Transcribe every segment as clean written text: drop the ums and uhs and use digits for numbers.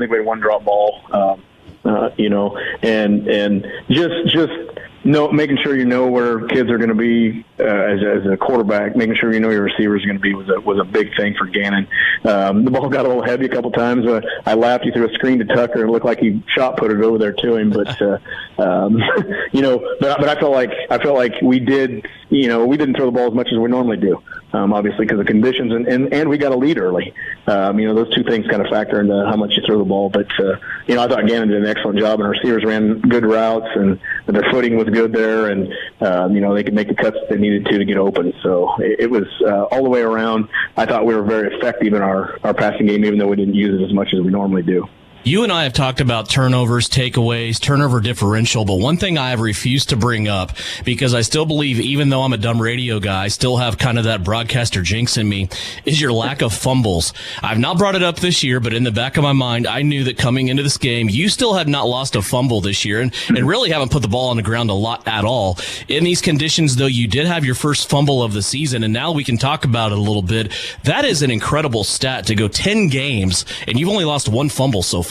think we had one drop ball, and just making sure you know where kids are going to be as a quarterback, making sure you know your receivers are going to be was a big thing for Gannon. The ball got a little heavy a couple times. I laughed. He threw a screen to Tucker and it looked like he shot put it over there to him. But but I felt like we did. We didn't throw the ball as much as we normally do. Obviously because of conditions and we got a lead early. Those two things kind of factor into how much you throw the ball. But I thought Gannon did an excellent job, and our receivers ran good routes, and their footing was good there, and they could make the cuts that they needed to get open. So it was all the way around. I thought we were very effective in our passing game, even though we didn't use it as much as we normally do. You and I have talked about turnovers, takeaways, turnover differential, but one thing I have refused to bring up, because I still believe, even though I'm a dumb radio guy, I still have kind of that broadcaster jinx in me, is your lack of fumbles. I've not brought it up this year, but in the back of my mind, I knew that coming into this game, you still have not lost a fumble this year, and really haven't put the ball on the ground a lot at all. In these conditions, though, you did have your first fumble of the season, and now we can talk about it a little bit. That is an incredible stat to go 10 games, and you've only lost one fumble so far.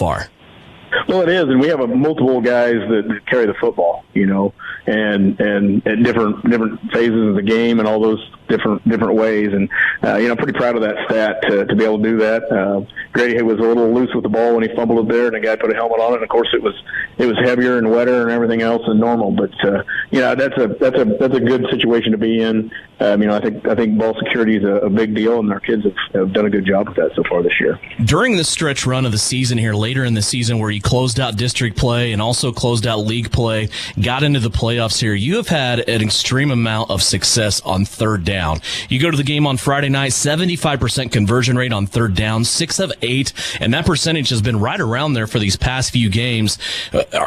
Well, it is, and we have multiple guys that carry the football, and at different phases of the game and all those different ways. And I'm pretty proud of that stat to be able to do that. Grady was a little loose with the ball when he fumbled it there, and the guy put a helmet on it. And of course, it was heavier and wetter and everything else than normal. But that's a good situation to be in. I think ball security is a big deal, and our kids have done a good job with that so far this year. During the stretch run of the season here, later in the season, where you closed out district play and also closed out league play, got into the playoffs here, you have had an extreme amount of success on third down. You go to the game on Friday night, 75% conversion rate on third down, 6 of 8, and that percentage has been right around there for these past few games.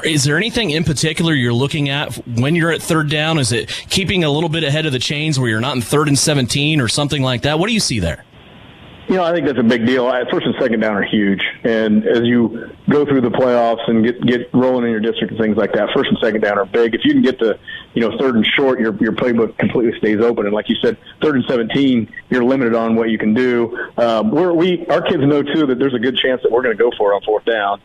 Is there anything in particular you're looking at when you're at third down? Is it keeping a little bit ahead of the chains where you're not in 3rd and 17 or something like that? What do you see there? I think that's a big deal. First and second down are huge. And as you go through the playoffs and get rolling in your district and things like that, first and second down are big. If you can get to, 3rd and short, your playbook completely stays open. And like you said, 3rd and 17, you're limited on what you can do. Our kids know, too, that there's a good chance that we're going to go for it on 4th down.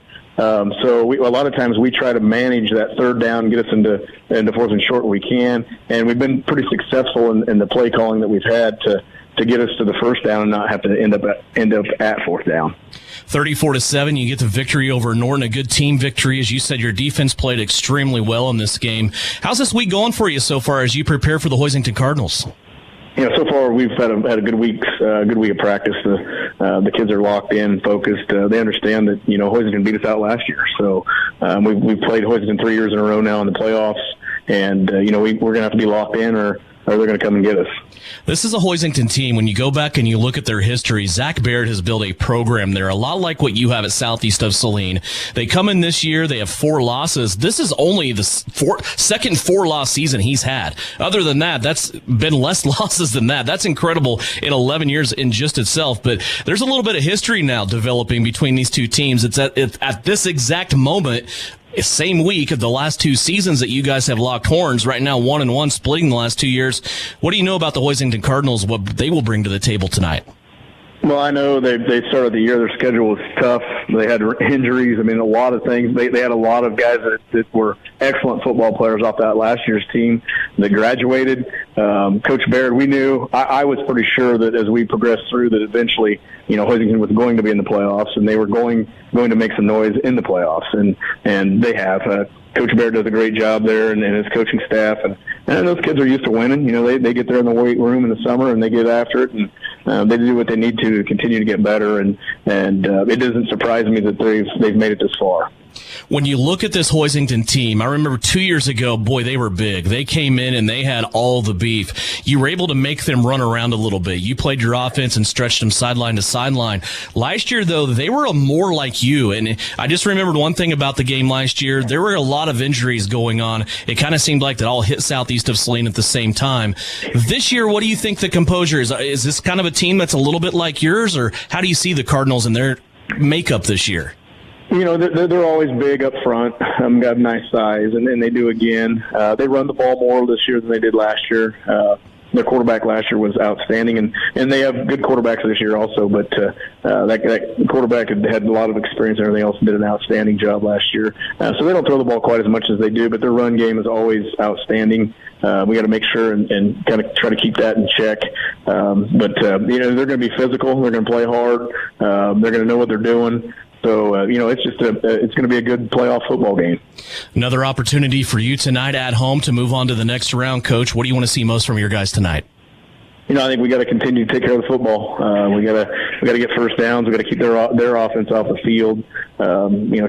So a lot of times we try to manage that third down and get us into 4th and short when we can. And we've been pretty successful in the play calling that we've had to get us to the 1st down and not have to end up at 4th down. 34-7, you get the victory over Norton, a good team victory. As you said, your defense played extremely well in this game. How's this week going for you so far as you prepare for the Hoisington Cardinals? So far we've had a good week of practice. The kids are locked in, focused. They understand that Hoisington beat us out last year. So we've played Hoisington 3 years in a row now in the playoffs, and we're going to have to be locked in, or they're going to come and get us. This is a Hoisington team. When you go back and you look at their history, Zach Baird has built a program there, a lot like what you have at southeast of Saline. They come in this year, they have 4 losses. This is only the second 4-loss season he's had. Other than that, that's been less losses than that. That's incredible in 11 years in just itself. But there's a little bit of history now developing between these two teams. It's at this exact moment, same week of the last 2 seasons that you guys have locked horns. Right now, 1-1, splitting the last 2 years. What do you know about the Hoisington Cardinals, what they will bring to the table tonight? Well, I know they started the year. Their schedule was tough. They had injuries. A lot of things. They had a lot of guys that were excellent football players off that last year's team that graduated. Coach Baird, we knew. I was pretty sure that as we progressed through, that eventually, Hoisington was going to be in the playoffs, and they were going to make some noise in the playoffs, and they have. Coach Baird does a great job there, and his coaching staff, and those kids are used to winning. They get there in the weight room in the summer and they get after it, and they do what they need to continue to get better. And it doesn't surprise me that they've made it this far. When you look at this Hoisington team, I remember 2 years ago, boy, they were big. They came in and they had all the beef. You were able to make them run around a little bit. You played your offense and stretched them sideline to sideline. Last year, though, they were more like you. And I just remembered one thing about the game last year. There were a lot of injuries going on. It kind of seemed like that all hit southeast of Saline at the same time. This year, what do you think the composure is? Is this kind of a team that's a little bit like yours, or how do you see the Cardinals and their makeup this year? They're always big up front, got nice size, and they do again. They run the ball more this year than they did last year. their quarterback last year was outstanding, and they have good quarterbacks this year also. But that quarterback had a lot of experience and everything else, and did an outstanding job last year. So they don't throw the ball quite as much as they do, but their run game is always outstanding. We got to make sure and kind of try to keep that in check. But they're going to be physical. They're going to play hard. They're going to know what they're doing. So, it's just it's going to be a good playoff football game. Another opportunity for you tonight at home to move on to the next round, Coach. What do you want to see most from your guys tonight? I think we got to continue to take care of the football. We got to get first downs. We got to keep their offense off the field.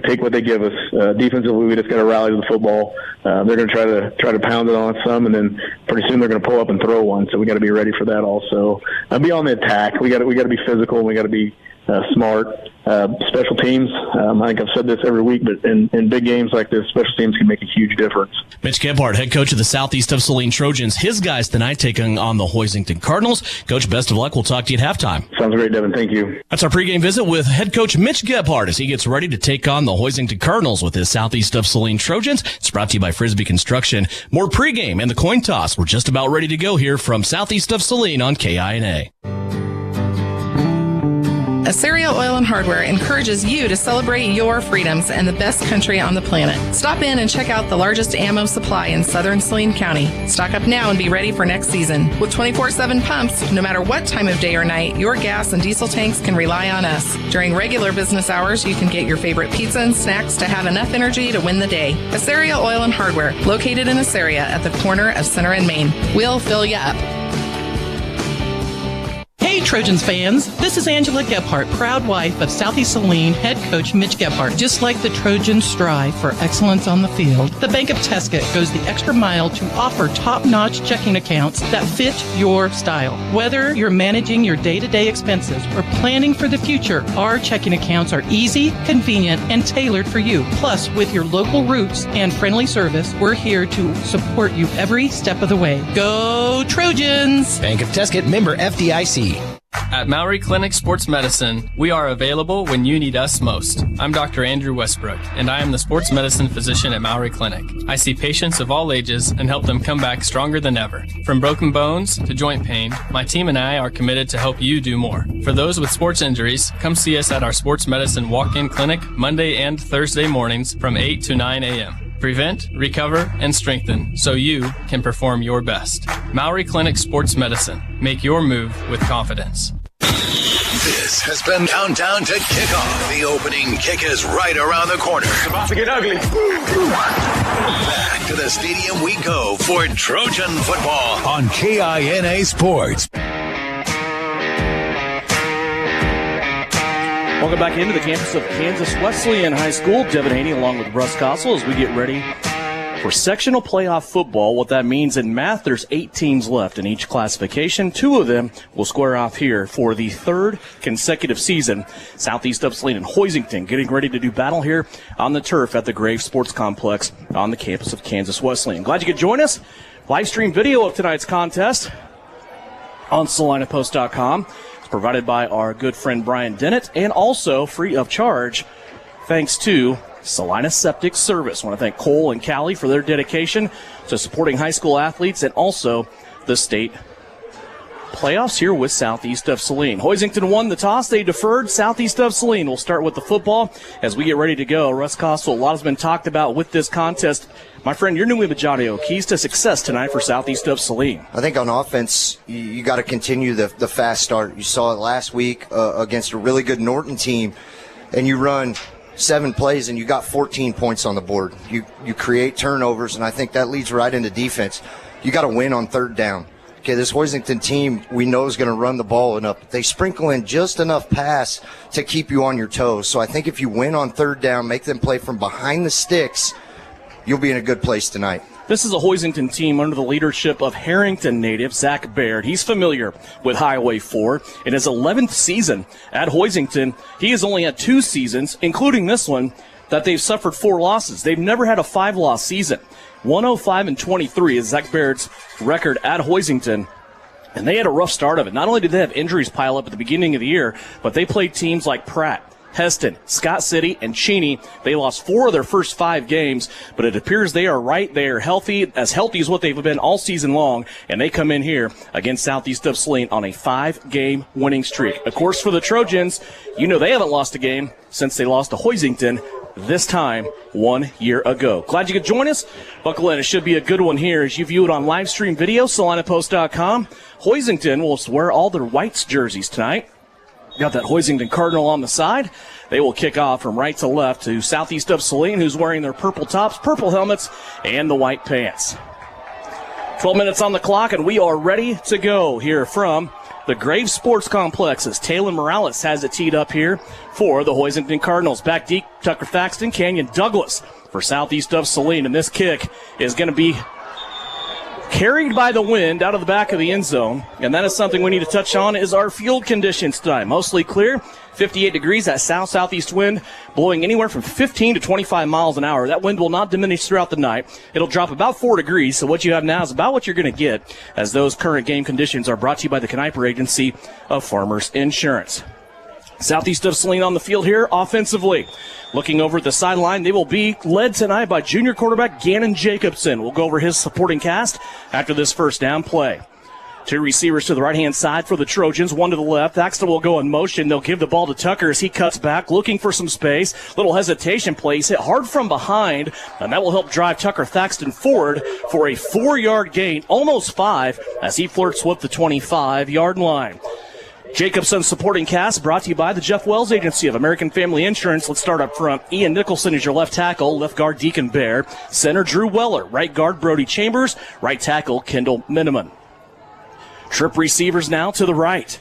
Take what they give us. Defensively, we just got to rally to the football. They're going to try to pound it on some, and then pretty soon they're going to pull up and throw one. So we got to be ready for that also. Be on the attack. We got to be physical. We got to be smart. Special teams, I think I've said this every week, but in big games like this, special teams can make a huge difference. Mitch Gebhardt, head coach of the Southeast of Saline Trojans. His guys tonight taking on the Hoisington Cardinals. Coach, best of luck. We'll talk to you at halftime. Sounds great, Devin. Thank you. That's our pregame visit with head coach Mitch Gebhardt as he gets ready to take on the Hoisington Cardinals with his Southeast of Saline Trojans. It's brought to you by Frisbee Construction. More pregame and the coin toss. We're just about ready to go here from Southeast of Saline on KINA. Assyria Oil and Hardware encourages you to celebrate your freedoms and the best country on the planet. Stop in and check out the largest ammo supply in southern Saline County. Stock up now and be ready for next season. With 24/7 pumps, no matter what time of day or night, your gas and diesel tanks can rely on us. During regular business hours, you can get your favorite pizza and snacks to have enough energy to win the day. Assyria Oil and Hardware, located in Assyria at the corner of Center and Main. We'll fill you up. Hey Trojans fans, this is Angela Gebhardt, proud wife of Southeast Saline head coach Mitch Gebhardt. Just like the Trojans strive for excellence on the field, the Bank of Tesket goes the extra mile to offer top-notch checking accounts that fit your style. Whether you're managing your day-to-day expenses or planning for the future, our checking accounts are easy, convenient, and tailored for you. Plus, with your local roots and friendly service, we're here to support you every step of the way. Go Trojans! Bank of Tesket, member FDIC. At Maury Clinic Sports Medicine, we are available when you need us most. I'm Dr. Andrew Westbrook, and I am the sports medicine physician at Maury Clinic. I see patients of all ages and help them come back stronger than ever. From broken bones to joint pain, my team and I are committed to help you do more. For those with sports injuries, come see us at our sports medicine walk-in clinic Monday and Thursday mornings from 8 to 9 a.m. Prevent, recover, and strengthen so you can perform your best. Maury Clinic Sports Medicine. Make your move with confidence. This has been Countdown to Kickoff. The opening kick is right around the corner. It's about to get ugly. Back to the stadium we go for Trojan football on KINA Sports. Welcome back into the campus of Kansas Wesleyan High School. Devin Haney along with Russ Kossel as we get ready for sectional playoff football. What that means in math, there's 8 teams left in each classification. 2 of them will square off here for the 3rd consecutive season. Southeast of Saline and Hoisington getting ready to do battle here on the turf at the Graves Sports Complex on the campus of Kansas Wesleyan. Glad you could join us. Live stream video of tonight's contest on SalinaPost.com. Provided by our good friend Brian Dennett, and also free of charge thanks to Salina Septic Service. I want to thank Cole and Callie for their dedication to supporting high school athletes and also the state playoffs here with Southeast of Saline. Hoisington won the toss. They deferred. Southeast of Saline will start with the football as we get ready to go. Russ Kossel, a lot has been talked about with this contest. My friend, your new Mibajano, keys to success tonight for Southeast of Saline. I think on offense, you got to continue the fast start. You saw it last week against a really good Norton team, and you run 7 plays and you got 14 points on the board. You create turnovers, and I think that leads right into defense. You got to win on 3rd down. Okay, this Hoisington team we know is going to run the ball enough. They sprinkle in just enough pass to keep you on your toes. So I think if you win on 3rd down, make them play from behind the sticks, you'll be in a good place tonight. This is a Hoisington team under the leadership of Harrington native Zach Baird. He's familiar with Highway 4. In his 11th season at Hoisington, he has only had 2 seasons, including this one, that they've suffered 4 losses. They've never had a 5-loss season. 105-23 is Zach Baird's record at Hoisington. And they had a rough start of it. Not only did they have injuries pile up at the beginning of the year, but they played teams like Pratt, Heston, Scott City, and Cheney. They lost 4 of their first 5 games, but it appears they are right. They are healthy as what they've been all season long, and they come in here against Southeast of Saline on a 5-game winning streak. Of course, for the Trojans, you know they haven't lost a game since they lost to Hoisington, this time 1 year ago. Glad you could join us. Buckle in. It should be a good one here as you view it on live stream video, SalinaPost.com. Hoisington will wear all their whites jerseys tonight. Got that Hoisington Cardinal on the side. They will kick off from right to left to Southeast of Saline, who's wearing their purple tops, purple helmets, and the white pants. 12 minutes on the clock, and we are ready to go here from the Graves Sports Complex as Taylor Morales has it teed up here for the Hoisington Cardinals. Back deep, Tucker Thaxton, Canyon Douglas for Southeast of Saline, and this kick is going to be carried by the wind out of the back of the end zone, and that is something we need to touch on is our field conditions tonight. Mostly clear, 58 degrees, that south-southeast wind blowing anywhere from 15 to 25 miles an hour. That wind will not diminish throughout the night. It'll drop about 4 degrees, so what you have now is about what you're going to get as those current game conditions are brought to you by the Kniper Agency of Farmers Insurance. Southeast of Saline on the field here offensively. Looking over at the sideline, they will be led tonight by junior quarterback Gannon Jacobson. We'll go over his supporting cast after this first down play. 2 receivers to the right-hand side for the Trojans, 1 to the left. Thaxton will go in motion. They'll give the ball to Tucker as he cuts back, looking for some space. Little hesitation plays, hit hard from behind, and that will help drive Tucker Thaxton forward for a 4-yard gain, almost 5, as he flirts with the 25-yard line. Jacobson's supporting cast brought to you by the Jeff Wells Agency of American Family Insurance. Let's start up front. Ian Nicholson is your left tackle, left guard Deacon Bear, center Drew Weller, right guard Brody Chambers, right tackle Kendall Miniman. Trip receivers now to the right.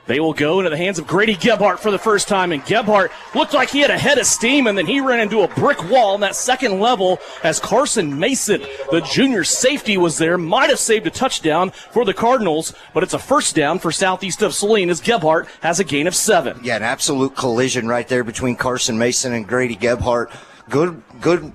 They will go into the hands of Grady Gebhardt for the first time, and Gebhardt looked like he had a head of steam, and then he ran into a brick wall on that second level as Carson Mason, the junior safety, was there. Might have saved a touchdown for the Cardinals, but it's a first down for Southeast of Saline as Gebhardt has a gain of 7. Yeah, an absolute collision right there between Carson Mason and Grady Gebhardt. Good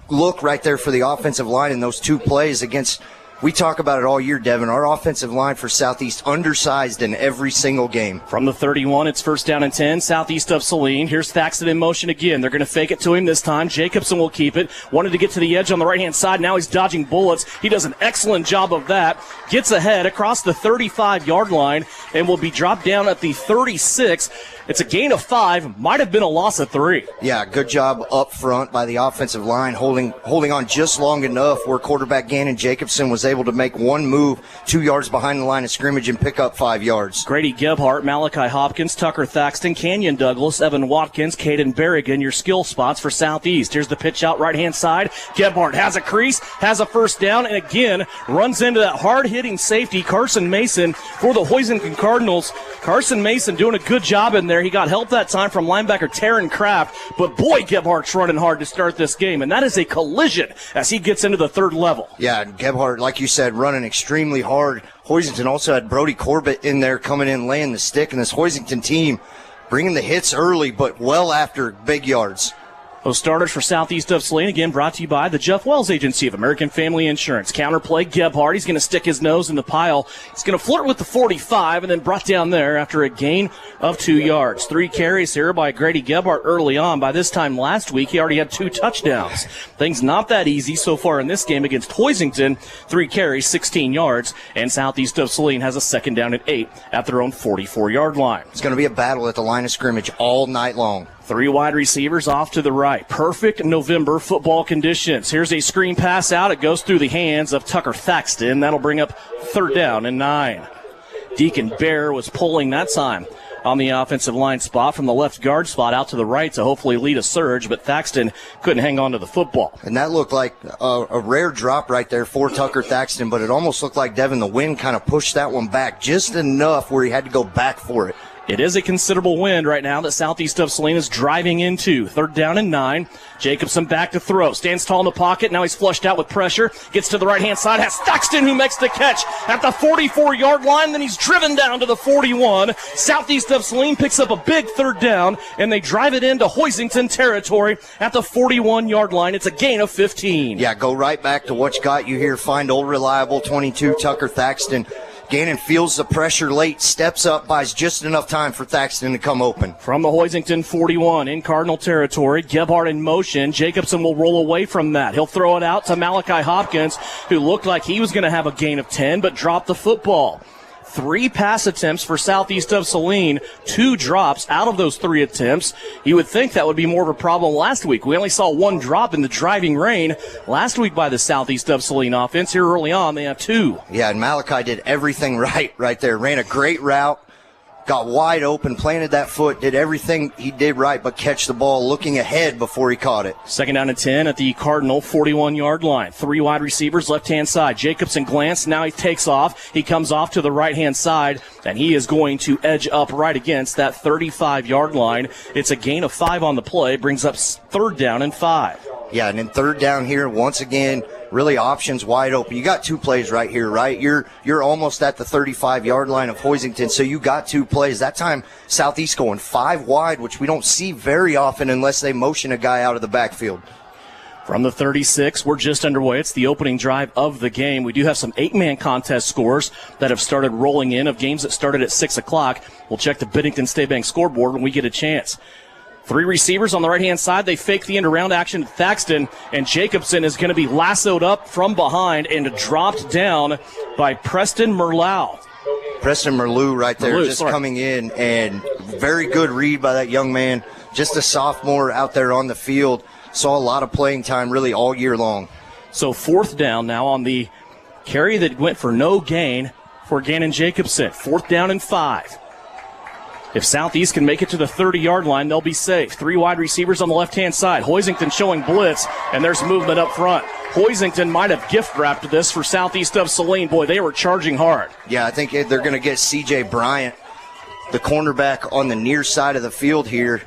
look right there for the offensive line in those 2 plays against. We talk about it all year, Devin. Our offensive line for Southeast undersized in every single game. From the 31, it's first down and 10, Southeast of Saline. Here's Thaxton in motion again. They're going to fake it to him this time. Jacobson will keep it. Wanted to get to the edge on the right-hand side. Now he's dodging bullets. He does an excellent job of that. Gets ahead across the 35-yard line and will be dropped down at the 36. It's a gain of 5. Might have been a loss of 3. Yeah, good job up front by the offensive line, holding on just long enough where quarterback Gannon Jacobson was able to make one move 2 yards behind the line of scrimmage and pick up 5 yards. Grady Gebhardt, Malachi Hopkins, Tucker Thaxton, Canyon Douglas, Evan Watkins, Caden Berrigan, your skill spots for Southeast. Here's the pitch out right-hand side. Gebhardt has a crease, has a first down, and again runs into that hard-hitting safety, Carson Mason, for the Hoisington Cardinals. Carson Mason doing a good job in there. He got help that time from linebacker Taryn Kraft, but boy, Gebhardt's running hard to start this game, and that is a collision as he gets into the third level. Yeah, and Gebhardt, like you said, running extremely hard. Hoisington also had Brody Corbett in there coming in, laying the stick, and this Hoisington team bringing the hits early, but well after big yards. Those starters for Southeast of Saline, again, brought to you by the Jeff Wells Agency of American Family Insurance. Counterplay, Gebhardt. He's going to stick his nose in the pile. He's going to flirt with the 45 and then brought down there after a gain of 2 yards. 3 carries here by Grady Gebhardt early on. By this time last week, he already had 2 touchdowns. Things not that easy so far in this game against Hoisington. 3 carries, 16 yards, and Southeast of Saline has a second down at 8 at their own 44-yard line. It's going to be a battle at the line of scrimmage all night long. 3 wide receivers off to the right. Perfect November football conditions. Here's a screen pass out. It goes through the hands of Tucker Thaxton. That'll bring up third down and 9. Deacon Bear was pulling that time on the offensive line spot from the left guard spot out to the right to hopefully lead a surge, but Thaxton couldn't hang on to the football. And that looked like a rare drop right there for Tucker Thaxton, but it almost looked like, Devin, the wind kind of pushed that one back just enough where he had to go back for it. It is a considerable wind right now that Southeast of Saline is driving into. Third down and 9. Jacobson back to throw. Stands tall in the pocket. Now he's flushed out with pressure. Gets to the right-hand side. Has Thaxton who makes the catch at the 44-yard line. Then he's driven down to the 41. Southeast of Saline picks up a big third down, and they drive it into Hoisington territory at the 41-yard line. It's a gain of 15. Yeah, go right back to what got you here. Find old reliable 22 Tucker Thaxton. Gannon feels the pressure late, steps up, buys just enough time for Thaxton to come open. From the Hoisington 41 in Cardinal territory, Gebhardt in motion. Jacobson will roll away from that. He'll throw it out to Malachi Hopkins, who looked like he was going to have a gain of 10, but dropped the football. 3 pass attempts for Southeast of Saline, 2 drops out of those 3 attempts. You would think that would be more of a problem last week. We only saw 1 drop in the driving rain last week by the Southeast of Saline offense. Here early on, they have 2. Yeah, and Malachi did everything right there. Ran a great route, got wide open, planted that foot, did everything he did right, but catch the ball looking ahead before he caught it. 2nd down and 10 at the Cardinal 41-yard line. 3 wide receivers, left-hand side. Jacobson glanced. Now he takes off. He comes off to the right-hand side, and he is going to edge up right against that 35-yard line. It's a gain of 5 on the play. Brings up 3rd down and 5. Yeah, and then 3rd down here, once again, really options wide open. You got 2 plays right here, right? You're almost at the 35-yard line of Hoisington, so you got 2 plays. That time, Southeast going 5 wide, which we don't see very often unless they motion a guy out of the backfield. From the 36, we're just underway. It's the opening drive of the game. We do have some 8-man contest scores that have started rolling in of games that started at 6 o'clock. We'll check the Bennington State Bank scoreboard when we get a chance. 3 receivers on the right-hand side. They fake the end-around action to Thaxton, and Jacobson is going to be lassoed up from behind and dropped down by Preston Merlau. Preston Merlau right there coming in, and very good read by that young man. Just a sophomore out there on the field. Saw a lot of playing time really all year long. So 4th down now on the carry that went for no gain for Gannon Jacobson. 4th down and 5. If Southeast can make it to the 30-yard line, they'll be safe. 3 wide receivers on the left-hand side. Hoisington showing blitz, and there's movement up front. Hoisington might have gift-wrapped this for Southeast of Saline. Boy, they were charging hard. Yeah, I think they're going to get C.J. Bryant, the cornerback, on the near side of the field here.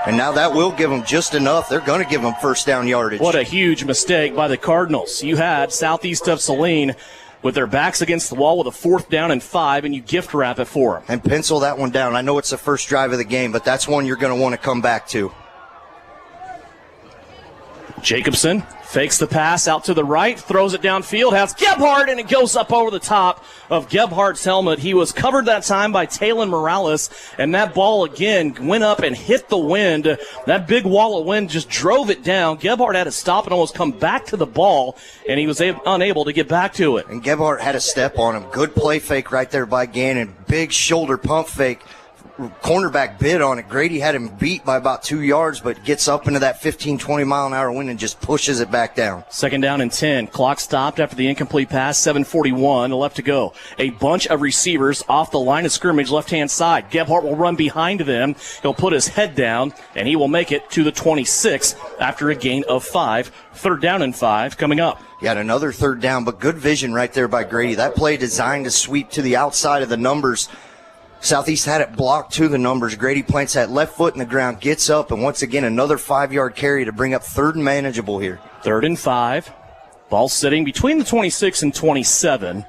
And now that will give them just enough. They're going to give them 1st down yardage. What a huge mistake by the Cardinals. You had Southeast of Saline with their backs against the wall with a 4th down and 5, and you gift wrap it for them. And pencil that one down. I know it's the first drive of the game, but that's one you're going to want to come back to. Jacobson fakes the pass out to the right, throws it downfield, has Gebhardt, and it goes up over the top of Gebhardt's helmet. He was covered that time by Talon Morales, and that ball again went up and hit the wind. That big wall of wind just drove it down. Gebhardt had to stop and almost come back to the ball, and he was unable to get back to it. And Gebhardt had a step on him. Good play fake right there by Gannon. Big shoulder pump fake. Cornerback bid on it. Grady had him beat by about 2 yards, but gets up into that 15-20 mile-an-hour wind and just pushes it back down. 2nd down and 10. Clock stopped after the incomplete pass. 7:41 left to go. A bunch of receivers off the line of scrimmage, left-hand side. Gebhardt will run behind them. He'll put his head down, and he will make it to the 26 after a gain of 5. 3rd down and 5 coming up. Yeah, and another 3rd down, but good vision right there by Grady. That play designed to sweep to the outside of the numbers. Southeast had it blocked to the numbers. Grady plants that left foot in the ground, gets up, and once again another 5-yard carry to bring up 3rd and manageable here. 3rd and 5. Ball sitting between the 26 and 27.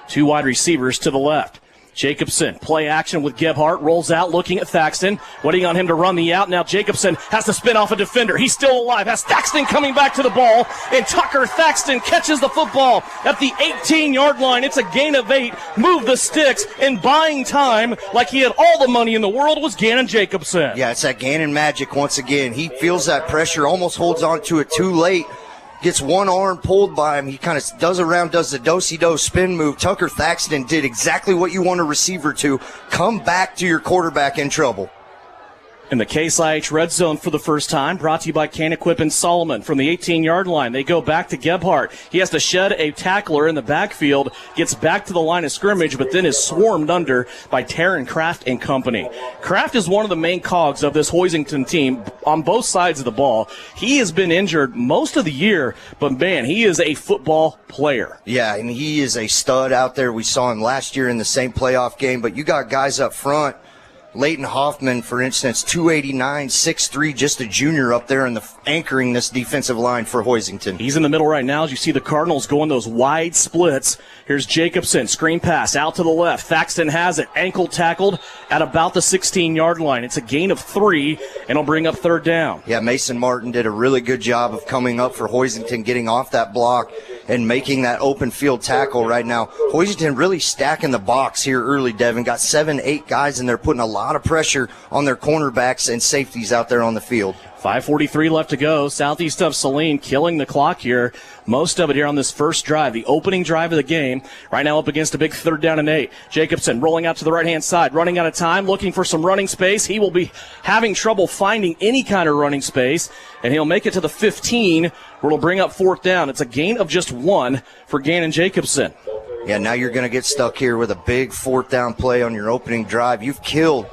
2 wide receivers to the left. Jacobson, play action with Gebhardt, rolls out, looking at Thaxton, waiting on him to run the out. Now Jacobson has to spin off a defender. He's still alive, has Thaxton coming back to the ball, and Tucker Thaxton catches the football at the 18-yard line. It's a gain of 8. Move the sticks, and buying time like he had all the money in the world was Gannon Jacobson. Yeah, it's that Gannon magic once again. He feels that pressure, almost holds on to it too late. Gets one arm pulled by him. He kind of does the do-si-do spin move. Tucker Thaxton did exactly what you want a receiver to. Come back to your quarterback in trouble. In the Case IH Red Zone for the first time, brought to you by Can Equip and Solomon. From the 18-yard line, they go back to Gebhardt. He has to shed a tackler in the backfield, gets back to the line of scrimmage, but then is swarmed under by Taryn Kraft and company. Kraft is one of the main cogs of this Hoisington team on both sides of the ball. He has been injured most of the year, but man, he is a football player. Yeah, and he is a stud out there. We saw him last year in the same playoff game, but you got guys up front. Leighton Hoffman, for instance, 289, 6'3", just a junior up there and anchoring this defensive line for Hoisington. He's in the middle right now as you see the Cardinals going those wide splits. Here's Jacobson, screen pass out to the left. Thaxton has it, ankle tackled at about the 16-yard line. It's a gain of 3, and it'll bring up 3rd down. Yeah, Mason Martin did a really good job of coming up for Hoisington, getting off that block. and making that open field tackle right now. Hoisington really stacking the box here early, Devin. Got 7-8 guys in there putting a lot of pressure on their cornerbacks and safeties out there on the field. 5:43 left to go. Southeast of Saline killing the clock here. Most of it here on this first drive, the opening drive of the game. Right now up against a big 3rd down and 8. Jacobson rolling out to the right-hand side, running out of time, looking for some running space. He will be having trouble finding any kind of running space, and he'll make it to the 15, where it'll bring up 4th down. It's a gain of just 1 for Gannon Jacobson. Yeah, now you're going to get stuck here with a big 4th down play on your opening drive. You've killed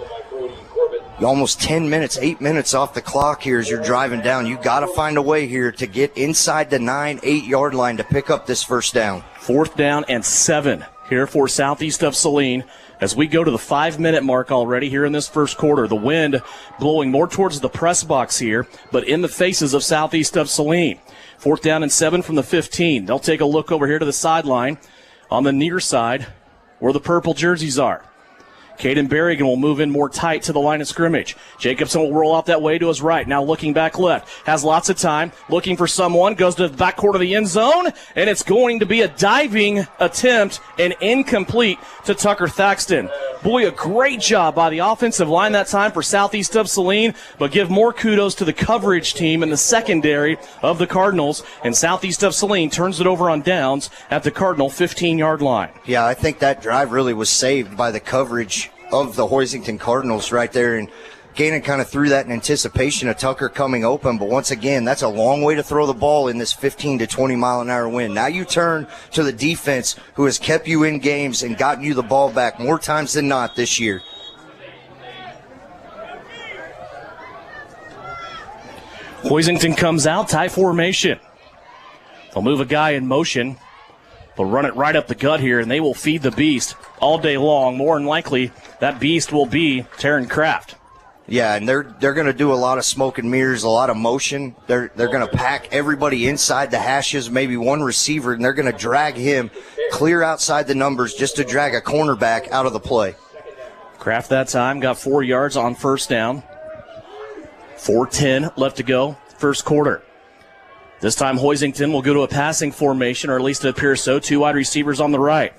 almost 10 minutes, 8 minutes off the clock here as you're driving down. You got to find a way here to get inside the 9-8 yard line to pick up this 1st down. 4th down and 7 here for Southeast of Saline as we go to the 5-minute mark already here in this first quarter. The wind blowing more towards the press box here, but in the faces of Southeast of Saline. 4th down and 7 from the 15. They'll take a look over here to the sideline on the near side where the purple jerseys are. Caden Berrigan will move in more tight to the line of scrimmage. Jacobson will roll out that way to his right. Now looking back left. Has lots of time. Looking for someone. Goes to the back court of the end zone. And it's going to be a diving attempt and incomplete to Tucker Thaxton. Boy, a great job by the offensive line that time for Southeast of Saline. But give more kudos to the coverage team in the secondary of the Cardinals. And Southeast of Saline turns it over on downs at the Cardinal 15-yard line. Yeah, I think that drive really was saved by the coverage of the Hoisington Cardinals right there, and Gannon kind of threw that in anticipation of Tucker coming open, but once again, that's a long way to throw the ball in this 15 to 20 mile an hour wind. Now you turn to the defense who has kept you in games and gotten you the ball back more times than not this year. Hoisington comes out, tie formation. They'll move a guy in motion. They'll run it right up the gut here, and they will feed the beast all day long. More than likely, that beast will be Taryn Kraft. Yeah, and they're going to do a lot of smoke and mirrors, a lot of motion. They're going to pack everybody inside the hashes, maybe one receiver, and they're going to drag him clear outside the numbers just to drag a cornerback out of the play. Kraft that time got 4 yards on 1st down. 4:10 left to go, first quarter. This time Hoisington will go to a passing formation, or at least it appears so. 2 wide receivers on the right.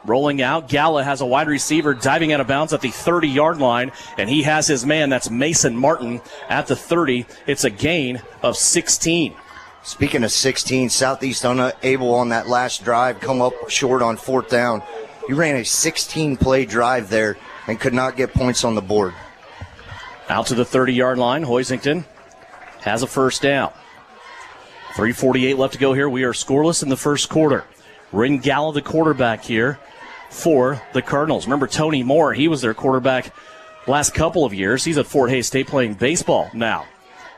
Rolling out, Gala has a wide receiver diving out of bounds at the 30-yard line, and he has his man. That's Mason Martin at the 30. It's a gain of 16. Speaking of 16, Southeast unable on that last drive, come up short on 4th down. You ran a 16-play drive there and could not get points on the board. Out to the 30-yard line, Hoisington has a 1st down. 3:48 left to go here. We are scoreless in the first quarter. Rin Gala, the quarterback here for the Cardinals. Remember Tony Moore, he was their quarterback last couple of years. He's at Fort Hays State playing baseball now.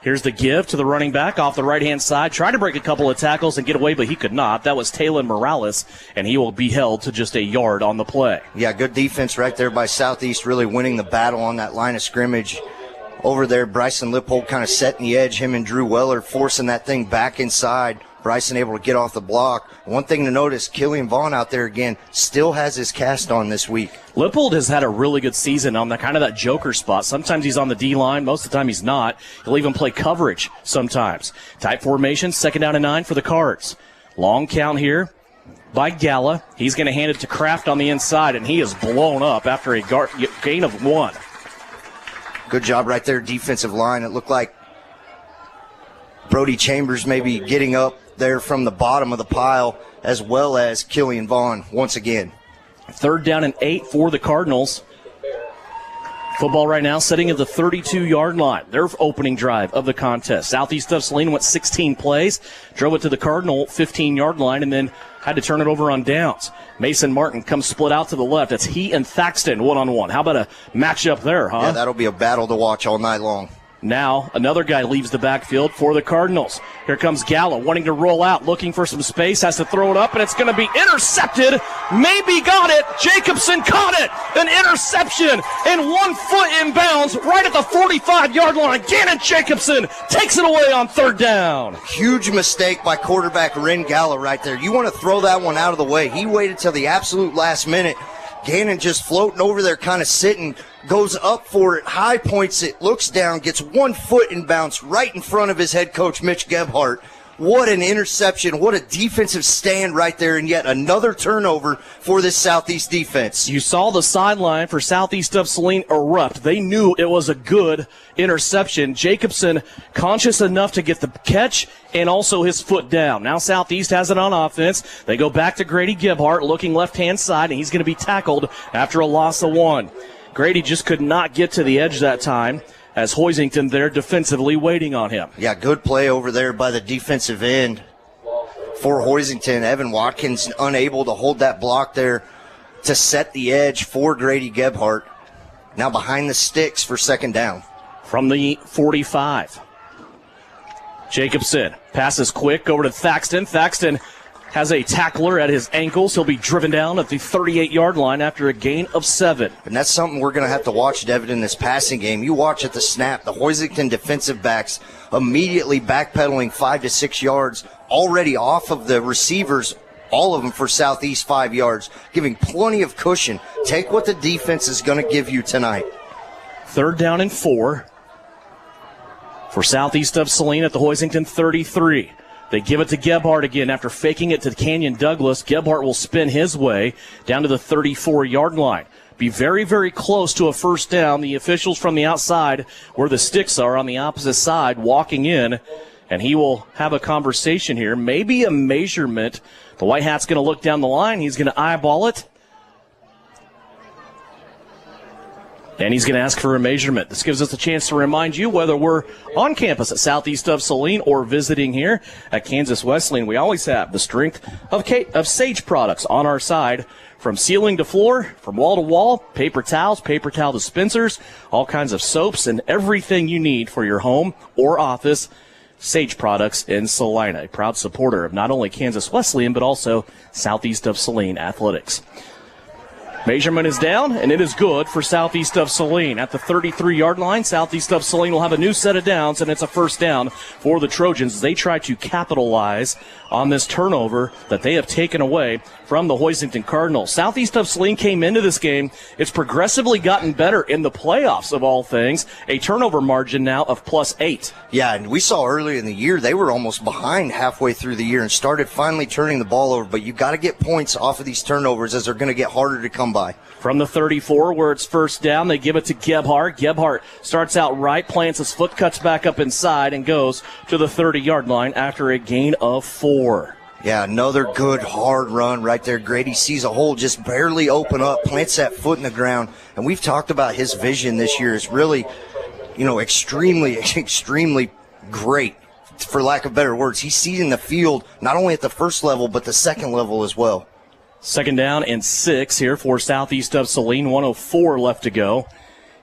Here's the give to the running back off the right-hand side. Tried to break a couple of tackles and get away, but he could not. That was Taylor Morales, and he will be held to just a yard on the play. Yeah, good defense right there by Southeast, really winning the battle on that line of scrimmage. Over there, Bryson Lippold kind of setting the edge, him and Drew Weller forcing that thing back inside. Bryson able to get off the block. One thing to notice, Killian Vaughn out there again still has his cast on this week. Lippold has had a really good season on that joker spot. Sometimes he's on the D-line. Most of the time he's not. He'll even play coverage sometimes. Tight formation, 2nd down and 9 for the Cards. Long count here by Gala. He's going to hand it to Kraft on the inside, and he is blown up after a gain of 1. Good job right there, defensive line. It looked like Brody Chambers maybe getting up there from the bottom of the pile, as well as Killian Vaughn once again. 3rd down and 8 for the Cardinals. Football right now sitting at the 32-yard line. Their opening drive of the contest. Southeast of Saline went 16 plays, drove it to the Cardinal 15-yard line, and then had to turn it over on downs. Mason Martin comes split out to the left. It's he and Thaxton one-on-one. How about a matchup there, huh? Yeah, that'll be a battle to watch all night long. Now, another guy leaves the backfield for the Cardinals. Here comes Gallo, wanting to roll out, looking for some space, has to throw it up, and it's going to be intercepted. Maybe got it. Jacobson caught it. An interception, and 1 foot in bounds right at the 45-yard line. Gannon Jacobson takes it away on 3rd down. Huge mistake by quarterback Ren Gallo right there. You want to throw that one out of the way. He waited till the absolute last minute. Gannon just floating over there, kind of sitting, goes up for it, high points it, looks down, gets 1 foot in bounce right in front of his head coach, Mitch Gebhardt. What an interception. What a defensive stand right there, and yet another turnover for this Southeast defense. You saw the sideline for Southeast of Saline erupt. They knew it was a good interception. Jacobson conscious enough to get the catch and also his foot down. Now Southeast has it on offense. They go back to Grady Gebhardt looking left-hand side, and he's going to be tackled after a loss of 1. Grady just could not get to the edge that time, as Hoisington there defensively waiting on him. Yeah, good play over there by the defensive end for Hoisington. Evan Watkins unable to hold that block there to set the edge for Grady Gebhardt. Now behind the sticks for second down. From the 45. Jacobson passes quick over to Thaxton. Thaxton has a tackler at his ankles. He'll be driven down at the 38-yard line after a gain of 7. And that's something we're going to have to watch, Devin, in this passing game. You watch at the snap, the Hoisington defensive backs immediately backpedaling 5 to 6 yards, already off of the receivers, all of them for Southeast 5 yards, giving plenty of cushion. Take what the defense is going to give you tonight. 3rd down and 4 for Southeast of Saline at the Hoisington 33. They give it to Gebhardt again after faking it to Canyon Douglas. Gebhardt will spin his way down to the 34-yard line. Be very, very close to a first down. The officials from the outside where the sticks are on the opposite side walking in, and he will have a conversation here. Maybe a measurement. The White Hat's going to look down the line. He's going to eyeball it. And he's going to ask for a measurement. This gives us a chance to remind you whether we're on campus at Southeast of Saline or visiting here at Kansas Wesleyan. We always have the strength of Sage products on our side. From ceiling to floor, from wall to wall, paper towels, paper towel dispensers, all kinds of soaps, and everything you need for your home or office. Sage products in Salina, a proud supporter of not only Kansas Wesleyan but also Southeast of Saline athletics. Measurement is down, and it is good for Southeast of Saline. At the 33-yard line, Southeast of Saline will have a new set of downs, and it's a first down for the Trojans as they try to capitalize on this turnover that they have taken away from the Hoisington Cardinals. Southeast of Saline came into this game. It's progressively gotten better in the playoffs, of all things. A turnover margin now of +8. Yeah, and we saw earlier in the year they were almost behind halfway through the year and started finally turning the ball over. But you got to get points off of these turnovers as they're going to get harder to come by. From the 34, where it's first down, they give it to Gebhardt. Gebhardt starts out right, plants his foot, cuts back up inside, and goes to the 30-yard line after a gain of 4. Yeah, another good hard run right there. Grady sees a hole just barely open up, plants that foot in the ground. And we've talked about his vision this year is really, extremely, extremely great, for lack of better words. He's seeing the field not only at the first level, but the second level as well. 2nd down and 6 here for Southeast of Saline. 1:04 left to go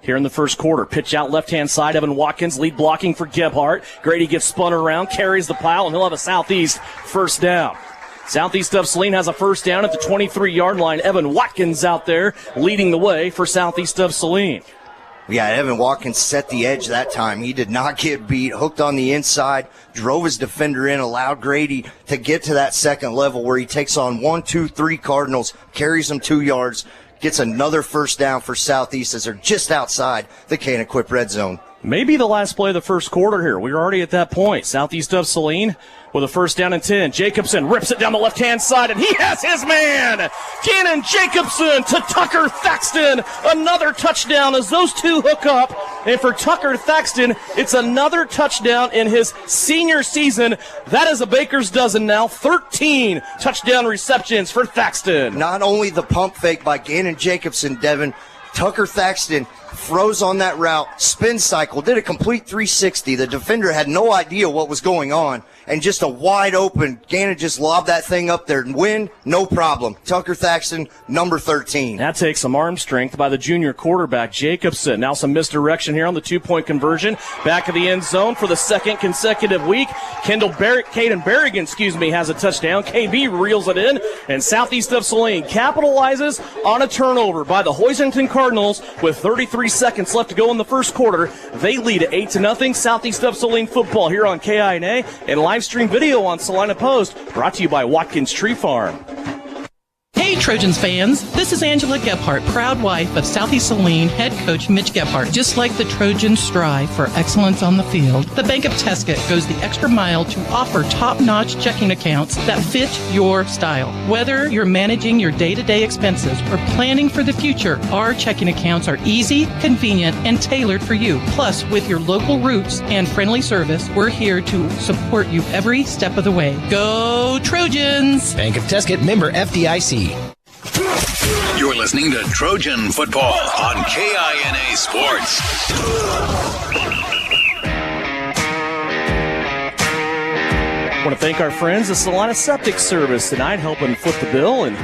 here in the first quarter. Pitch out left-hand side. Evan Watkins lead blocking for Gebhardt. Grady gets spun around, carries the pile, and he'll have a Southeast first down. Southeast of Saline has a first down at the 23-yard line. Evan Watkins out there leading the way for Southeast of Saline. Yeah, Evan Watkins set the edge that time. He did not get beat, hooked on the inside, drove his defender in, allowed Grady to get to that second level where he takes on 1, 2, 3 Cardinals, carries them 2 yards, gets another first down for Southeast as they're just outside the Can-Equip red zone. Maybe the last play of the first quarter here. We were already at that point. Southeast of Saline with a first down and 10. Jacobson rips it down the left-hand side, and he has his man! Cannon Jacobson to Tucker Thaxton. Another touchdown as those two hook up. And for Tucker Thaxton, it's another touchdown in his senior season. That is a baker's dozen now. 13 touchdown receptions for Thaxton. Not only the pump fake by Cannon Jacobson, Devin, Tucker Thaxton froze on that route, spin cycle, did a complete 360. The defender had no idea what was going on, and just a wide open, Gannon just lobbed that thing up there and win, no problem. Tucker Thaxton, number 13. That takes some arm strength by the junior quarterback, Jacobson. Now some misdirection here on the 2-point conversion. Back of the end zone for the second consecutive week. Caden Berrigan, has a touchdown. KB reels it in, and Southeast of Saline capitalizes on a turnover by the Hoisington Cardinals with 33 seconds left to go in the first quarter. They lead at 8-0. Southeast of Saline football here on KINA and live stream video on Salina Post, brought to you by Watkins Tree Farm. Hey, Trojans fans. This is Angela Gebhardt, proud wife of Southeast Saline head coach Mitch Gebhardt. Just like the Trojan strive for excellence on the field, the Bank of Tesket goes the extra mile to offer top-notch checking accounts that fit your style. Whether you're managing your day-to-day expenses or planning for the future, our checking accounts are easy, convenient, and tailored for you. Plus, with your local roots and friendly service, we're here to support you every step of the way. Go Trojans! Bank of Tesket, member FDIC. You're listening to Trojan Football on KINA Sports. I want to thank our friends at Salina Septic Service tonight, helping foot the bill and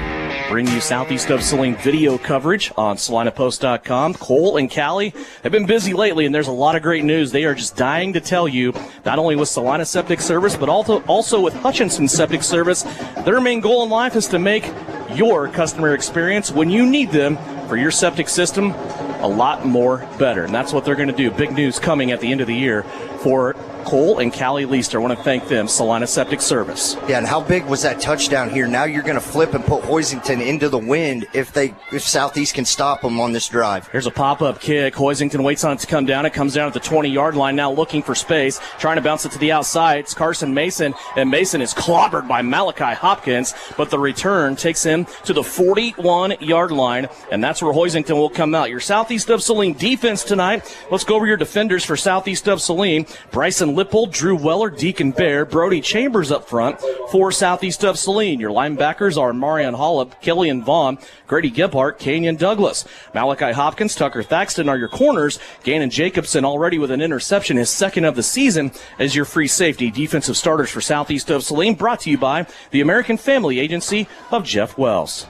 bring you Southeast of Saline video coverage on SalinaPost.com. Cole and Callie have been busy lately, and there's a lot of great news. They are just dying to tell you, not only with Salina Septic Service, but also with Hutchinson Septic Service. Their main goal in life is to make your customer experience when you need them for your septic system a lot more better. And that's what they're going to do. Big news coming at the end of the year for Cole and Callie Leister. I want to thank them, Salina Septic Service. Yeah, and how big was that touchdown here? Now you're going to flip and put Hoisington into the wind if Southeast can stop them on this drive. Here's a pop-up kick. Hoisington waits on it to come down. It comes down at the 20-yard line, now looking for space, trying to bounce it to the outside. It's Carson Mason, and Mason is clobbered by Malachi Hopkins, but the return takes him to the 41-yard line, and that's where Hoisington will come out. Your Southeast of Saline defense tonight. Let's go over your defenders for Southeast of Saline. Bryson Lippold, Drew Weller, Deacon Bear, Brody Chambers up front for Southeast of Saline. Your linebackers are Marion Hollop, Killian Vaughn, Grady Gebhardt, Kenyon Douglas. Malachi Hopkins, Tucker Thaxton are your corners. Gannon Jacobson already with an interception, his second of the season, as your free safety. Defensive starters for Southeast of Saline, brought to you by the American Family Agency of Jeff Wells.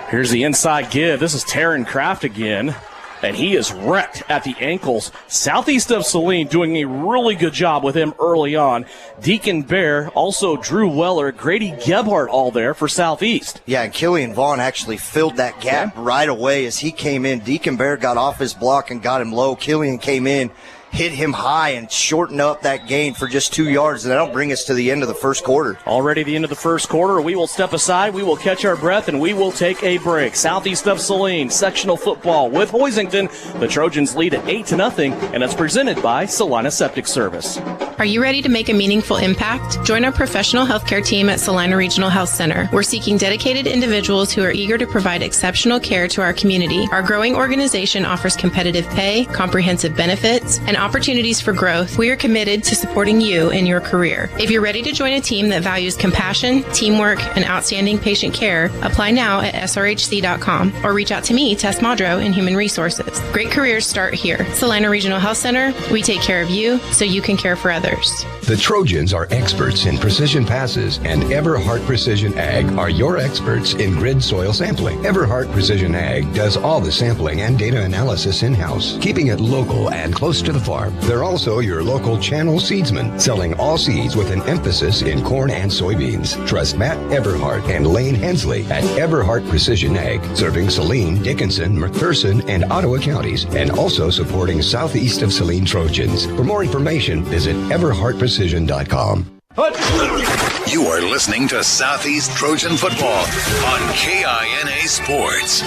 Here's the inside give. This is Taryn Kraft again, and he is wrecked at the ankles. Southeast of Saline doing a really good job with him early on. Deacon Bear, also Drew Weller, Grady Gebhardt all there for Southeast. Yeah, and Killian Vaughn actually filled that gap right away as he came in. Deacon Bear got off his block and got him low. Killian came in, hit him high, and shortened up that gain for just 2 yards, and that'll bring us to the end of the first quarter. Already the end of the first quarter. We will step aside, we will catch our breath, and we will take a break. Southeast of Saline, sectional football with Hoisington. The Trojans lead at 8-0, and it's presented by Salina Septic Service. Are you ready to make a meaningful impact? Join our professional healthcare team at Salina Regional Health Center. We're seeking dedicated individuals who are eager to provide exceptional care to our community. Our growing organization offers competitive pay, comprehensive benefits, and opportunities for growth. We are committed to supporting you in your career. If you're ready to join a team that values compassion, teamwork, and outstanding patient care, apply now at srhc.com or reach out to me, Tess Madro, in Human Resources. Great careers start here. Salina Regional Health Center, we take care of you so you can care for others. The Trojans are experts in precision passes, and Everhart Precision Ag are your experts in grid soil sampling. Everhart Precision Ag does all the sampling and data analysis in-house, keeping it local and close to the farm. They're also your local channel seedsman, selling all seeds with an emphasis in corn and soybeans. Trust Matt Everhart and Lane Hensley at Everhart Precision Ag, serving Saline, Dickinson, McPherson, and Ottawa counties, and also supporting Southeast of Saline Trojans. For more information, visit everhartprecision.com. You are listening to Southeast Trojan Football on KINA Sports.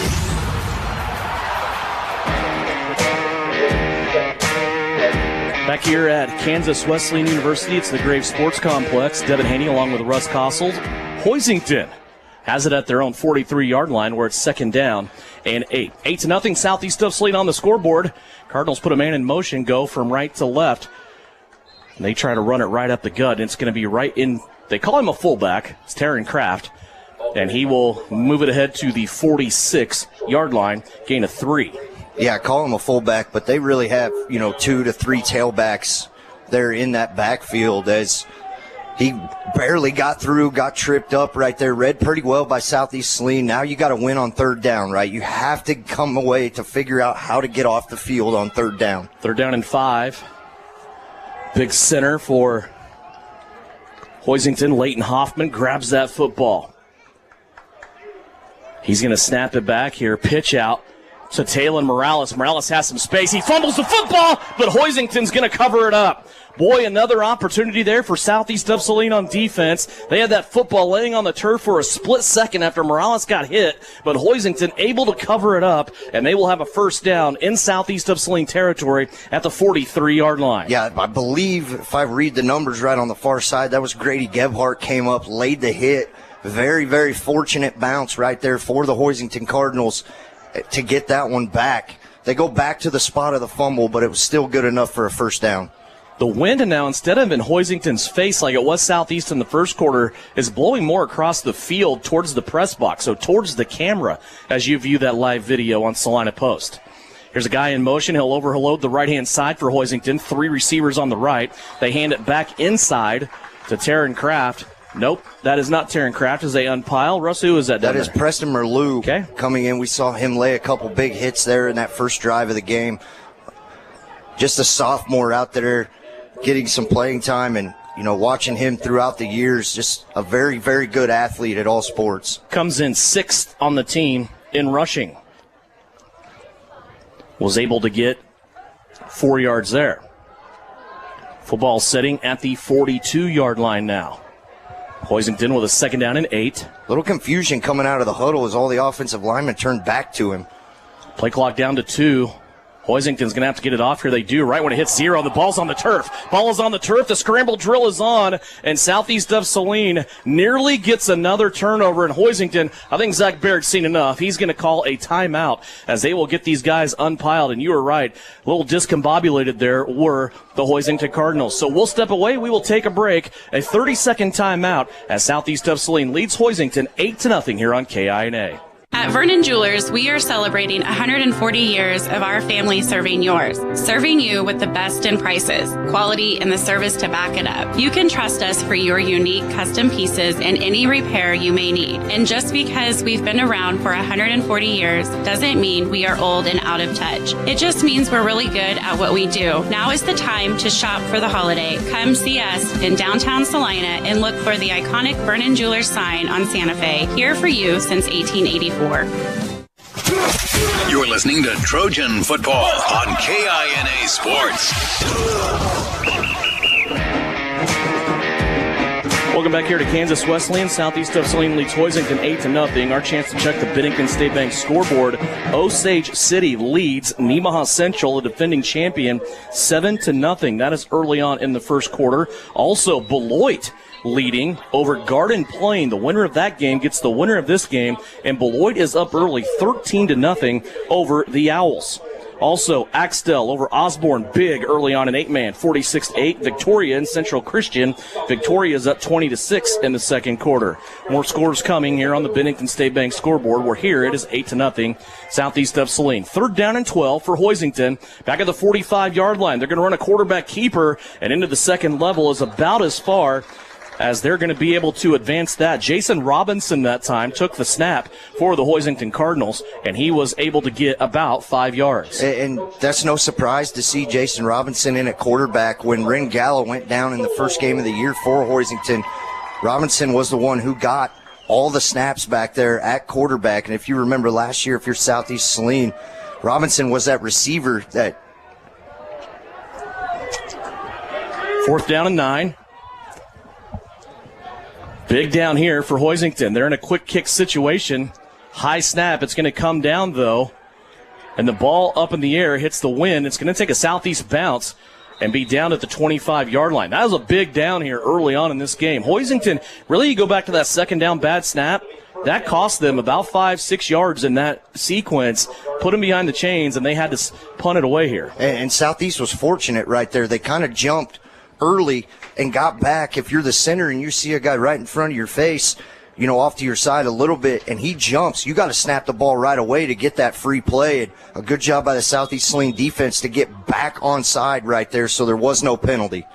Back here at Kansas Wesleyan University, it's the Graves Sports Complex. Devin Haney along with Russ Kossel. Hoisington has it at their own 43-yard line where it's second down and 8. 8-0 Southeast of Saline on the scoreboard. Cardinals put a man in motion, go from right to left. And they try to run it right up the gut, and it's going to be right in. They call him a fullback. It's Taryn Kraft, and he will move it ahead to the 46-yard line, gain of 3. Yeah, call him a fullback, but they really have, 2 to 3 tailbacks there in that backfield as he barely got through, got tripped up right there, read pretty well by Southeast Saline. Now you got to win on third down, right? You have to come away to figure out how to get off the field on third down. Third down and 5. Big center for Hoisington. Leighton Hoffman grabs that football. He's going to snap it back here. Pitch out to Taylor Morales. Morales has some space. He fumbles the football, but Hoisington's going to cover it up. Boy, another opportunity there for Southeast of Saline on defense. They had that football laying on the turf for a split second after Morales got hit, but Hoisington able to cover it up, and they will have a first down in Southeast of Saline territory at the 43-yard line. Yeah, I believe, if I read the numbers right on the far side, that was Grady Gebhardt came up, laid the hit. Very, very fortunate bounce right there for the Hoisington Cardinals to get that one back. They go back to the spot of the fumble, but it was still good enough for a first down. The wind now, instead of in Hoisington's face like it was Southeast in the first quarter, is blowing more across the field towards the press box, so towards the camera as you view that live video on Salina Post. Here's a guy in motion. He'll overload the right-hand side for Hoisington. 3 receivers on the right. They hand it back inside to Taryn Kraft. Nope, that is not Taryn Kraft as they unpile. Russ, who is that? That is Preston Merleau coming in. We saw him lay a couple big hits there in that first drive of the game. Just a sophomore out there getting some playing time, and watching him throughout the years, just a very, very good athlete at all sports. Comes in 6th on the team in rushing. Was able to get 4 yards there. Football sitting at the 42-yard line now. Hoisington with a second down and 8. Little confusion coming out of the huddle as all the offensive linemen turned back to him. Play clock down to 2. Hoisington's going to have to get it off here. They do right when it hits 0. The ball's on the turf. Ball is on the turf. The scramble drill is on. And Southeast of Saline nearly gets another turnover in Hoisington. I think Zach Baird's seen enough. He's going to call a timeout as they will get these guys unpiled. And you were right. A little discombobulated there were the Hoisington Cardinals. So we'll step away. We will take a break. A 30-second timeout as Southeast of Saline leads Hoisington 8-0 here on KINA. At Vernon Jewelers, we are celebrating 140 years of our family serving yours, serving you with the best in prices, quality, and the service to back it up. You can trust us for your unique custom pieces and any repair you may need. And just because we've been around for 140 years doesn't mean we are old and out of touch. It just means we're really good at what we do. Now is the time to shop for the holiday. Come see us in downtown Salina and look for the iconic Vernon Jewelers sign on Santa Fe, here for you since 1884. You're listening to Trojan Football on KINA Sports. Welcome back here to Kansas Wesleyan. Southeast of Saline leads Hoisington 8-0. Our chance to check the Bennington State Bank scoreboard. Osage City leads Nemaha Central, the defending champion, 7-0. That is early on in the first quarter. Also, Beloit leading over Garden Plain. The winner of that game gets the winner of this game, and Beloit is up early 13-0 over the Owls. Also, Axtell over Osborne, big early on in 8-man, 46-8. Victoria and Central Christian. Victoria is up 20-6 in the second quarter. More scores coming here on the Bennington State Bank scoreboard. We're here. It is 8-0. Southeast of Saline. 3rd down and 12 for Hoisington. Back at the 45-yard line. They're going to run a quarterback keeper, and into the second level is about as far as they're going to be able to advance that. Jason Robinson that time took the snap for the Hoisington Cardinals, and he was able to get about 5 yards. And that's no surprise to see Jason Robinson in at quarterback. When Ren Gallo went down in the first game of the year for Hoisington, Robinson was the one who got all the snaps back there at quarterback. And if you remember last year, if you're Southeast Saline, Robinson was that receiver that... 4th down and 9. Big down here for Hoisington. They're in a quick kick situation. High snap. It's going to come down, though. And the ball up in the air hits the wind. It's going to take a southeast bounce and be down at the 25-yard line. That was a big down here early on in this game. Hoisington, really, you go back to that second down bad snap. That cost them about 5-6 yards in that sequence, put them behind the chains, and they had to punt it away here. And Southeast was fortunate right there. They kind of jumped early and got back. If you're the center and you see a guy right in front of your face, off to your side a little bit, and he jumps, you got to snap the ball right away to get that free play. And a good job by the Southeast Saline defense to get back onside right there, so there was no penalty.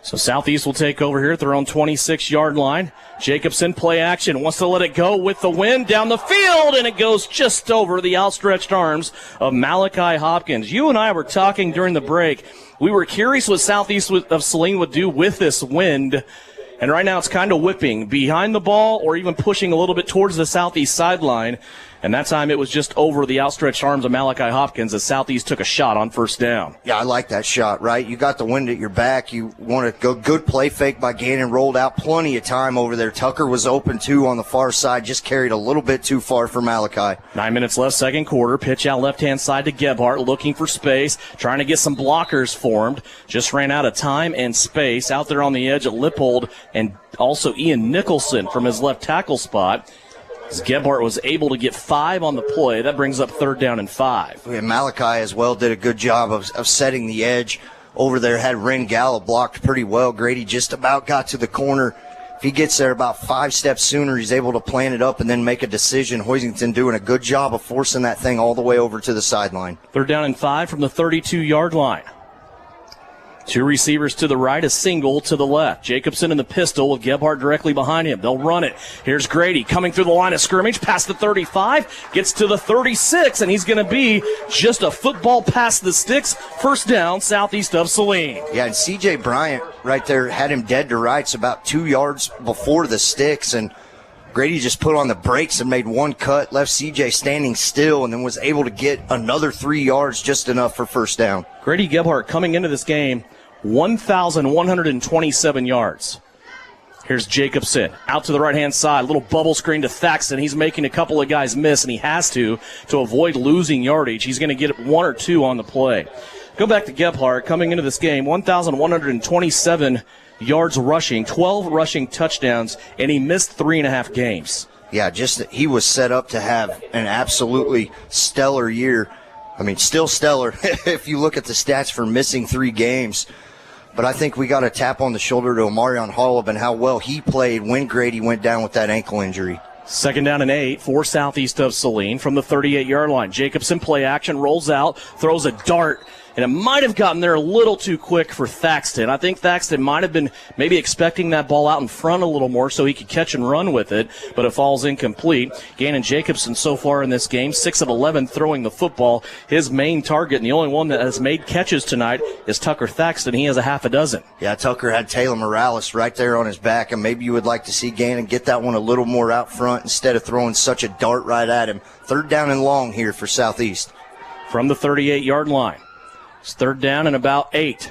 So Southeast will take over here at their own 26-yard line. Jacobson, play action, wants to let it go with the wind down the field, and it goes just over the outstretched arms of Malachi Hopkins. You and I were talking during the break. We were curious what Southeast of Saline would do with this wind, and right now it's kind of whipping behind the ball or even pushing a little bit towards the southeast sideline. And that time it was just over the outstretched arms of Malachi Hopkins as Southeast took a shot on first down. Yeah, I like that shot, right? You got the wind at your back. You want to go good play fake by Gannon, rolled out plenty of time over there. Tucker was open too on the far side, just carried a little bit too far for Malachi. 9 minutes left, second quarter. Pitch out left-hand side to Gebhardt, looking for space, trying to get some blockers formed. Just ran out of time and space. Out there on the edge at Lippold and also Ian Nicholson from his left tackle spot. As Gebhardt was able to get 5 on the play, that brings up 3rd down and 5. Yeah, Malachi as well did a good job of setting the edge over there. Had Ren Gallo blocked pretty well. Grady just about got to the corner. If he gets there about 5 steps sooner, he's able to plant it up and then make a decision. Hoisington doing a good job of forcing that thing all the way over to the sideline. 3rd down and 5 from the 32-yard line. 2 receivers to the right, a single to the left. Jacobson in the pistol with Gebhardt directly behind him. They'll run it. Here's Grady coming through the line of scrimmage, past the 35, gets to the 36, and he's going to be just a football past the sticks. 1st down, southeast of Saline. Yeah, and C.J. Bryant right there had him dead to rights about 2 yards before the sticks, and Grady just put on the brakes and made one cut, left C.J. standing still, and then was able to get another 3 yards, just enough for 1st down. Grady Gebhardt coming into this game 1,127 yards. Here's Jacobson out to the right-hand side. Little bubble screen to Thaxton. He's making a couple of guys miss, and he has to avoid losing yardage. He's going to get 1 or 2 on the play. Go back to Gebhardt coming into this game, 1,127 yards rushing, 12 rushing touchdowns, and he missed 3.5 games. Yeah, he was set up to have an absolutely stellar year. I mean, still stellar if you look at the stats for missing 3 games. But I think we got a tap on the shoulder to Omarion Holub and how well he played when Grady went down with that ankle injury. 2nd down and 8 for southeast of Saline from the 38-yard line. Jacobson play action, rolls out, throws a dart, and it might have gotten there a little too quick for Thaxton. I think Thaxton might have been maybe expecting that ball out in front a little more so he could catch and run with it, but it falls incomplete. Gannon Jacobson so far in this game, 6 of 11 throwing the football. His main target, and the only one that has made catches tonight, is Tucker Thaxton. He has a half a dozen. Yeah, Tucker had Taylor Morales right there on his back, and maybe you would like to see Gannon get that one a little more out front instead of throwing such a dart right at him. 3rd down and long here for Southeast. From the 38-yard line. It's 3rd down and about 8.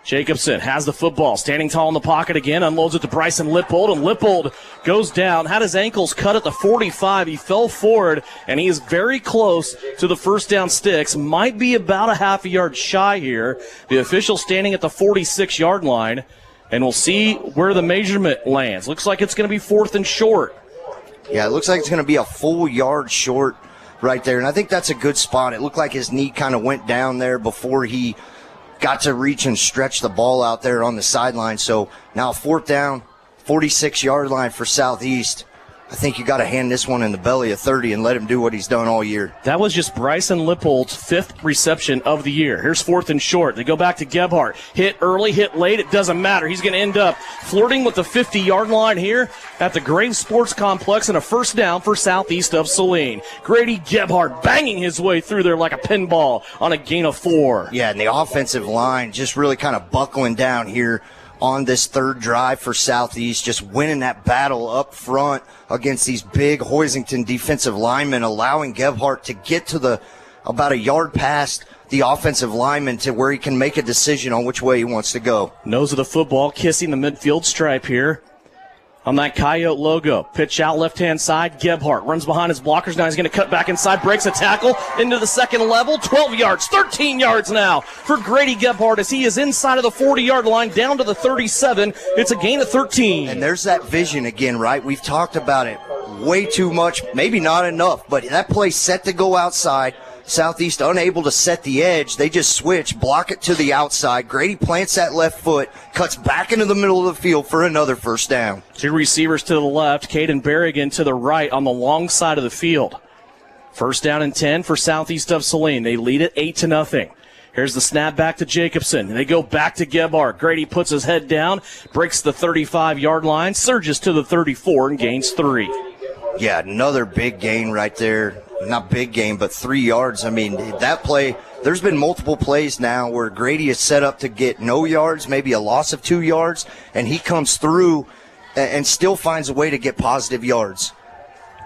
Jacobson has the football, standing tall in the pocket again, unloads it to Bryson Lippold, and Lippold goes down, had his ankles cut at the 45. He fell forward, and he is very close to the 1st down sticks. Might be about a half a yard shy here. The official standing at the 46-yard line, and we'll see where the measurement lands. Looks like it's going to be 4th and short. Yeah, it looks like it's going to be a full yard short right there, and I think that's a good spot. It looked like his knee kind of went down there before he got to reach and stretch the ball out there on the sideline. So now 4th down, 46-yard line for Southeast. I think you got to hand this one in the belly of 30 and let him do what he's done all year. That was just Bryson Lippold's 5th reception of the year. Here's 4th and short. They go back to Gebhardt. Hit early, hit late. It doesn't matter. He's going to end up flirting with the 50-yard line here at the Graves Sports Complex, and a 1st down for southeast of Saline. Grady Gebhardt banging his way through there like a pinball on a gain of 4. Yeah, and the offensive line just really kind of buckling down here on this 3rd drive for Southeast, just winning that battle up front against these big Hoisington defensive linemen, allowing Gebhardt to get to about a yard past the offensive lineman to where he can make a decision on which way he wants to go. Nose of the football, kissing the midfield stripe here on that Coyote logo. Pitch out left-hand side. Gebhardt runs behind his blockers. Now he's going to cut back inside, breaks a tackle into the 2nd level. 12 yards, 13 yards now for Grady Gebhardt as he is inside of the 40-yard line down to the 37. It's a gain of 13. And there's that vision again, right? We've talked about it way too much, maybe not enough, but that play set to go outside. Southeast unable to set the edge. They just switch, block it to the outside. Grady plants that left foot, cuts back into the middle of the field for another 1st down. 2 receivers to the left, Caden Berrigan to the right on the long side of the field. 1st down and 10 for southeast of Saline. They lead it 8-0. Here's the snap back to Jacobson. They go back to Gebhardt. Grady puts his head down, breaks the 35-yard line, surges to the 34 and gains 3. Yeah, another big gain right there. Not big gain, but 3 yards. I mean, that play, there's been multiple plays now where Grady is set up to get no yards, maybe a loss of 2 yards, and he comes through and still finds a way to get positive yards.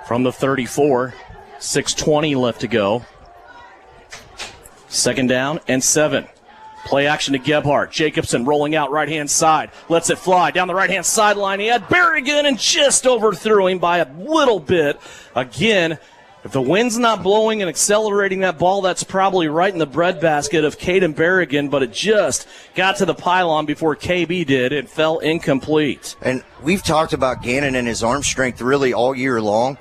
From the 34, 6:20 left to go. 2nd down and 7. Play action to Gebhardt. Jacobson rolling out right-hand side. Lets it fly down the right-hand sideline. He had Berrigan and just overthrew him by a little bit. Again, if the wind's not blowing and accelerating that ball, that's probably right in the breadbasket of Caden Berrigan, but it just got to the pylon before KB did and fell incomplete. And we've talked about Gannon and his arm strength really all year long.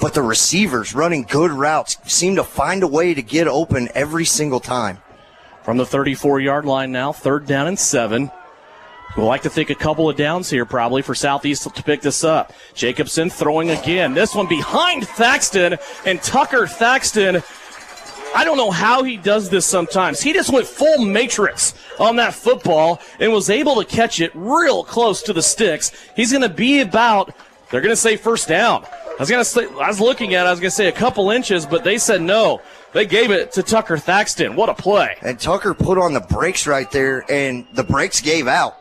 But the receivers running good routes seem to find a way to get open every single time. From the 34-yard line now, 3rd down and 7. We'll like to think a couple of downs here probably for Southeast to pick this up. Jacobson throwing again. This one behind Thaxton, and Tucker Thaxton, I don't know how he does this sometimes. He just went full matrix on that football and was able to catch it real close to the sticks. He's going to be about, they're going to say 1st down. I was looking at it, I was going to say a couple inches, but they said no. They gave it to Tucker Thaxton. What a play. And Tucker put on the brakes right there, and the brakes gave out.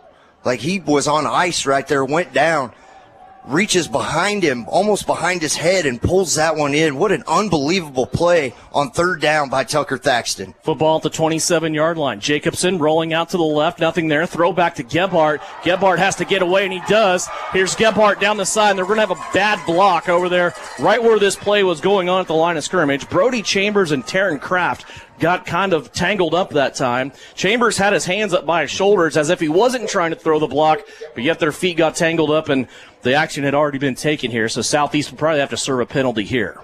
Like he was on ice right there, went down, reaches behind him, almost behind his head, and pulls that one in. What an unbelievable play on 3rd down by Tucker Thaxton. Football at the 27-yard line. Jacobson rolling out to the left, nothing there. Throw back to Gebhardt. Gebhardt has to get away, and he does. Here's Gebhardt down the side, and they're going to have a bad block over there right where this play was going on at the line of scrimmage. Brody Chambers and Taryn Kraft got kind of tangled up that time. Chambers had his hands up by his shoulders as if he wasn't trying to throw the block, but yet their feet got tangled up, and the action had already been taken here, so Southeast will probably have to serve a penalty here.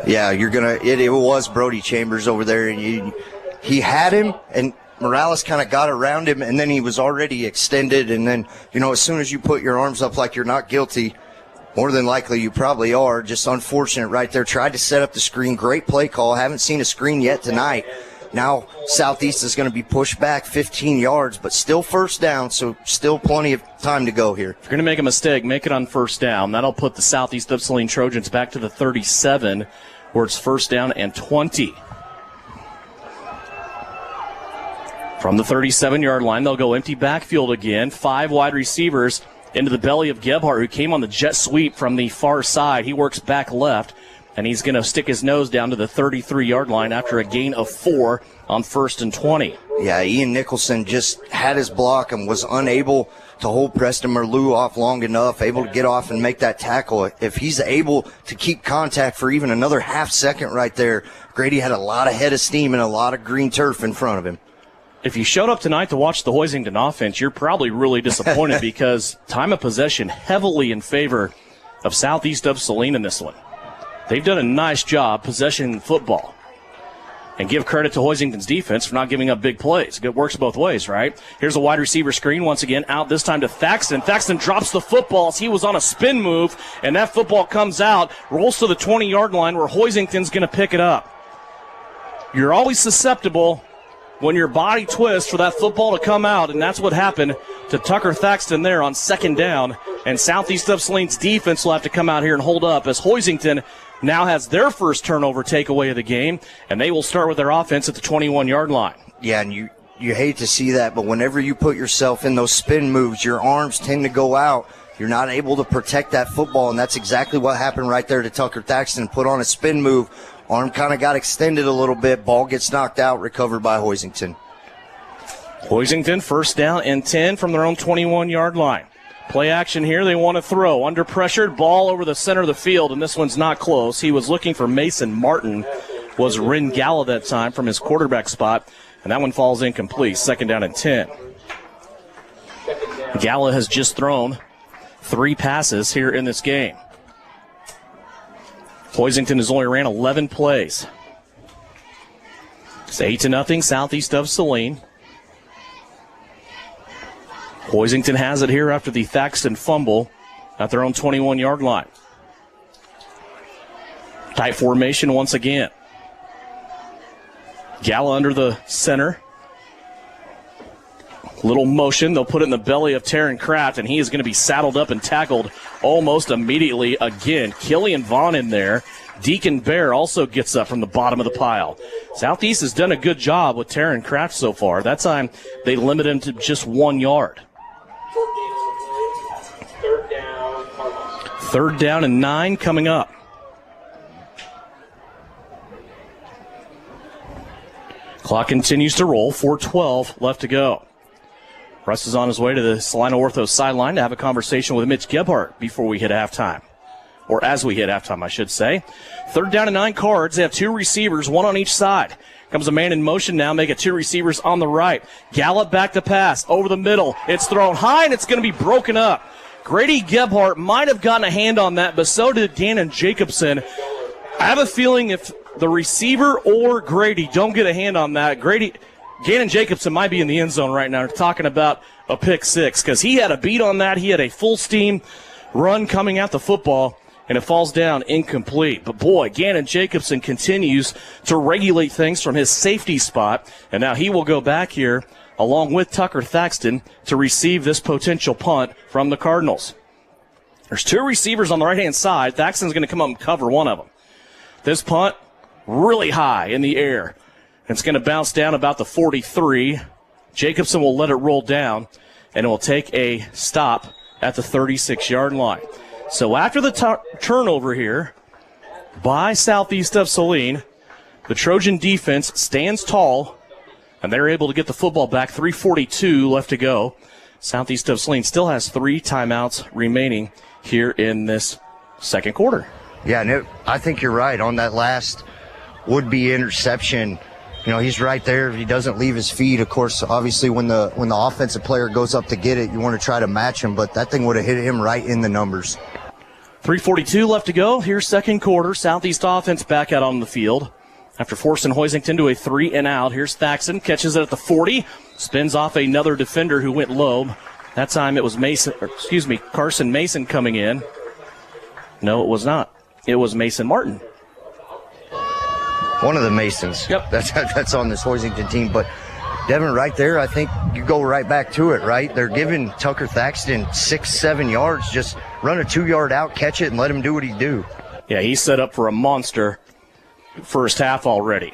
Yeah, it was Brody Chambers over there, and he had him, and Morales kind of got around him, and then he was already extended, and then, as soon as you put your arms up like you're not guilty, more than likely you probably are. Just unfortunate right there. Tried to set up the screen. Great play call. Haven't seen a screen yet tonight. Now Southeast is going to be pushed back 15 yards, but still 1st down, so still plenty of time to go here. If you're going to make a mistake, make it on 1st down. That'll put the Southeast of Saline Trojans back to the 37, where it's 1st down and 20. From the 37-yard line, they'll go empty backfield again. 5 wide receivers into the belly of Gebhardt, who came on the jet sweep from the far side. He works back left, and he's going to stick his nose down to the 33-yard line after a gain of 4 on 1st and 20. Yeah, Ian Nicholson just had his block and was unable to hold Preston Merlou off long enough, able to get off and make that tackle. If he's able to keep contact for even another half second right there, Grady had a lot of head of steam and a lot of green turf in front of him. If you showed up tonight to watch the Hoisington offense, you're probably really disappointed because time of possession heavily in favor of Southeast of Saline in this one. They've done a nice job possession football. And give credit to Hoisington's defense for not giving up big plays. It works both ways, right? Here's a wide receiver screen once again, out this time to Thaxton. Thaxton drops the football as he was on a spin move, and that football comes out, rolls to the 20-yard line where Hoisington's going to pick it up. You're always susceptible when your body twists for that football to come out, and that's what happened to Tucker Thaxton there on 2nd down. And Southeast of Saline's defense will have to come out here and hold up as Hoisington now has their first turnover takeaway of the game, and they will start with their offense at the 21-yard line. Yeah, and you hate to see that, but whenever you put yourself in those spin moves, your arms tend to go out. You're not able to protect that football, and that's exactly what happened right there to Tucker Thaxton. Put on a spin move. Arm kind of got extended a little bit. Ball gets knocked out, recovered by Hoisington. Hoisington, 1st down and 10 from their own 21-yard line. Play action here. They want to throw. Under pressure, ball over the center of the field, and this one's not close. He was looking for Mason Martin, was Rin Galla that time from his quarterback spot, and that one falls incomplete. 2nd down and 10. Galla has just thrown 3 passes here in this game. Hoisington has only ran 11 plays. It's 8-0, Southeast of Saline. Hoisington has it here after the Thaxton fumble at their own 21-yard line. Tight formation once again. Galla under the center. Little motion. They'll put it in the belly of Taryn Kraft, and he is going to be saddled up and tackled almost immediately again. Killian Vaughn in there. Deacon Bear also gets up from the bottom of the pile. Southeast has done a good job with Taryn Kraft so far. That time they limit him to just 1 yard. 3rd down and 9 coming up. Clock continues to roll. 4:12 left to go. Russ is on his way to the Salina Ortho sideline to have a conversation with Mitch Gebhardt before we hit halftime. Or as we hit halftime, I should say. 3rd down and 9 Cards. They have 2 receivers, 1 on each side. Comes a man in motion now, make it 2 receivers on the right. Gallup back to pass, over the middle. It's thrown high, and it's going to be broken up. Grady Gebhardt might have gotten a hand on that, but so did Gannon Jacobson. I have a feeling if the receiver or Grady don't get a hand on that, Gannon Jacobson might be in the end zone right now. We're talking about a pick 6 because he had a beat on that. He had a full steam run coming at the football, and it falls down incomplete. But, boy, Gannon Jacobson continues to regulate things from his safety spot, and now he will go back here along with Tucker Thaxton to receive this potential punt from the Cardinals. There's 2 receivers on the right-hand side. Thaxton's going to come up and cover one of them. This punt, really high in the air. It's going to bounce down about the 43. Jacobson will let it roll down, and it will take a stop at the 36-yard line. So after the turnover here by Southeast of Saline, the Trojan defense stands tall, and they're able to get the football back. 3:42 left to go. Southeast of Saline still has 3 timeouts remaining here in this second quarter. Yeah, no, I think you're right on that last would-be interception. You know, he's right there. If he doesn't leave his feet, of course, obviously when the offensive player goes up to get it, you want to try to match him, but that thing would have hit him right in the numbers. 3:42 left to go. Here's second quarter. Southeast offense back out on the field. After forcing Hoisington to a 3-and-out, here's Thaxton, catches it at the 40, spins off another defender who went low. That time it was Carson Mason coming in. No, it was not. It was Mason Martin. One of the Masons. Yep. That's on this Hoisington team. But, Devin, right there, I think you go right back to it, right? They're giving Tucker Thaxton 6-7 yards. Just run a 2-yard out, catch it, and let him do what he do. Yeah, he's set up for a monster first half already.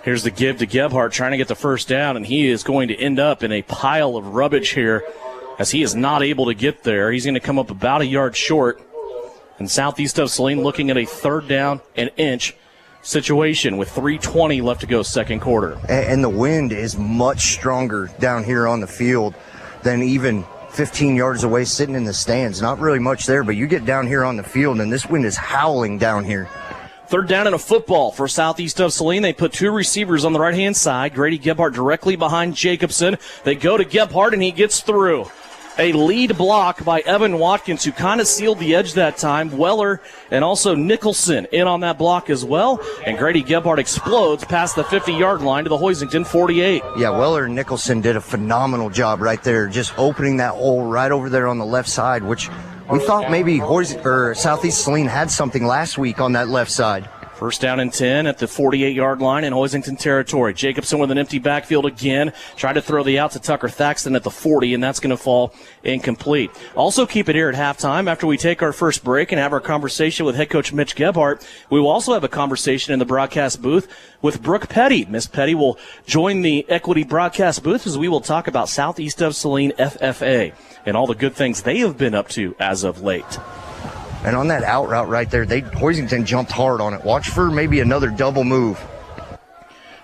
Here's the give to Gebhardt trying to get the first down, and he is going to end up in a pile of rubbish here as he is not able to get there. He's going to come up about a yard short. And Southeast of Saline looking at a 3rd down and inch situation with 3:20 left to go second quarter. And the wind is much stronger down here on the field than even 15 yards away sitting in the stands. Not really much there, but you get down here on the field, and this wind is howling down here. 3rd down and a football for Southeast of Saline. They put 2 receivers on the right-hand side. Grady Gebhardt directly behind Jacobson. They go to Gebhardt, and he gets through. A lead block by Evan Watkins, who kind of sealed the edge that time. Weller and also Nicholson in on that block as well. And Grady Gebhardt explodes past the 50-yard line to the Hoisington 48. Yeah, Weller and Nicholson did a phenomenal job right there, just opening that hole right over there on the left side, which we thought maybe Southeast Saline had something last week on that left side. First down and 10 at the 48-yard line in Hoisington territory. Jacobson with an empty backfield again. Tried to throw the out to Tucker Thaxton at the 40, and that's going to fall incomplete. Also keep it here at halftime. After we take our first break and have our conversation with head coach Mitch Gebhardt, we will also have a conversation in the broadcast booth with Brooke Petty. Miss Petty will join the Equity broadcast booth as we will talk about Southeast of Saline FFA and all the good things they have been up to as of late. And on that out route right there, Hoisington jumped hard on it. Watch for maybe another double move.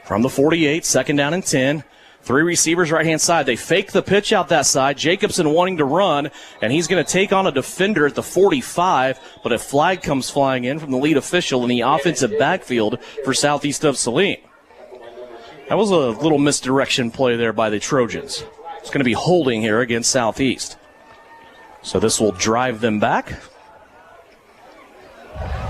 From the 48, second down and 10. 3 receivers right-hand side. They fake the pitch out that side. Jacobson wanting to run, and he's going to take on a defender at the 45, but a flag comes flying in from the lead official in the offensive backfield for Southeast of Saline. That was a little misdirection play there by the Trojans. It's going to be holding here against Southeast. So this will drive them back.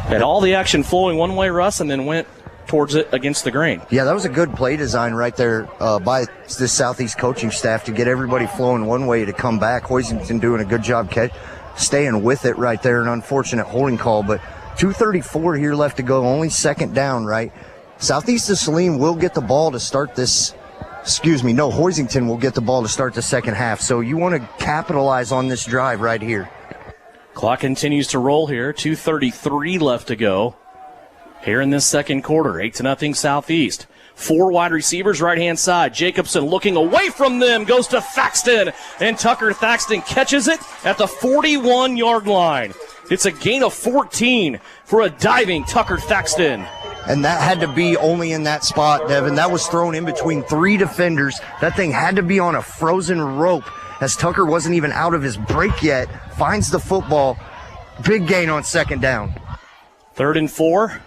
Had all the action flowing one way, Russ, and then went towards it against the grain. Yeah, that was a good play design right there by this Southeast coaching staff to get everybody flowing one way to come back. Hoisington doing a good job staying with it right there. An unfortunate holding call, but 2:34 here left to go. Only second down, right? Southeast of Saline will get the ball to start this. Hoisington will get the ball to start the second half. So you want to capitalize on this drive right here. Clock continues to roll here. 2:33 left to go here in this second quarter. 8-0 Southeast. 4 wide receivers right-hand side. Jacobson looking away from them. Goes to Thaxton. And Tucker Thaxton catches it at the 41-yard line. It's a gain of 14 for a diving Tucker Thaxton. And that had to be only in that spot, Devin. That was thrown in between 3 defenders. That thing had to be on a frozen rope as Tucker wasn't even out of his break yet. Finds the football. Big gain on second down. 3rd and 4.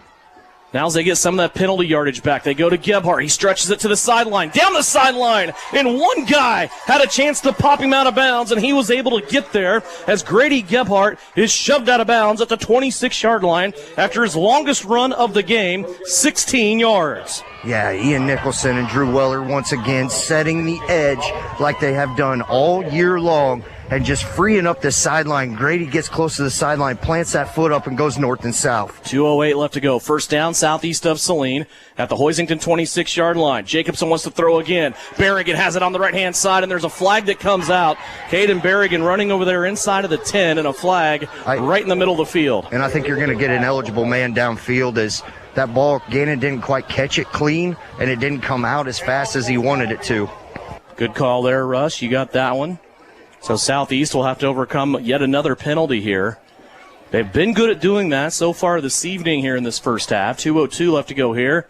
Now as they get some of that penalty yardage back, they go to Gebhardt. He stretches it to the sideline, down the sideline, and one guy had a chance to pop him out of bounds, and he was able to get there as Grady Gebhardt is shoved out of bounds at the 26-yard line after his longest run of the game, 16 yards. Yeah, Ian Nicholson and Drew Weller once again setting the edge like they have done all year long and just freeing up the sideline. Grady gets close to the sideline, plants that foot up, and goes north and south. 2:08 left to go. First down, southeast of Saline at the Hoisington 26-yard line. Jacobson wants to throw again. Berrigan has it on the right-hand side, and there's a flag that comes out. Caden Berrigan running over there inside of the 10, and a flag right in the middle of the field. And I think you're going to get an eligible man downfield as that ball, Gannon didn't quite catch it clean, and it didn't come out as fast as he wanted it to. Good call there, Russ. You got that one. So Southeast will have to overcome yet another penalty here. They've been good at doing that so far this evening here in this first half. 2:02 left to go here.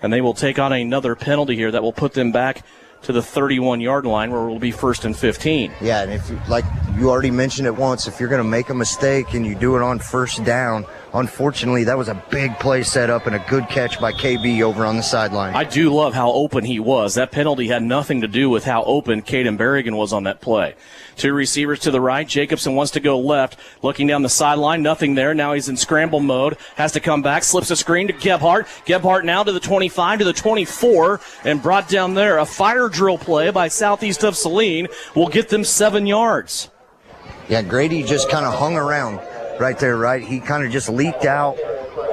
And they will take on another penalty here that will put them back to the 31-yard line where it will be 1st and 15. Yeah, and if, like you already mentioned it once, if you're going to make a mistake and you do it on first down, unfortunately, that was a big play set up and a good catch by KB over on the sideline. I do love how open he was. That penalty had nothing to do with how open Caden Berrigan was on that play. 2 receivers to the right. Jacobson wants to go left. Looking down the sideline, nothing there. Now he's in scramble mode. Has to come back. Slips a screen to Gebhardt. Gebhardt now to the 25, to the 24, and brought down there. A fire drill play by Southeast of Saline will get them 7 yards. Yeah, Grady just kind of hung around right there, right? He kind of just leaked out.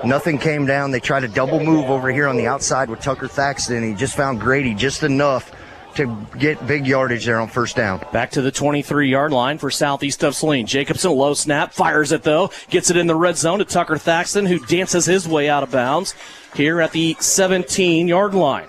Nothing came down. They tried to double move over here on the outside with Tucker Thaxton. He just found Grady just enough to get big yardage there on first down. Back to the 23-yard line for Southeast of Saline. Jacobson, low snap, fires it though, gets it in the red zone to Tucker Thaxton, who dances his way out of bounds here at the 17-yard line.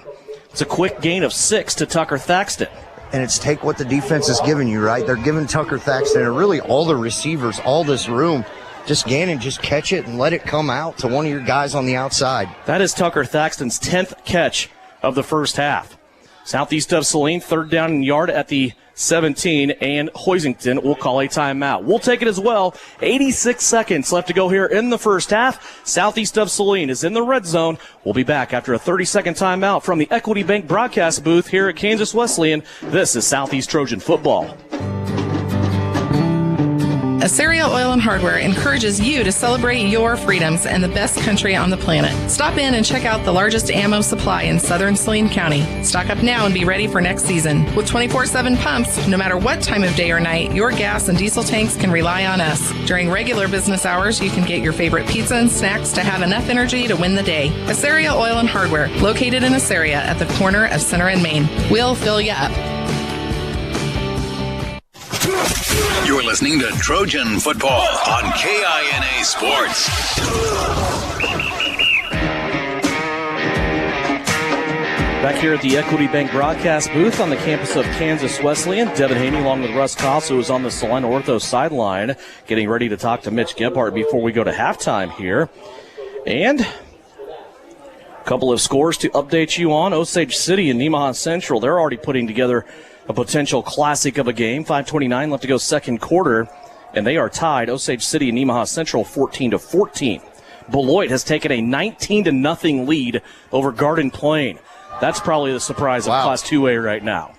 It's a quick gain of 6 to Tucker Thaxton. And it's take what the defense is giving you, right? They're giving Tucker Thaxton and really all the receivers, all this room. Just Gannon, just catch it and let it come out to one of your guys on the outside. That is Tucker Thaxton's 10th catch of the first half. Southeast of Saline, 3rd down and yard at the 17, and Hoisington will call a timeout. We'll take it as well. 86 seconds left to go here in the first half. Southeast of Saline is in the red zone. We'll be back after a 30-second timeout from the Equity Bank broadcast booth here at Kansas Wesleyan. This is Southeast Trojan football. Assyria Oil and Hardware encourages you to celebrate your freedoms and the best country on the planet. Stop in and check out the largest ammo supply in southern Saline County. Stock up now and be ready for next season. With 24/7 pumps, no matter what time of day or night, your gas and diesel tanks can rely on us. During regular business hours, you can get your favorite pizza and snacks to have enough energy to win the day. Assyria Oil and Hardware, located in Assyria at the corner of Center and Main. We'll fill you up. You're listening to Trojan Football on KINA Sports. Back here at the Equity Bank broadcast booth on the campus of Kansas Wesleyan, Devin Haney along with Russ Koss, who is on the Salina Ortho sideline, getting ready to talk to Mitch Gebhardt before we go to halftime here. And a couple of scores to update you on. Osage City and Nemaha Central, they're already putting together a potential classic of a game. 5:29 left to go second quarter, and they are tied. Osage City and Nemaha Central 14-14. Beloit has taken a 19-0 lead over Garden Plain. That's probably the surprise of Class 2A right now.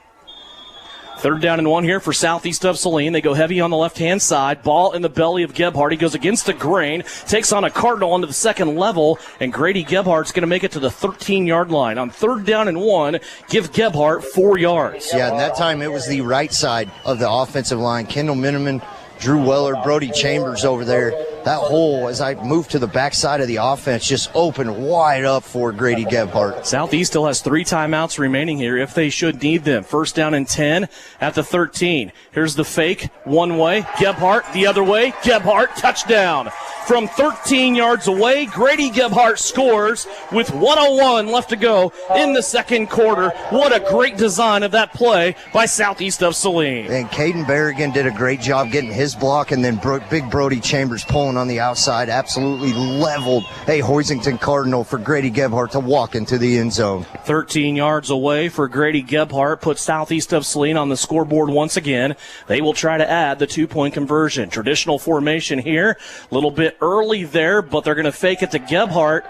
3rd down and 1 here for Southeast of Saline. They go heavy on the left-hand side. Ball in the belly of Gebhardt. He goes against the grain, takes on a Cardinal onto the second level, and Grady Gebhardt's going to make it to the 13-yard line. On 3rd down and 1, give Gebhardt 4 yards. Yeah, and that time it was the right side of the offensive line. Kendall Miniman, Drew Weller, Brody Chambers over there. That hole, as I move to the backside of the offense, just opened wide up for Grady Gebhardt. Southeast still has 3 timeouts remaining here if they should need them. 1st down and 10 at the 13. Here's the fake. One way, Gebhardt. The other way, Gebhardt. Touchdown. From 13 yards away, Grady Gebhardt scores with 1:01 left to go in the second quarter. What a great design of that play by Southeast of Saline. And Caden Berrigan did a great job getting his block, and then Big Brody Chambers pulling zone on the outside, absolutely leveled a Hoisington Cardinal for Grady Gebhardt to walk into the end zone. 13 yards away for Grady Gebhardt, put Southeast of Saline on the scoreboard once again. They will try to add the 2-point conversion. Traditional formation here, a little bit early there, but they're going to fake it to Gebhardt.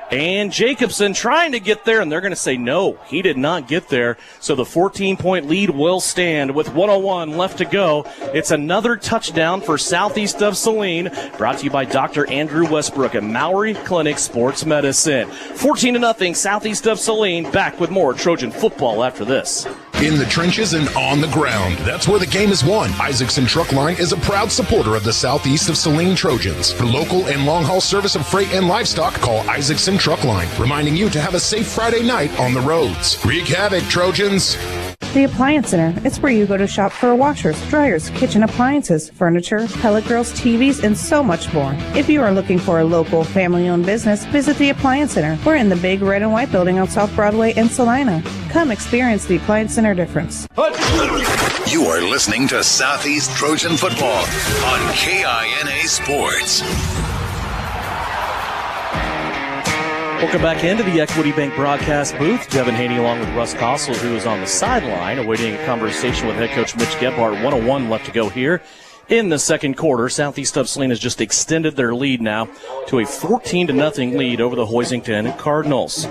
And Jacobson trying to get there, and they're going to say no, he did not get there. So the 14-point lead will stand with 1:01 left to go. It's another touchdown for Southeast of Saline, brought to you by Dr. Andrew Westbrook at Maury Clinic Sports Medicine. 14-0 Southeast of Saline. Back with more Trojan football after this. In the trenches and on the ground, that's where the game is won. Isaacson Truck Line is a proud supporter of the Southeast of Saline Trojans. For local and long-haul service of freight and livestock, call Isaacson Truck Line, reminding you to have a safe Friday night on the roads. Wreak havoc, Trojans. The Appliance Center. It's where you go to shop for washers, dryers, kitchen appliances, furniture, pellet grills, TVs, and so much more. If you are looking for a local, family-owned business, visit the Appliance Center. We're in the big red and white building on South Broadway in Salina. Come experience the Appliance Center difference. You are listening to Southeast Trojan Football on KINA Sports. Welcome back into the Equity Bank broadcast booth. Devin Haney along with Russ Kossel, who is on the sideline, awaiting a conversation with head coach Mitch Gebhardt. 1:01 left to go here in the second quarter. Southeast of Saline has just extended their lead now to a 14-0 lead over the Hoisington Cardinals.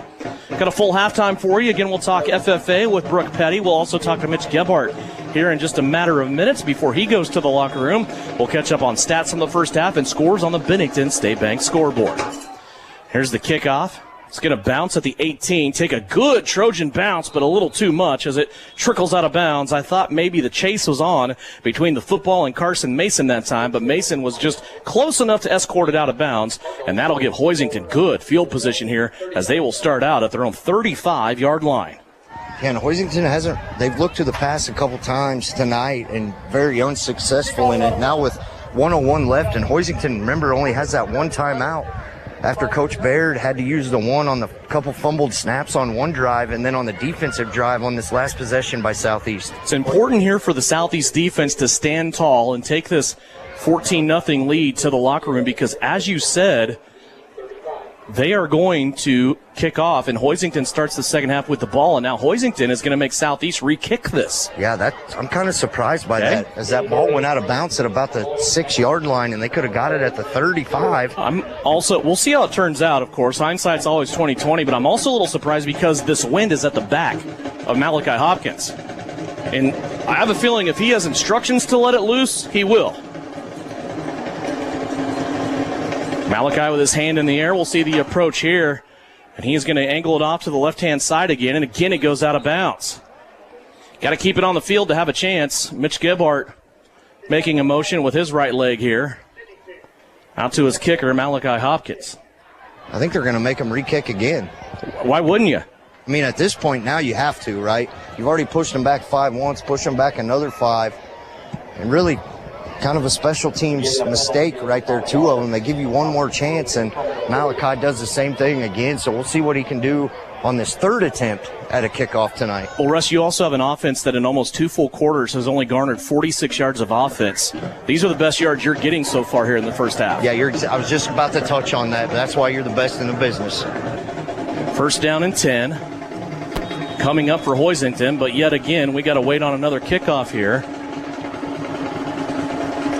Got a full halftime for you. Again, we'll talk FFA with Brooke Petty. We'll also talk to Mitch Gebhardt here in just a matter of minutes before he goes to the locker room. We'll catch up on stats from the first half and scores on the Bennington State Bank scoreboard. Here's the kickoff. It's going to bounce at the 18. Take a good Trojan bounce, but a little too much as it trickles out of bounds. I thought maybe the chase was on between the football and Carson Mason that time, but Mason was just close enough to escort it out of bounds, and that'll give Hoisington good field position here as they will start out at their own 35-yard line. Yeah, and Hoisington they've looked to the pass a couple times tonight and very unsuccessful in it. Now with 1:01 left, and Hoisington, remember, only has that one timeout after Coach Baird had to use the one on the couple fumbled snaps on one drive and then on the defensive drive on this last possession by Southeast. It's important here for the Southeast defense to stand tall and take this 14-0 lead to the locker room because, as you said, they are going to kick off, and Hoisington starts the second half with the ball, and now Hoisington is going to make Southeast re-kick this. Yeah, I'm kind of surprised by that, as that ball went out of bounds at about the 6-yard line, and they could have got it at the 35. We'll see how it turns out, of course. Hindsight's always 20/20, but I'm also a little surprised because this wind is at the back of Malachi Hopkins. And I have a feeling if he has instructions to let it loose, he will. Malachi with his hand in the air. We'll see the approach here. And he's going to angle it off to the left-hand side again. And again, it goes out of bounds. Got to keep it on the field to have a chance. Mitch Gebhardt making a motion with his right leg here. Out to his kicker, Malachi Hopkins. I think they're going to make him re-kick again. Why wouldn't you? I mean, at this point now you have to, right? You've already pushed him back 5 once, push him back another 5. And really kind of a special teams mistake right there, 2 of them. They give you one more chance, and Malachi does the same thing again. So we'll see what he can do on this third attempt at a kickoff tonight. Well, Russ, you also have an offense that in almost 2 full quarters has only garnered 46 yards of offense. These are the best yards you're getting so far here in the first half. Yeah, I was just about to touch on that. That's why you're the best in the business. First down and 10 coming up for Hoisington, but yet again, we got to wait on another kickoff here.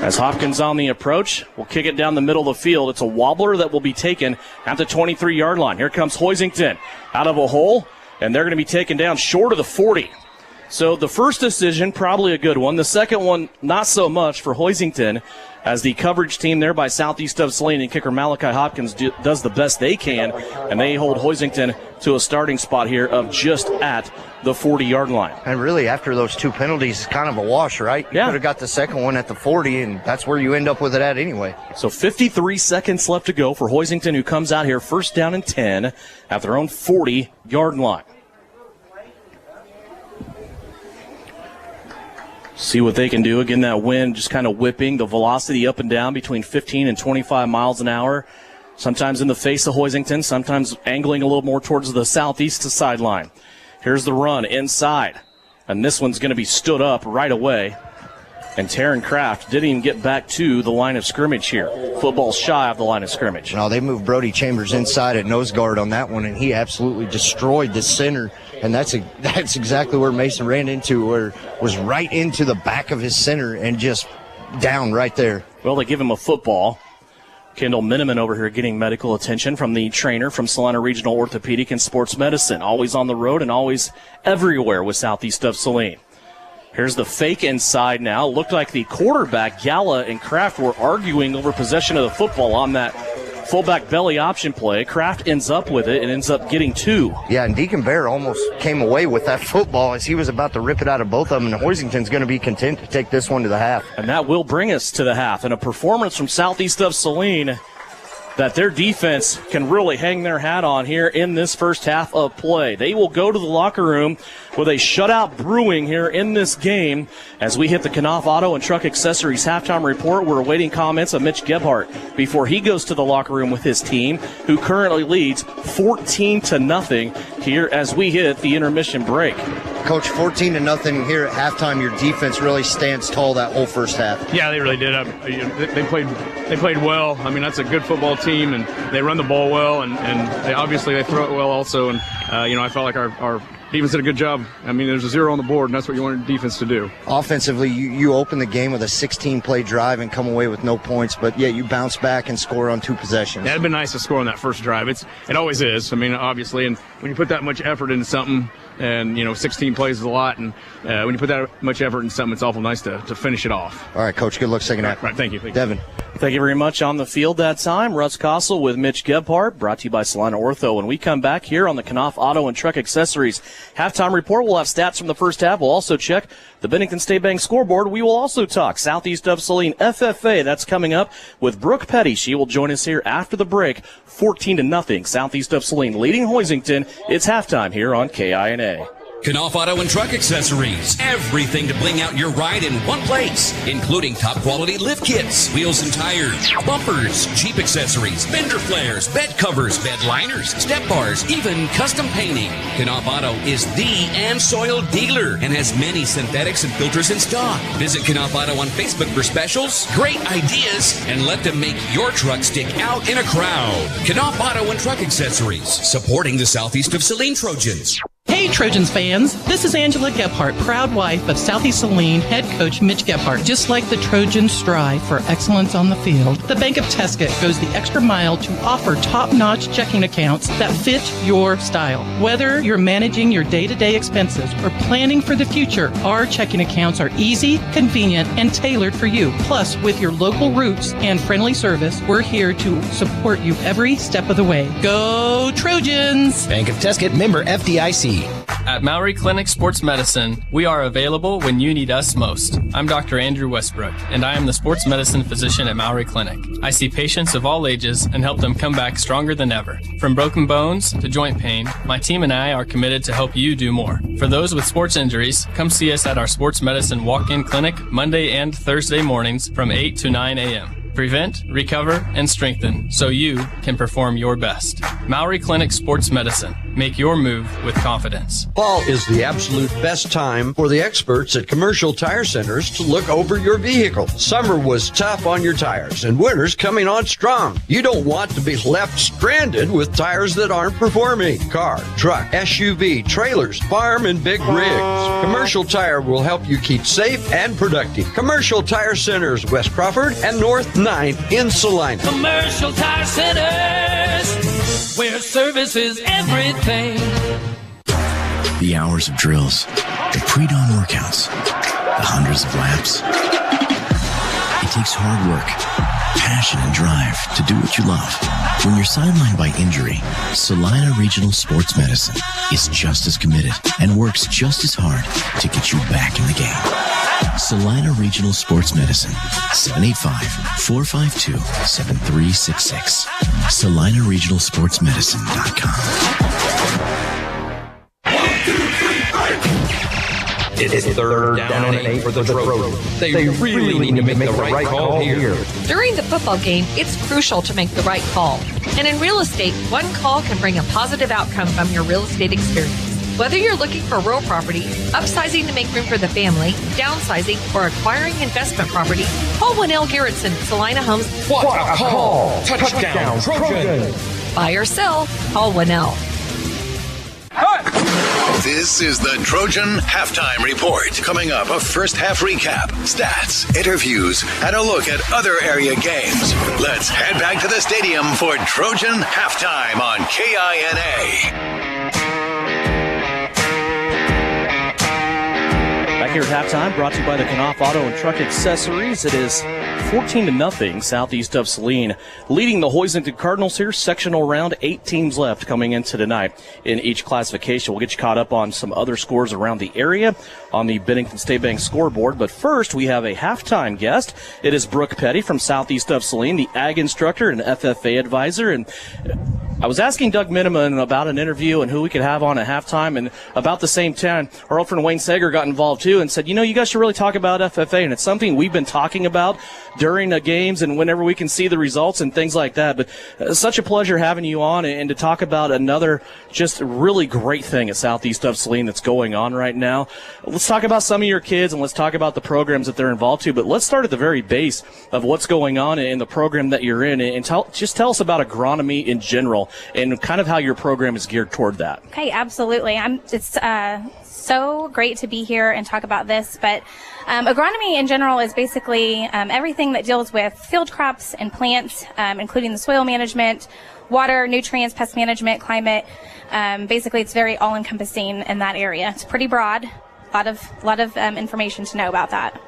As Hopkins on the approach, will kick it down the middle of the field. It's a wobbler that will be taken at the 23-yard line. Here comes Hoisington out of a hole, and they're going to be taken down short of the 40. So the first decision, probably a good one. The second one, not so much for Hoisington, as the coverage team there by Southeast of Saline and kicker Malachi Hopkins does the best they can, and they hold Hoisington to a starting spot here of just at the 40-yard line. And really, after those 2 penalties, it's kind of a wash, right? You could have got the second one at the 40, and that's where you end up with it at anyway. So 53 seconds left to go for Hoisington, who comes out here first down and 10 at their own 40-yard line. See what they can do. Again, that wind just kind of whipping the velocity up and down between 15 and 25 miles an hour. Sometimes in the face of Hoisington, sometimes angling a little more towards the southeast sideline. Here's the run inside. And this one's going to be stood up right away And Taryn Kraft didn't even get back to the line of scrimmage here. Football's shy of the line of scrimmage. No, they moved Brody Chambers inside at nose guard on that one, and he absolutely destroyed the center. And that's exactly where Mason ran into, where was right into the back of his center and just down right there. Well, they give him a football. Kendall Miniman over here getting medical attention from the trainer from Salina Regional Orthopedic and Sports Medicine. Always on the road and always everywhere with Southeast of Saline. Here's the fake inside now. Looked like the quarterback, Gala and Kraft, were arguing over possession of the football on that fullback belly option play. Kraft ends up with it and ends up getting 2. Yeah, and Deacon Bear almost came away with that football as he was about to rip it out of both of them, and Hoisington's going to be content to take this one to the half. And that will bring us to the half. And a performance from Southeast of Saline that their defense can really hang their hat on here in this first half of play. They will go to the locker room with a shutout brewing here in this game. As we hit the Knopf Auto and Truck Accessories halftime report, we're awaiting comments of Mitch Gebhardt before he goes to the locker room with his team, who currently leads 14-0 here as we hit the intermission break. Coach, 14-0 here at halftime. Your defense really stands tall that whole first half. Yeah, they really did. They played well. I mean, that's a good football team, and they run the ball well, and they throw it well also. And I felt like our defense did a good job. I mean, there's a 0 on the board, and that's what you want your defense to do. Offensively, you open the game with a 16-play drive and come away with no points, but yet you bounce back and score on 2 possessions. Yeah, it'd been nice to score on that first drive. It always is. I mean, obviously, and when you put that much effort into something, and 16 plays is a lot, and when you put that much effort into something, it's awful nice to finish it off. All right, Coach, good luck second half. Right, thank you. Devin. Thank you very much. On the field that time, Russ Kossel with Mitch Gebhardt, brought to you by Salina Ortho. When we come back here on the Knopf Auto and Truck Accessories halftime report, we'll have stats from the first half. We'll also check the Bennington State Bank scoreboard. We will also talk Southeast of Saline FFA. That's coming up with Brooke Petty. She will join us here after the break. 14-0 Southeast of Saline leading Hoisington. It's halftime here on KINA. Knopf Auto and Truck Accessories. Everything to bling out your ride in one place, including top quality lift kits, wheels and tires, bumpers, Jeep accessories, fender flares, bed covers, bed liners, step bars, even custom painting. Knopf Auto is the and soil dealer and has many synthetics and filters in stock. Visit Knopf Auto on Facebook for specials, great ideas, and let them make your truck stick out in a crowd. Knopf Auto and Truck Accessories, supporting the Southeast of Saline Trojans. Hey Trojans fans, this is Angela Gebhardt, proud wife of Southeast Saline head coach Mitch Gebhardt. Just like the Trojans strive for excellence on the field, the Bank of Tesket goes the extra mile to offer top-notch checking accounts that fit your style. Whether you're managing your day-to-day expenses or planning for the future, our checking accounts are easy, convenient, and tailored for you. Plus, with your local roots and friendly service, we're here to support you every step of the way. Go Trojans! Bank of Tesket, member FDIC. At Maury Clinic Sports Medicine, we are available when you need us most. I'm Dr. Andrew Westbrook, and I am the sports medicine physician at Maury Clinic. I see patients of all ages and help them come back stronger than ever. From broken bones to joint pain, my team and I are committed to help you do more. For those with sports injuries, come see us at our sports medicine walk-in clinic Monday and Thursday mornings from 8 to 9 a.m. Prevent, recover, and strengthen so you can perform your best. Maury Clinic Sports Medicine. Make your move with confidence. Fall is the absolute best time for the experts at Commercial Tire Centers to look over your vehicle. Summer was tough on your tires, and winter's coming on strong. You don't want to be left stranded with tires that aren't performing. Car, truck, SUV, trailers, farm, and big rigs. Commercial Tire will help you keep safe and productive. Commercial Tire Centers, West Crawford and North 9th in Salina. Commercial Tire Centers, where service is everything. The hours of drills, the pre-dawn workouts, the hundreds of laps. It takes hard work, passion, and drive to do what you love. When you're sidelined by injury, Salina Regional Sports Medicine is just as committed and works just as hard to get you back in the game. Salina Regional Sports Medicine, 785-452-7366. SalinaRegionalSportsMedicine.com. It's third down and 8 for the Trojans. They really need to make the right call here. During the football game, it's crucial to make the right call. And in real estate, one call can bring a positive outcome from your real estate experience. Whether you're looking for rural property, upsizing to make room for the family, downsizing, or acquiring investment property, call Winnell Garrettson at Salina Homes. What a call! Touchdown, Trojan! Buy or sell, call Winnell. This is the Trojan Halftime Report. Coming up, a first half recap, stats, interviews, and a look at other area games. Let's head back to the stadium for Trojan Halftime on KINA. Back here at halftime, brought to you by the Knopf Auto and Truck Accessories. It is 14-0 southeast of Saline, leading the Hoisington Cardinals here. Sectional round, 8 teams left coming into tonight in each classification. We'll get you caught up on some other scores around the area on the Bennington State Bank scoreboard. But first, we have a halftime guest. It is Brooke Petty from southeast of Saline, the ag instructor and FFA advisor. And I was asking Doug Miniman about an interview and who we could have on at halftime, and about the same time, our old friend Wayne Sager got involved too and said, you guys should really talk about FFA, and it's something we've been talking about during the games and whenever we can see the results and things like that. But such a pleasure having you on and to talk about another just really great thing at southeast of Saline that's going on right now. Let's talk about some of your kids and let's talk about the programs that they're involved to, but let's start at the very base of what's going on in the program that you're in, and tell us about agronomy in general and kind of how your program is geared toward that. Okay, absolutely. It's so great to be here and talk about this, but agronomy in general is basically everything that deals with field crops and plants, including the soil management, water, nutrients, pest management, climate. Basically, it's very all-encompassing in that area. It's pretty broad. A lot of information to know about that.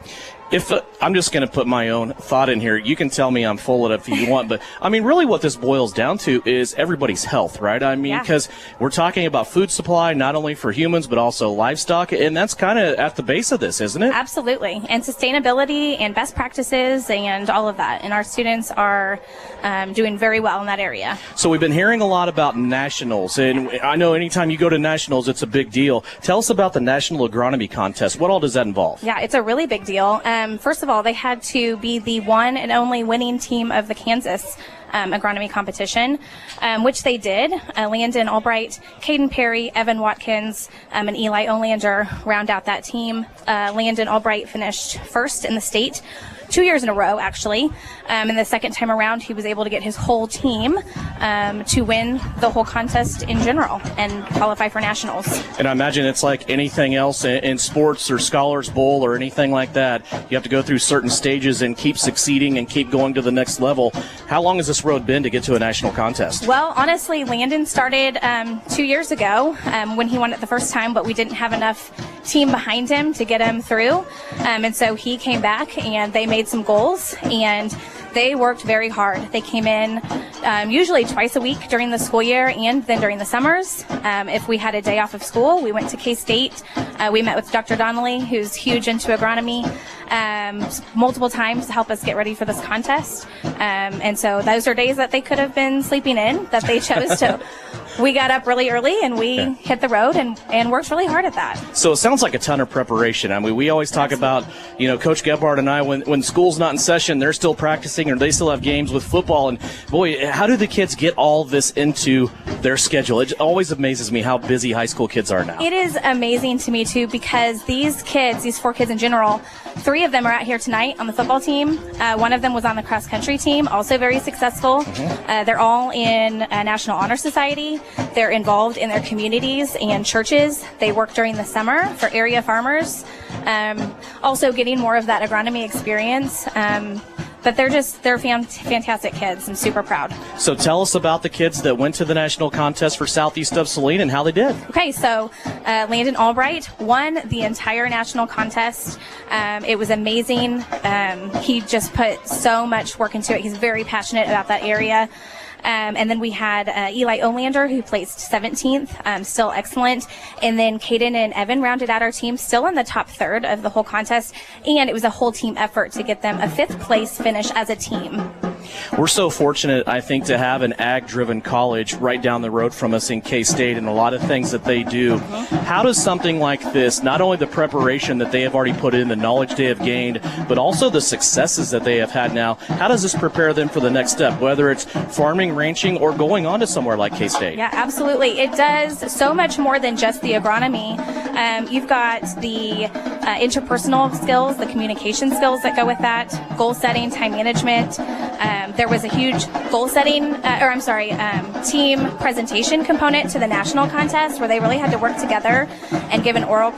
If I'm just going to put my own thought in here, you can tell me I'm full of it if you want, but I mean, really what this boils down to is everybody's health, right? I mean, because we're talking about food supply, not only for humans, but also livestock, and that's kind of at the base of this, isn't it? Absolutely. And sustainability and best practices and all of that. And our students are doing very well in that area. So we've been hearing a lot about nationals, and I know anytime you go to nationals, it's a big deal. Tell us about the National Agronomy Contest. What all does that involve? Yeah, it's a really big deal. First of all, they had to be the one and only winning team of the Kansas agronomy competition, which they did. Landon Albright, Caden Perry, Evan Watkins, and Eli Olander round out that team. Landon Albright finished first in the state 2 years in a row, actually. And the second time around, he was able to get his whole team to win the whole contest in general and qualify for nationals. And I imagine it's like anything else in sports or Scholars Bowl or anything like that. You have to go through certain stages and keep succeeding and keep going to the next level. How long has this road been to get to a national contest? Well, honestly, Landon started 2 years ago when he won it the first time, but we didn't have enough team behind him to get him through. And so he came back and they made some goals, and they worked very hard. They came in usually twice a week during the school year and then during the summers. If we had a day off of school, we went to K-State. We met with Dr. Donnelly, who's huge into agronomy, multiple times to help us get ready for this contest. And so those are days that they could have been sleeping in, that they chose to. We got up really early and we hit the road and worked really hard at that. So it sounds like a ton of preparation. I mean, we always talk about, Coach Gebhardt and I, when school's not in session, they're still practicing or they still have games with football. And boy, how do the kids get all this into their schedule? It always amazes me how busy high school kids are now. It is amazing to me too, because these kids, these 4 kids in general, 3 of them are out here tonight on the football team. One of them was on the cross country team, also very successful. They're all in National Honor Society. They're involved in their communities and churches. They work during the summer for area farmers. Also getting more of that agronomy experience. But they're fantastic kids. I'm super proud. So tell us about the kids that went to the national contest for Southeast of Saline and how they did. Okay, so Landon Albright won the entire national contest. It was amazing. He just put so much work into it. He's very passionate about that area. And then we had Eli Olander, who placed 17th, still excellent. And then Caden and Evan rounded out our team, still in the top third of the whole contest. And it was a whole team effort to get them a 5th place finish as a team. We're so fortunate, I think, to have an ag-driven college right down the road from us in K-State and a lot of things that they do. How does something like this, not only the preparation that they have already put in, the knowledge they have gained, but also the successes that they have had now, how does this prepare them for the next step, whether it's farming, ranching, or going on to somewhere like K-State? Yeah, absolutely. It does so much more than just the agronomy. You've got the interpersonal skills, the communication skills that go with that, goal setting, time management. There was a huge goal setting, team presentation component to the national contest where they really had to work together and give an oral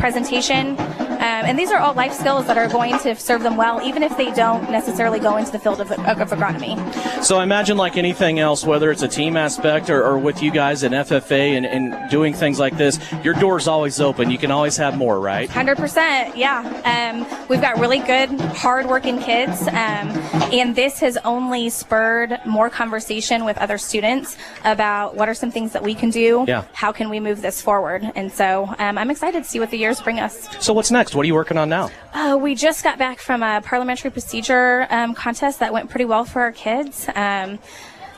presentation. And these are all life skills that are going to serve them well, even if they don't necessarily go into the field of agronomy. So I imagine, like anything else, whether it's a team aspect or with you guys in FFA and doing things like this, your door's always open. You can always have more, right? 100%, yeah. We've got really good, hard-working kids, and this has only spurred more conversation with other students about what are some things that we can do, how can we move this forward. And so I'm excited to see what the years bring us. So what's next? What are you working on now? We just got back from a parliamentary procedure contest that went pretty well for our kids.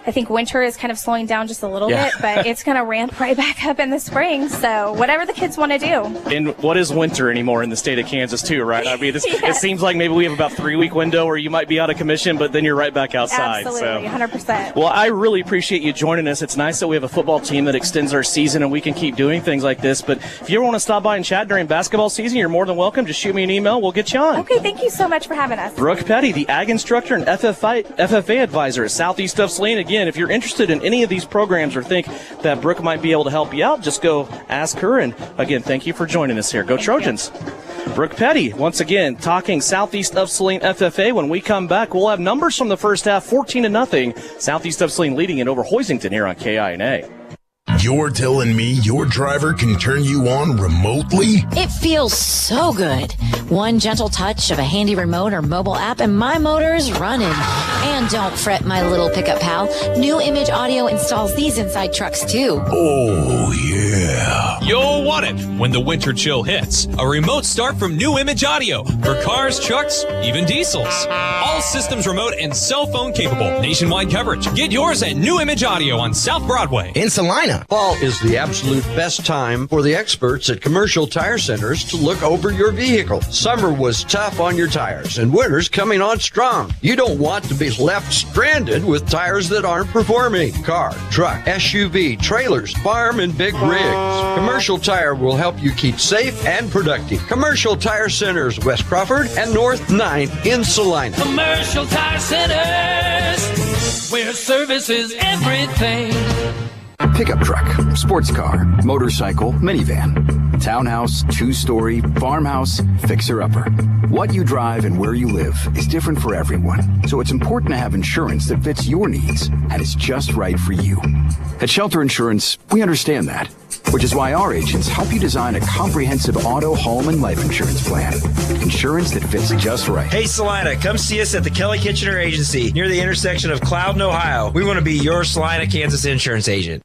I think winter is kind of slowing down just a little bit, but it's going to ramp right back up in the spring. So whatever the kids want to do. And what is winter anymore in the state of Kansas too, right? I mean, it seems like maybe we have about 3-week window where you might be out of commission, but then you're right back outside. Absolutely, 100%. Well, I really appreciate you joining us. It's nice that we have a football team that extends our season and we can keep doing things like this. But if you ever want to stop by and chat during basketball season, you're more than welcome. Just shoot me an email. We'll get you on. Okay, thank you so much for having us. Brooke Petty, the ag instructor and FFA advisor at Southeast of Saline. Again, if you're interested in any of these programs or think that Brooke might be able to help you out, just go ask her. And again, thank you for joining us here. Go Trojans. Brooke Petty, once again, talking Southeast of Saline FFA. When we come back, we'll have numbers from the first half, 14-0. Southeast of Saline leading it over Hoisington here on KINA. You're telling me your driver can turn you on remotely? It feels so good. One gentle touch of a handy remote or mobile app and my motor is running. And don't fret, my little pickup pal. New Image Audio installs these inside trucks too. Oh, yeah. You'll want it when the winter chill hits. A remote start from New Image Audio for cars, trucks, even diesels. All systems remote and cell phone capable. Nationwide coverage. Get yours at New Image Audio on South Broadway. In Salina. Fall is the absolute best time for the experts at Commercial Tire Centers to look over your vehicle. Summer was tough on your tires and winter's coming on strong. You don't want to be left stranded with tires that aren't performing. Car, truck, SUV, trailers, farm, and big rigs. Commercial Tire will help you keep safe and productive. Commercial Tire Centers, West Crawford and North 9th in Salina. Commercial Tire Centers, where service is everything. Pickup truck, sports car, motorcycle, minivan, townhouse, 2-story, farmhouse, fixer-upper. What you drive and where you live is different for everyone, so it's important to have insurance that fits your needs and is just right for you. At Shelter Insurance, we understand that, which is why our agents help you design a comprehensive auto, home, and life insurance plan. Insurance that fits just right. Hey, Salina, come see us at the Kelly Kitchener Agency near the intersection of Cloud and Ohio. We want to be your Salina, Kansas insurance agent.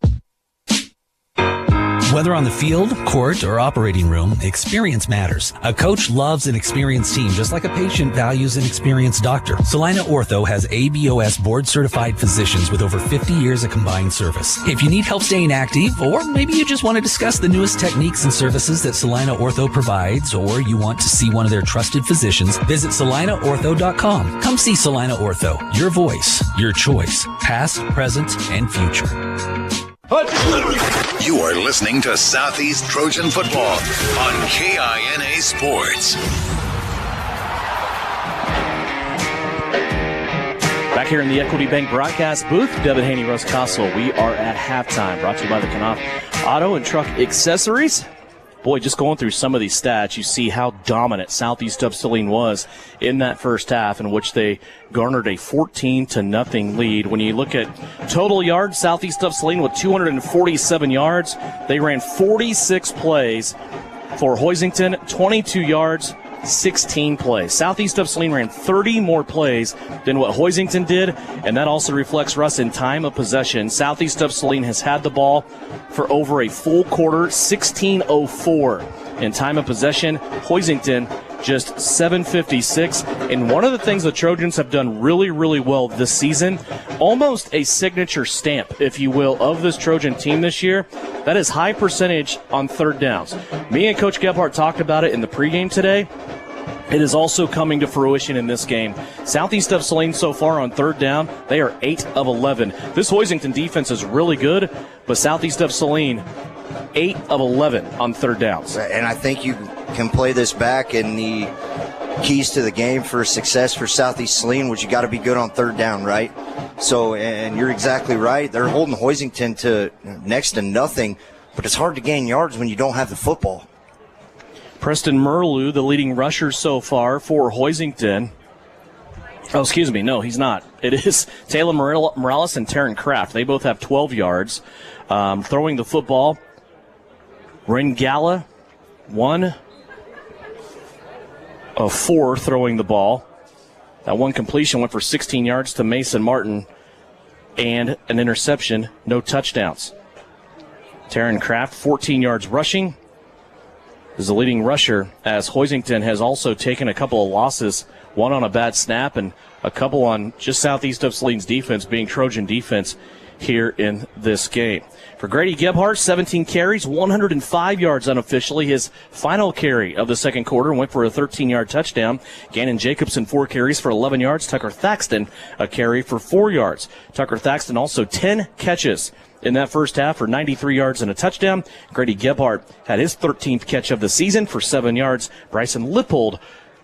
Whether on the field, court, or operating room, experience matters. A coach loves an experienced team just like a patient values an experienced doctor. Salina Ortho has ABOS board-certified physicians with over 50 years of combined service. If you need help staying active, or maybe you just want to discuss the newest techniques and services that Salina Ortho provides, or you want to see one of their trusted physicians, visit salinaortho.com. Come see Salina Ortho, your voice, your choice, past, present, and future. You are listening to Southeast Trojan Football on KINA Sports. Back here in the Equity Bank broadcast booth, Devin Haney, Russ Kossel. We are at halftime, brought to you by the Knopf Auto and Truck Accessories. Boy, just going through some of these stats, you see how dominant Southeast of Saline was in that first half, in which they garnered a 14-0 lead. When you look at total yards, Southeast of Saline with 247 yards. They ran 46 plays for Hoisington, 22 yards, 16 plays. Southeast of Saline ran 30 more plays than what Hoisington did, and that also reflects, Russ, in time of possession. Southeast of Saline has had the ball for over a full quarter, 16:04 in time of possession. Hoisington just 756. And one of the things the Trojans have done really, really well this season, almost a signature stamp, if you will, of this Trojan team this year, that is high percentage on third downs. Me and Coach Gebhardt talked about it in the pregame today. It is also coming to fruition in this game. Southeast of Saline so far on third down, they are 8 of 11. This Hoisington defense is really good, but Southeast of Saline, 8 of 11 on third downs. And I think you can play this back in the keys to the game for success for Southeast Saline, which you got to be good on third down, right? So, and you're exactly right. They're holding Hoisington to next to nothing, but it's hard to gain yards when you don't have the football. Preston Merlew, the leading rusher so far for Hoisington. Oh, excuse me. No, he's not. It is Taylor Morales and Taryn Kraft. They both have 12 yards. Throwing the football, Rengala, 1 of 4 throwing the ball. That one completion went for 16 yards to Mason Martin and an interception, no touchdowns. Taryn Kraft, 14 yards rushing, is the leading rusher, as Hoisington has also taken a couple of losses, one on a bad snap and a couple on just southeast of Saline's defense, being Trojan defense here in this game. For Grady Gebhardt, 17 carries, 105 yards unofficially. His final carry of the second quarter went for a 13-yard touchdown. Gannon Jacobson, 4 carries for 11 yards. Tucker Thaxton, a carry for 4 yards. Tucker Thaxton also 10 catches in that first half for 93 yards and a touchdown. Grady Gebhardt had his 13th catch of the season for 7 yards. Bryson Lippold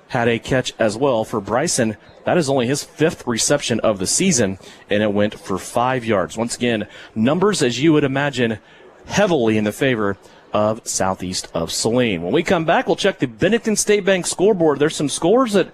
had a catch as well. For Bryson, that is only his 5th reception of the season, and it went for 5 yards. Once again, numbers, as you would imagine, heavily in the favor of southeast of Saline. When we come back, we'll check the Bennington State Bank scoreboard. There's some scores that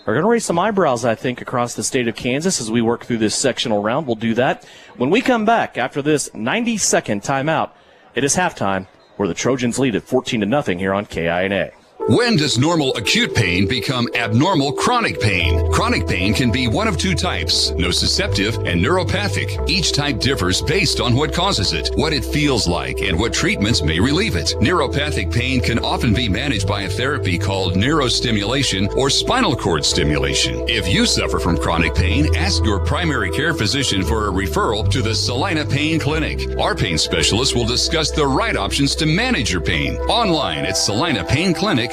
are going to raise some eyebrows, I think, across the state of Kansas as we work through this sectional round. We'll do that when we come back after this 90-second timeout. It is halftime, where the Trojans lead at 14-0 here on KINA. When does normal acute pain become abnormal chronic pain? Chronic pain can be one of 2 types, nociceptive and neuropathic. Each type differs based on what causes it, what it feels like, and what treatments may relieve it. Neuropathic pain can often be managed by a therapy called neurostimulation or spinal cord stimulation. If you suffer from chronic pain, ask your primary care physician for a referral to the Salina Pain Clinic. Our pain specialist will discuss the right options to manage your pain. Online at salinapainclinic.org.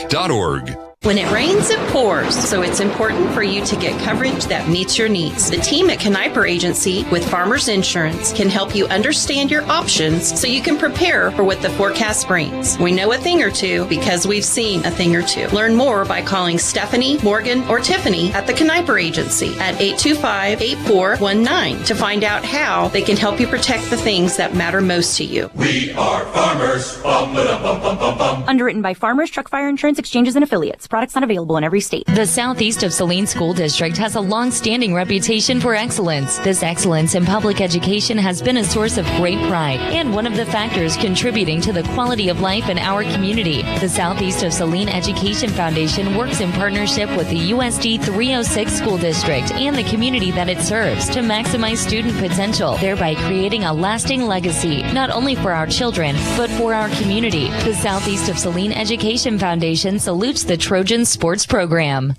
When it rains, it pours, so it's important for you to get coverage that meets your needs. The team at Kniper Agency with Farmers Insurance can help you understand your options so you can prepare for what the forecast brings. We know a thing or two because we've seen a thing or two. Learn more by calling Stephanie, Morgan, or Tiffany at the Kniper Agency at 825-8419 to find out how they can help you protect the things that matter most to you. We are farmers. Bum, ba, bum, bum, bum, bum. Underwritten by Farmers Truck Fire Insurance Exchanges and Affiliates. Products not available in every state. The Southeast of Saline School District has a long-standing reputation for excellence. This excellence in public education has been a source of great pride and one of the factors contributing to the quality of life in our community. The Southeast of Saline Education Foundation works in partnership with the USD 306 School District and the community that it serves to maximize student potential, thereby creating a lasting legacy, not only for our children, but for our community. The Southeast of Saline Education Foundation salutes the Trojan sports program.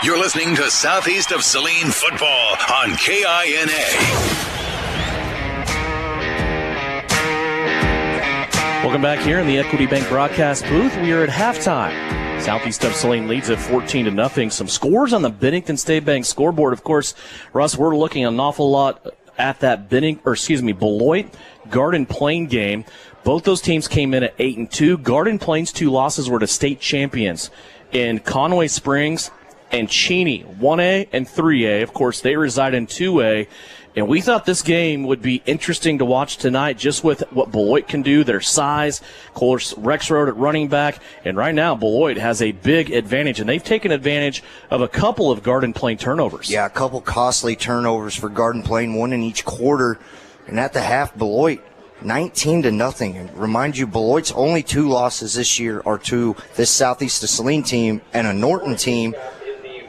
You're listening to Southeast of Saline football on KINA. Welcome back here in the Equity Bank broadcast booth. We are at halftime. Southeast of Saline leads at 14-0. Some scores on the Bennington State Bank scoreboard. Of course, Russ, we're looking an awful lot at that Beloit Garden Plain game. Both those teams came in at 8-2. Garden Plain's 2 losses were to state champions in Conway Springs and Cheney, 1A and 3A. Of course, they reside in 2A. And we thought this game would be interesting to watch tonight just with what Beloit can do, their size. Of course, Rexroad at running back. And right now, Beloit has a big advantage, and they've taken advantage of a couple of Garden Plain turnovers. Yeah, a couple costly turnovers for Garden Plain, 1 in each quarter. And at the half, Beloit 19-0. And remind you, Beloit's only 2 losses this year are to this Southeast of Saline team and a Norton team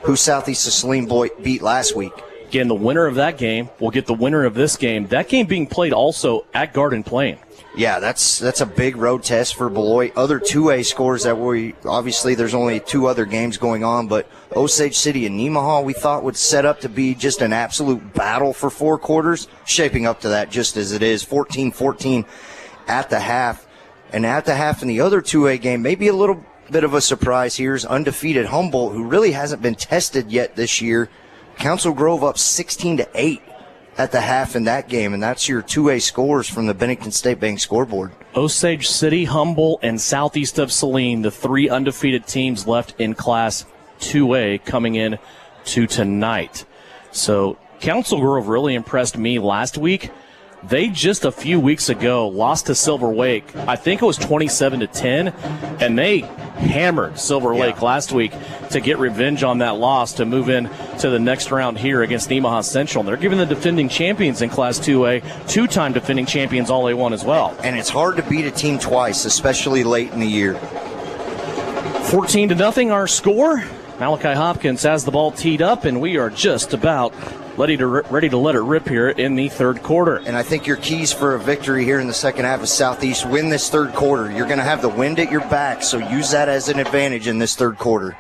who Southeast of Saline beat last week. Again, the winner of that game will get the winner of this game. That game being played also at Garden Plain. Yeah, that's a big road test for Beloit. Other 2A scores that obviously there's only 2 other games going on, but Osage City and Nemaha we thought would set up to be just an absolute battle for 4 quarters, shaping up to that just as it is, 14-14 at the half. And at the half in the other 2A game, maybe a little bit of a surprise here is undefeated Humboldt, who really hasn't been tested yet this year. Council Grove up 16-8. At the half in that game, and that's your 2A scores from the Bennington State Bank scoreboard. Osage City, Humboldt, and southeast of Saline, the 3 undefeated teams left in Class 2A coming in to tonight. So Council Grove really impressed me last week. They just a few weeks ago lost to Silver Lake. I think it was 27-10, and they hammered Silver Lake last week to get revenge on that loss to move in to the next round here against Nemaha Central. And they're giving the defending champions in Class 2A, 2-time defending champions all A1 as well. And it's hard to beat a team twice, especially late in the year. 14-0 our score. Malachi Hopkins has the ball teed up, and we are just about ready to let it rip here in the third quarter. And I think your keys for a victory here in the second half of Southeast, win this third quarter. You're going to have the wind at your back, so use that as an advantage in this third quarter.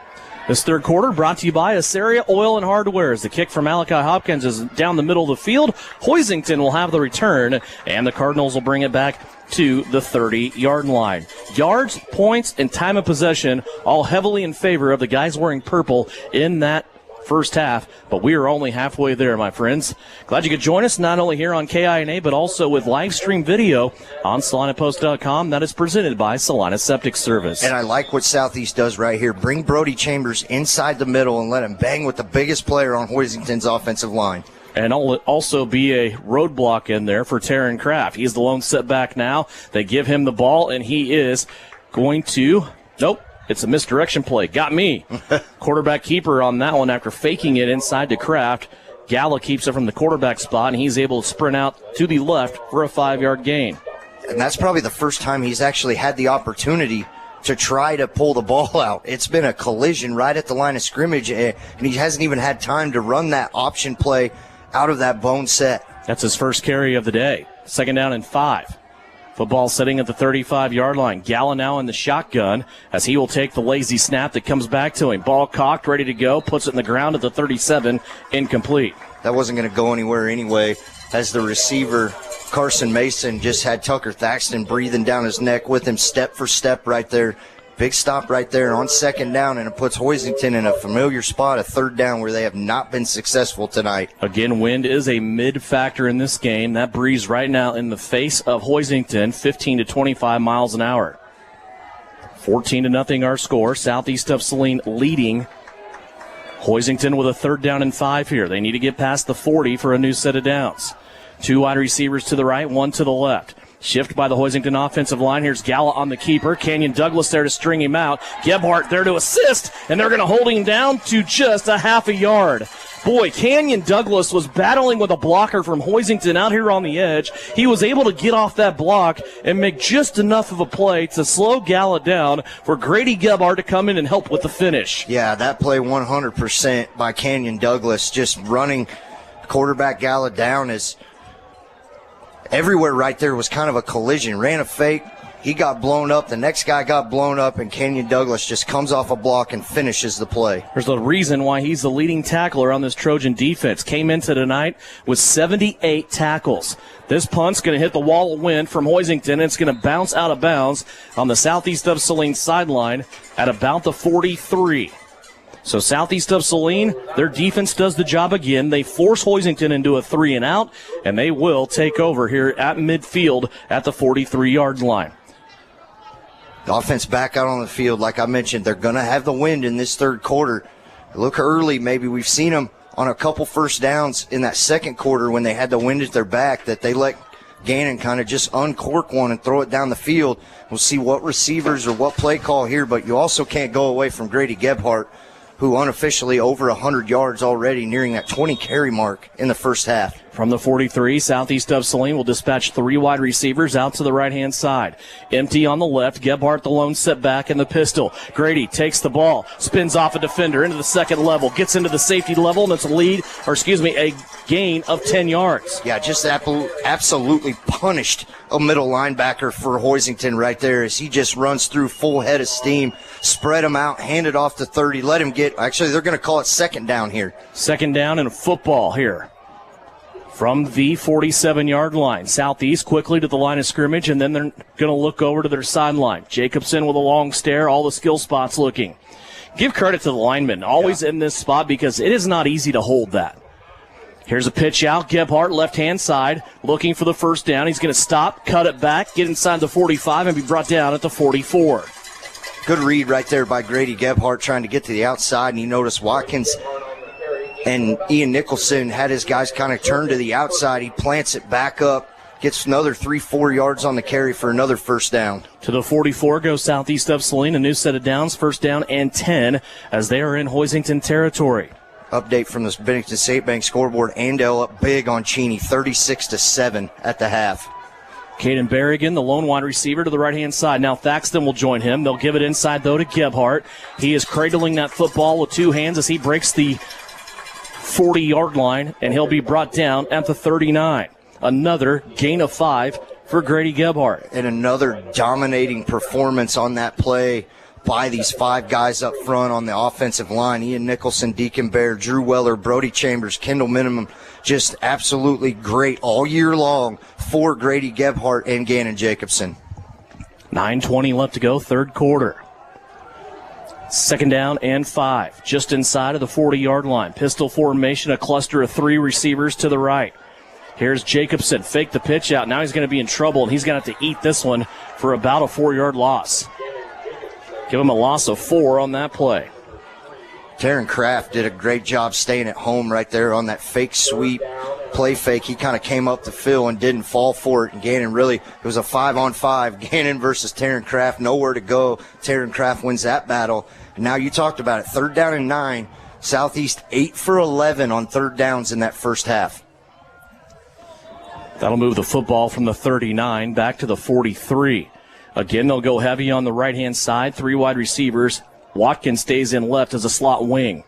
This third quarter brought to you by Assaria Oil and Hardware. As the kick from Malachi Hopkins is down the middle of the field, Hoisington will have the return, and the Cardinals will bring it back to the 30-yard line. Yards, points, and time of possession all heavily in favor of the guys wearing purple in that first half, but we are only halfway there, my friends. Glad you could join us not only here on KINA, but also with live stream video on SalinaPost.com. That is presented by Salina Septic Service. And I like what Southeast does right here. Bring Brody Chambers inside the middle and let him bang with the biggest player on Hoisington's offensive line. And also be a roadblock in there for Taryn Kraft. He's the lone setback now. They give him the ball, and he is going to... Nope. It's a misdirection play. Got me. Quarterback keeper on that one after faking it inside to Kraft. Gala keeps it from the quarterback spot, and he's able to sprint out to the left for a 5-yard gain. And that's probably the first time he's actually had the opportunity to try to pull the ball out. It's been a collision right at the line of scrimmage, and he hasn't even had time to run that option play out of that bone set. That's his first carry of the day. 2nd down and 5. Football sitting at the 35-yard line. Gala now in the shotgun as he will take the lazy snap that comes back to him. Ball cocked, ready to go, puts it in the ground at the 37, incomplete. That wasn't going to go anywhere anyway, as the receiver, Carson Mason, just had Tucker Thaxton breathing down his neck with him step for step right there. Big stop right there on 2nd down, and it puts Hoisington in a familiar spot, a 3rd down where they have not been successful tonight. Again, wind is a mid-factor in this game. That breeze right now in the face of Hoisington, 15 to 25 miles an hour. 14-0 our score. Southeast of Saline leading. Hoisington with a 3rd down and 5 here. They need to get past the 40 for a new set of downs. 2 wide receivers to the right, 1 to the left. Shift by the Hoisington offensive line. Here's Gala on the keeper. Canyon Douglas there to string him out. Gebhardt there to assist, and they're going to hold him down to just a half a yard. Boy, Canyon Douglas was battling with a blocker from Hoisington out here on the edge. He was able to get off that block and make just enough of a play to slow Gala down for Grady Gebhardt to come in and help with the finish. Yeah, that play 100% by Canyon Douglas, just running quarterback Gala down as everywhere right there was kind of a collision. Ran a fake. He got blown up. The next guy got blown up, and Canyon Douglas just comes off a block and finishes the play. There's a reason why he's the leading tackler on this Trojan defense. Came into tonight with 78 tackles. This punt's going to hit the wall of wind from Hoisington, and it's going to bounce out of bounds on the southeast of Saline sideline at about the 43. So southeast of Saline, their defense does the job again. They force Hoisington into a 3-and-out, and they will take over here at midfield at the 43-yard line. The offense back out on the field. Like I mentioned, they're going to have the wind in this third quarter. Look early, maybe we've seen them on a couple first downs in that second quarter when they had the wind at their back, that they let Gannon kind of just uncork one and throw it down the field. We'll see what receivers or what play call here, but you also can't go away from Grady Gebhardt, who unofficially over 100 yards already, nearing that 20 carry mark in the first half. From the 43, southeast of Saline will dispatch 3 wide receivers out to the right-hand side. Empty on the left. Gebhardt the lone setback in the pistol. Grady takes the ball, spins off a defender into the second level, gets into the safety level, and it's a gain of 10 yards. Yeah, just absolutely punished a middle linebacker for Hoisington right there as he just runs through full head of steam, spread him out, hand it off to 30, let him get, actually they're going to call it second down here. Second down and a football here. From the 47-yard line, southeast quickly to the line of scrimmage, and then they're going to look over to their sideline. Jacobson with a long stare, all the skill spots looking. Give credit to the linemen, always in this spot because it is not easy to hold that. Here's a pitch out. Gebhardt, left-hand side, looking for the first down. He's going to stop, cut it back, get inside the 45, and be brought down at the 44. Good read right there by Grady Gebhardt trying to get to the outside, and you notice Watkins and Ian Nicholson had his guys kind of turn to the outside. He plants it back up, gets another 3-4 yards on the carry for another first down. To the 44 goes southeast of Saline. A new set of downs, first down and 10 as they are in Hoisington territory. Update from the Bennington State Bank scoreboard. Andale up big on Cheney, 36-7 at the half. Caden Berrigan, the lone wide receiver, to the right-hand side. Now Thaxton will join him. They'll give it inside, though, to Gebhardt. He is cradling that football with 2 hands as he breaks the 40-yard line, and he'll be brought down at the 39. Another gain of 5 for Grady Gebhardt. And another dominating performance on that play by these 5 guys up front on the offensive line. Ian Nicholson, Deacon Bear, Drew Weller, Brody Chambers, Kendall Minimum. Just absolutely great all year long for Grady Gebhardt and Gannon Jacobson. 9:20 left to go, third quarter. Second down and 5, just inside of the 40-yard line. Pistol formation, a cluster of 3 receivers to the right. Here's Jacobson, fake the pitch out. Now he's going to be in trouble, and he's going to have to eat this one for about a 4-yard loss. Give him a loss of 4 on that play. Taryn Kraft did a great job staying at home right there on that fake sweep, play fake. He kind of came up the field and didn't fall for it. And Gannon really, it was a 5-on-5. Gannon versus Taryn Kraft, nowhere to go. Taryn Kraft wins that battle. And now you talked about it, third down and 9. Southeast 8 for 11 on third downs in that first half. That'll move the football from the 39 back to the 43. Again, they'll go heavy on the right-hand side, 3 wide receivers. Watkins stays in left as a slot wing.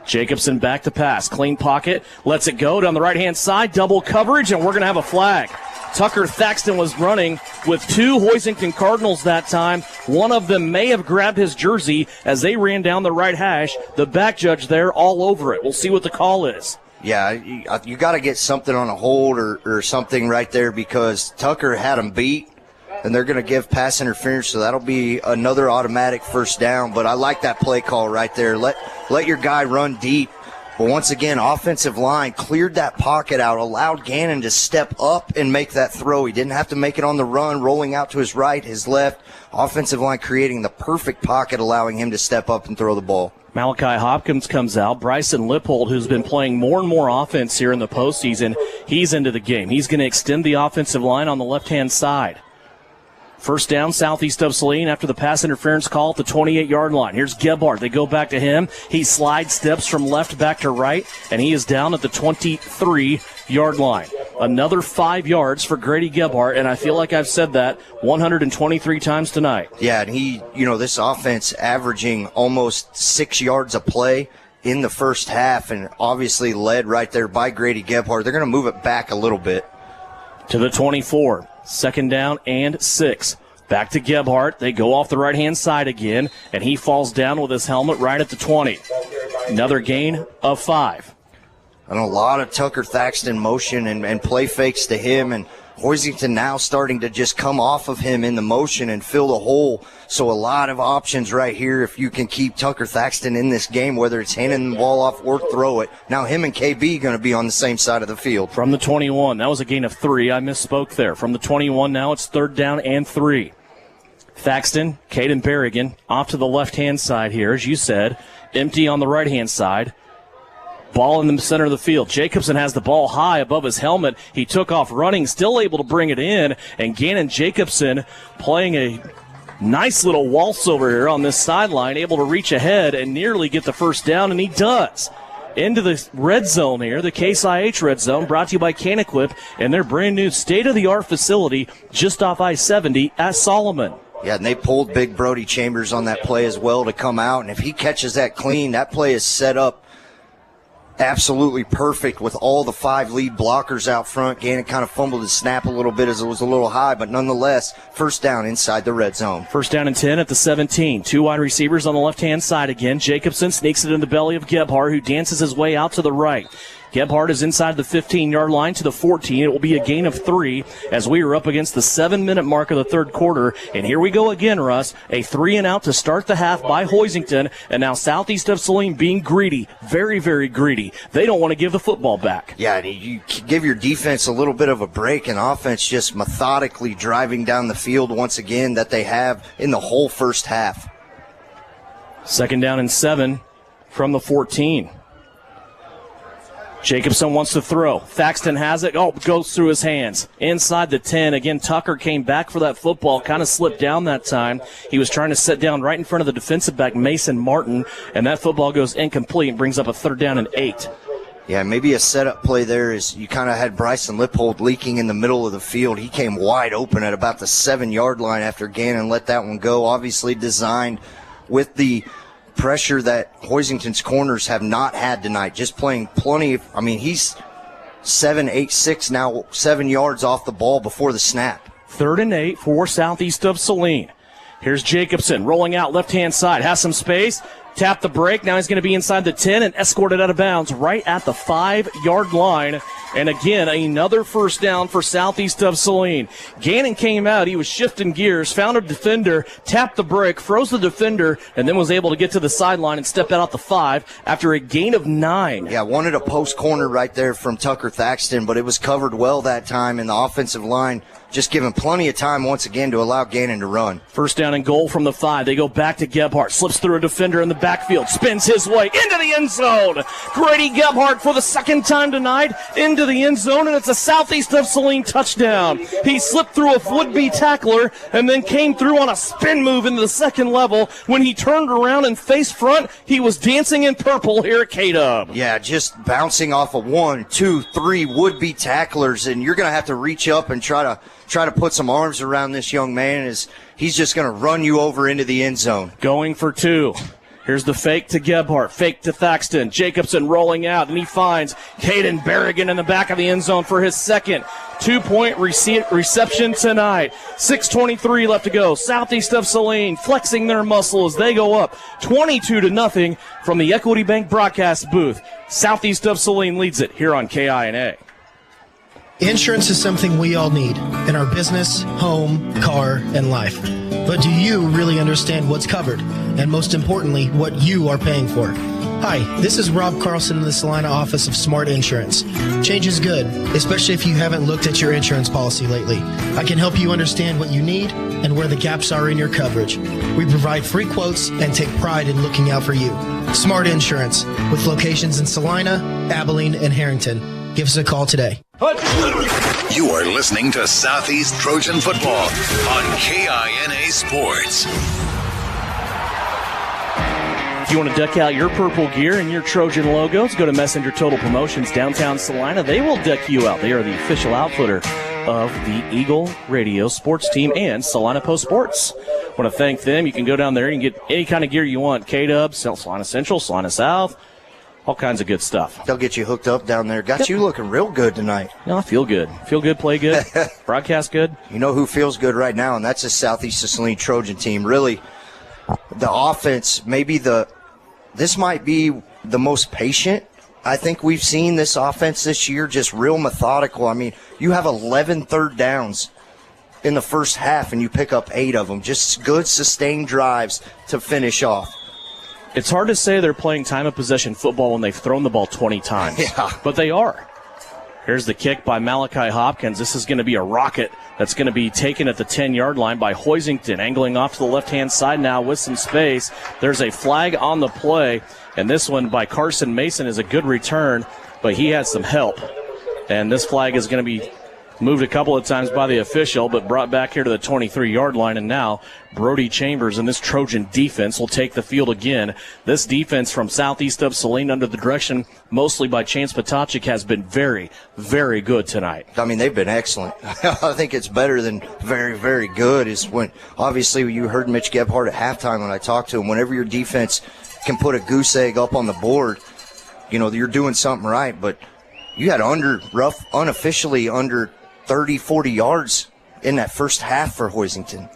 Jacobson back to pass. Clean pocket. Lets it go down the right-hand side. Double coverage, and we're going to have a flag. Tucker Thaxton was running with 2 Hoisington Cardinals that time. One of them may have grabbed his jersey as they ran down the right hash. The back judge there all over it. We'll see what the call is. Yeah, you got to get something on a hold or something right there because Tucker had him beat. And they're going to give pass interference, so that'll be another automatic first down. But I like that play call right there. Let your guy run deep. But once again, offensive line cleared that pocket out, allowed Gannon to step up and make that throw. He didn't have to make it on the run, rolling out to his right, his left. Offensive line creating the perfect pocket, allowing him to step up and throw the ball. Malachi Hopkins comes out. Bryson Lippold, who's been playing more and more offense here in the postseason, he's into the game. He's going to extend the offensive line on the left-hand side. First down, southeast of Saline after the pass interference call at the 28-yard line. Here's Gebhardt. They go back to him. He slide steps from left back to right, and he is down at the 23-yard line. Another 5 yards for Grady Gebhardt, and I feel like I've said that 123 times tonight. Yeah, and this offense averaging almost 6 yards a play in the first half, and obviously led right there by Grady Gebhardt. They're going to move it back a little bit. To the 24. Second down and 6. Back to Gebhardt. They go off the right-hand side again, and he falls down with his helmet right at the 20. Another gain of 5. And a lot of Tucker Thaxton motion and play fakes to him, and Hoisington now starting to just come off of him in the motion and fill the hole. So a lot of options right here if you can keep Tucker Thaxton in this game, whether it's handing the ball off or throw it. Now him and KB going to be on the same side of the field. From the 21, that was a gain of 3. I misspoke there. From the 21, now it's third down and 3. Thaxton, Caden Berrigan, off to the left-hand side here, as you said. Empty on the right-hand side. Ball in the center of the field. Jacobson has the ball high above his helmet. He took off running, still able to bring it in. And Gannon Jacobson playing a nice little waltz over here on this sideline, able to reach ahead and nearly get the first down, and he does. into the red zone here, the Case IH red zone, brought to you by Can-Equip and their brand new state-of-the-art facility just off I-70 at Solomon. Yeah, and they pulled Big Brody Chambers on that play as well to come out, and if he catches that clean, that play is set up absolutely perfect with all the 5 lead blockers out front. Gannon kind of fumbled his snap a little bit as it was a little high, but nonetheless, first down inside the red zone. First down and 10 at the 17. 2 wide receivers on the left-hand side again. Jacobson sneaks it in the belly of Gebhardt, who dances his way out to the right. Gebhardt is inside the 15-yard line to the 14. It will be a gain of 3 as we are up against the 7-minute mark of the third quarter. And here we go again, Russ. A 3-and-out to start the half by Hoisington. And now Southeast of Saline being greedy, very, very greedy. They don't want to give the football back. Yeah, and you give your defense a little bit of a break, and offense just methodically driving down the field once again that they have in the whole first half. Second down and 7 from the 14. Jacobson wants to throw. Thaxton has it. Oh, goes through his hands. Inside the 10. Again, Tucker came back for that football. Kind of slipped down that time. He was trying to sit down right in front of the defensive back, Mason Martin, and that football goes incomplete and brings up a 3rd down and 8. Yeah, maybe a setup play there is you kind of had Bryson Lippold leaking in the middle of the field. He came wide open at about the 7-yard line after Gannon let that one go. Obviously designed with the pressure that Hoisington's corners have not had tonight. Just playing plenty of, he's 7-8-6 now, 7 yards off the ball before the snap. 3rd and 8 for Southeast of Saline. Here's Jacobson rolling out left-hand side. Has some space. Tap the break. Now he's going to be inside the 10 and escorted out of bounds right at the 5-yard line. And again, another first down for Southeast of Saline. Gannon came out. He was shifting gears, found a defender, tapped the break, froze the defender, and then was able to get to the sideline and step out the 5 after a gain of 9. Yeah, wanted a post corner right there from Tucker Thaxton, but it was covered well that time, and the offensive line just given plenty of time once again to allow Gannon to run. First down and goal from the 5. They go back to Gebhardt. Slips through a defender in the backfield. Spins his way into the end zone. Grady Gebhardt for the second time tonight into the end zone, and it's a Southeast of Saline touchdown. He slipped through a would-be tackler and then came through on a spin move into the second level. When he turned around and face front, he was dancing in purple here at K-Dub. Yeah, just bouncing off of 1, 2, 3 would-be tacklers, and you're going to have to reach up and try to put some arms around this young man as he's just going to run you over into the end zone. Going for 2. Here's the fake to Gebhardt, fake to Thaxton. Jacobson rolling out, and he finds Caden Berrigan in the back of the end zone for his second 2-point reception tonight. 6:23 left to go. Southeast of Saline flexing their muscle as they go up 22-0 from the Equity Bank broadcast booth. Southeast of Saline leads it here on KINA. Insurance is something we all need in our business, home, car, and life. But do you really understand what's covered? And most importantly, what you are paying for? Hi, this is Rob Carlson in the Salina office of Smart Insurance. Change is good, especially if you haven't looked at your insurance policy lately. I can help you understand what you need and where the gaps are in your coverage. We provide free quotes and take pride in looking out for you. Smart Insurance, with locations in Salina, Abilene, and Harrington. Give us a call today. You are listening to Southeast Trojan Football on KINA Sports. If you want to deck out your purple gear and your Trojan logos, go to Messenger Total Promotions, downtown Salina. They will deck you out. They are the official outfitter of the Eagle Radio sports team and Salina Post Sports. I want to thank them. You can go down there and get any kind of gear you want. K-Dub, Salina Central, Salina South. All kinds of good stuff. They'll get you hooked up down there. Got you looking real good tonight. No, I feel good. Feel good, play good, broadcast good. You know who feels good right now, and that's the Southeast Saline Trojan team. Really, the offense, this might be the most patient I think we've seen this offense this year, just real methodical. I mean, you have 11 third downs in the first half, and you pick up 8 of them. Just good, sustained drives to finish off. It's hard to say they're playing time of possession football when they've thrown the ball 20 times. Yeah. But they are. Here's the kick by Malachi Hopkins. This is going to be a rocket that's going to be taken at the 10-yard line by Hoisington, angling off to the left-hand side now with some space. There's a flag on the play, and this one by Carson Mason is a good return, but he had some help. And this flag is going to be Moved a couple of times by the official, but brought back here to the 23-yard line. And now Brody Chambers and this Trojan defense will take the field again. This defense from southeast of Saline under the direction mostly by Chance Potocik has been very, very good tonight. I mean, they've been excellent. I think it's better than very, very good is when, obviously, you heard Mitch Gebhardt at halftime when I talked to him. Whenever your defense can put a goose egg up on the board, you're doing something right. But you had unofficially under 30, 40 yards in that first half for Hoisington.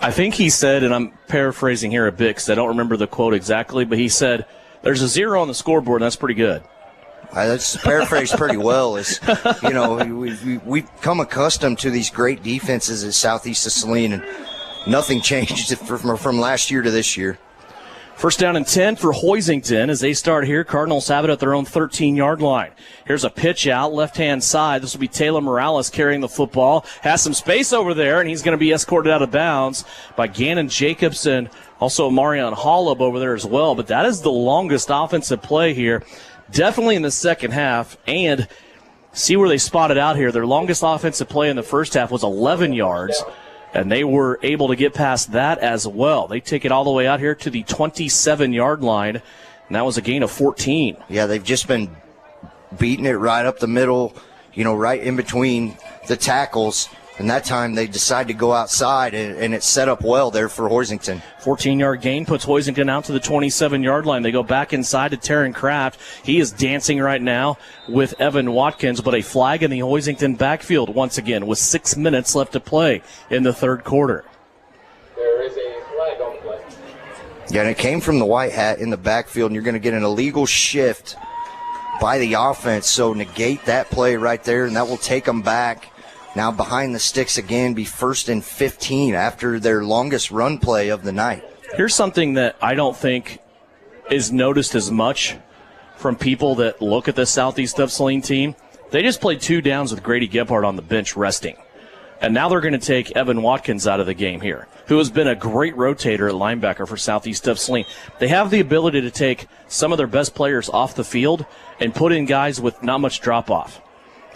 I think he said, and I'm paraphrasing here a bit because I don't remember the quote exactly, but he said, there's a 0 on the scoreboard, and that's pretty good. That's paraphrased pretty well. We've come accustomed to these great defenses at southeast of Saline, and nothing changed from last year to this year. First down and 10 for Hoisington as they start here. Cardinals have it at their own 13-yard line. Here's a pitch out, left-hand side. This will be Taylor Morales carrying the football. Has some space over there, and he's going to be escorted out of bounds by Gannon Jacobson. Also Marion Hollub over there as well. But that is the longest offensive play here, definitely in the second half. And see where they spotted out here. Their longest offensive play in the first half was 11 yards. And they were able to get past that as well. They take it all the way out here to the 27-yard line, and that was a gain of 14. Yeah, they've just been beating it right up the middle, right in between the tackles. And that time they decide to go outside, and it's set up well there for Hoisington. 14-yard gain puts Hoisington out to the 27-yard line. They go back inside to Taryn Kraft. He is dancing right now with Evan Watkins, but a flag in the Hoisington backfield once again with 6 minutes left to play in the third quarter. There is a flag on the play. Yeah, and it came from the white hat in the backfield, and you're going to get an illegal shift by the offense, so negate that play right there, and that will take them back. Now behind the sticks again, be 1st and 15 after their longest run play of the night. Here's something that I don't think is noticed as much from people that look at the Southeast of Saline team. They just played 2 downs with Grady Gebhardt on the bench resting. And now they're going to take Evan Watkins out of the game here, who has been a great rotator at linebacker for Southeast of Saline. They have the ability to take some of their best players off the field and put in guys with not much drop-off.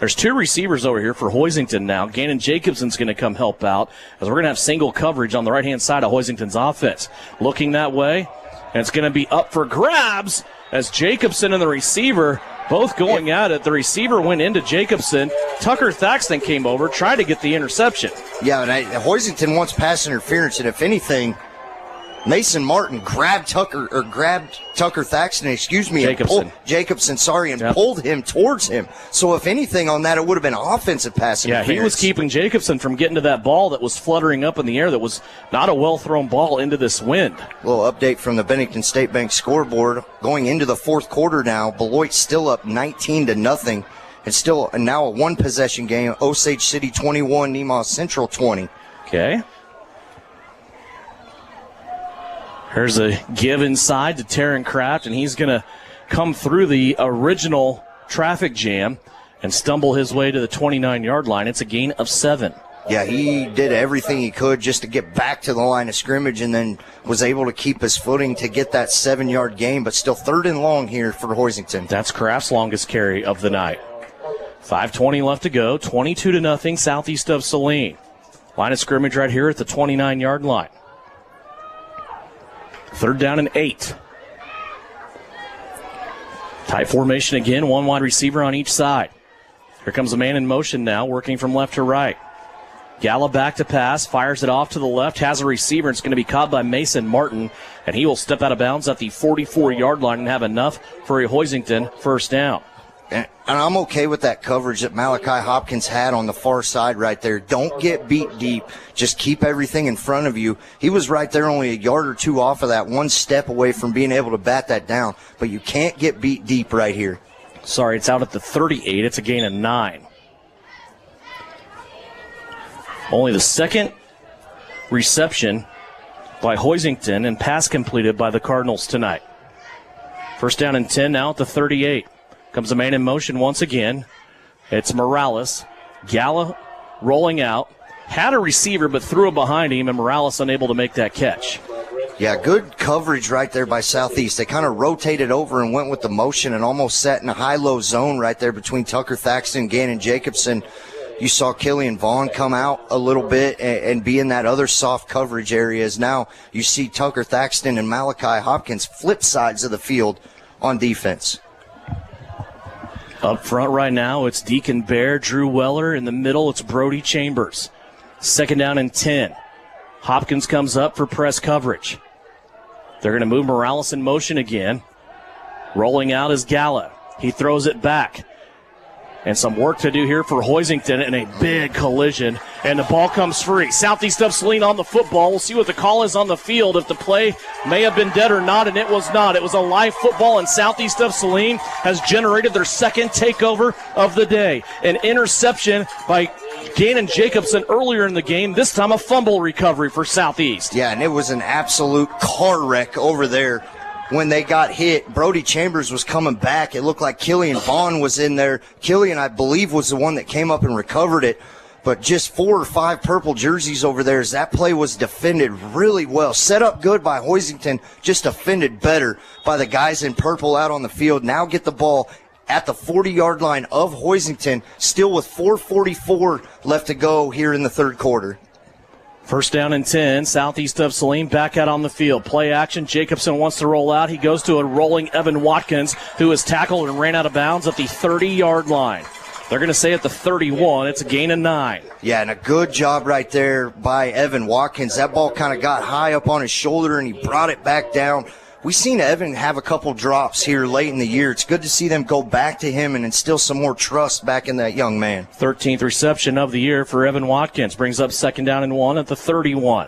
There's 2 receivers over here for Hoisington now. Gannon Jacobson's going to come help out as we're going to have single coverage on the right-hand side of Hoisington's offense. Looking that way, and it's going to be up for grabs as Jacobson and the receiver both going at it. The receiver went into Jacobson. Tucker Thaxton came over, tried to get the interception. Yeah, and Hoisington wants pass interference, and if anything, Mason Martin grabbed Tucker Thaxton, Jacobson, and pulled him towards him. So if anything on that, it would have been offensive pass interference. Yeah, he was keeping Jacobson from getting to that ball that was fluttering up in the air that was not a well-thrown ball into this wind. A little update from the Bennington State Bank scoreboard. Going into the fourth quarter now, Beloit still up 19-0. It's still now a one-possession game. Osage City 21, Nemaha Central 20. Okay. Here's a give inside to Taryn Kraft, and he's going to come through the original traffic jam and stumble his way to the 29-yard line. It's a gain of 7. Yeah, he did everything he could just to get back to the line of scrimmage and then was able to keep his footing to get that 7-yard gain, but still 3rd and long here for Hoisington. That's Kraft's longest carry of the night. 5:20 left to go, 22-0 southeast of Saline. Line of scrimmage right here at the 29-yard line. 3rd down and 8. Tight formation again, 1 wide receiver on each side. Here comes a man in motion now, working from left to right. Galla back to pass, fires it off to the left, has a receiver. It's going to be caught by Mason Martin, and he will step out of bounds at the 44-yard line and have enough for a Hoisington first down. And I'm okay with that coverage that Malachi Hopkins had on the far side right there. Don't get beat deep. Just keep everything in front of you. He was right there only a yard or 2 off of that, 1 step away from being able to bat that down. But you can't get beat deep right here. Sorry, it's out at the 38. It's a gain of 9. Only the 2nd reception by Hoisington and pass completed by the Cardinals tonight. First down and 10 now at the 38. Comes a man in motion once again. It's Morales. Galla rolling out. Had a receiver but threw it behind him, and Morales unable to make that catch. Yeah, good coverage right there by Southeast. They kind of rotated over and went with the motion and almost sat in a high-low zone right there between Tucker Thaxton and Gannon Jacobson. You saw Killian Vaughn come out a little bit and be in that other soft coverage areas. Now you see Tucker Thaxton and Malachi Hopkins flip sides of the field on defense. Up front right now, it's Deacon Bear, Drew Weller. In the middle, it's Brody Chambers. 2nd down and 10. Hopkins comes up for press coverage. They're going to move Morales in motion again. Rolling out is Gallo. He throws it back. And some work to do here for Hoisington in a big collision. And the ball comes free. Southeast of Saline on the football. We'll see what the call is on the field, if the play may have been dead or not, and it was not. It was a live football, and Southeast of Saline has generated their second takeover of the day. An interception by Gannon Jacobson earlier in the game, this time a fumble recovery for Southeast. Yeah, and it was an absolute car wreck over there. When they got hit, Brody Chambers was coming back. It looked like Killian Vaughn was in there. Killian, I believe, was the one that came up and recovered it. But just 4 or 5 purple jerseys over there as that play was defended really well. Set up good by Hoisington, just defended better by the guys in purple out on the field. Now get the ball at the 40-yard line of Hoisington, still with 4:44 left to go here in the third quarter. 1st down and 10, Southeast of Saline back out on the field. Play action, Jacobson wants to roll out. He goes to a rolling Evan Watkins, who is tackled and ran out of bounds at the 30-yard line. They're going to say at the 31, it's a gain of 9. Yeah, and a good job right there by Evan Watkins. That ball kind of got high up on his shoulder, and he brought it back down. We've seen Evan have a couple drops here late in the year. It's good to see them go back to him and instill some more trust back in that young man. 13th reception of the year for Evan Watkins. Brings up 2nd down and 1 at the 31.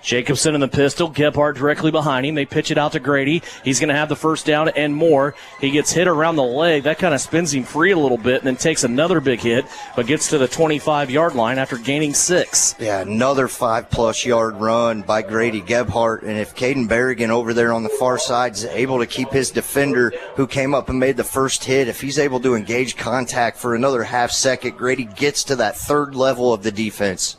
Jacobson in the pistol, Gebhardt directly behind him. They pitch it out to Grady. He's going to have the 1st down and more. He gets hit around the leg. That kind of spins him free a little bit and then takes another big hit, but gets to the 25-yard line after gaining 6. Yeah, another 5+ yard run by Grady Gebhardt. And if Caden Berrigan over there on the far side is able to keep his defender who came up and made the first hit, if he's able to engage contact for another half second, Grady gets to that 3rd level of the defense.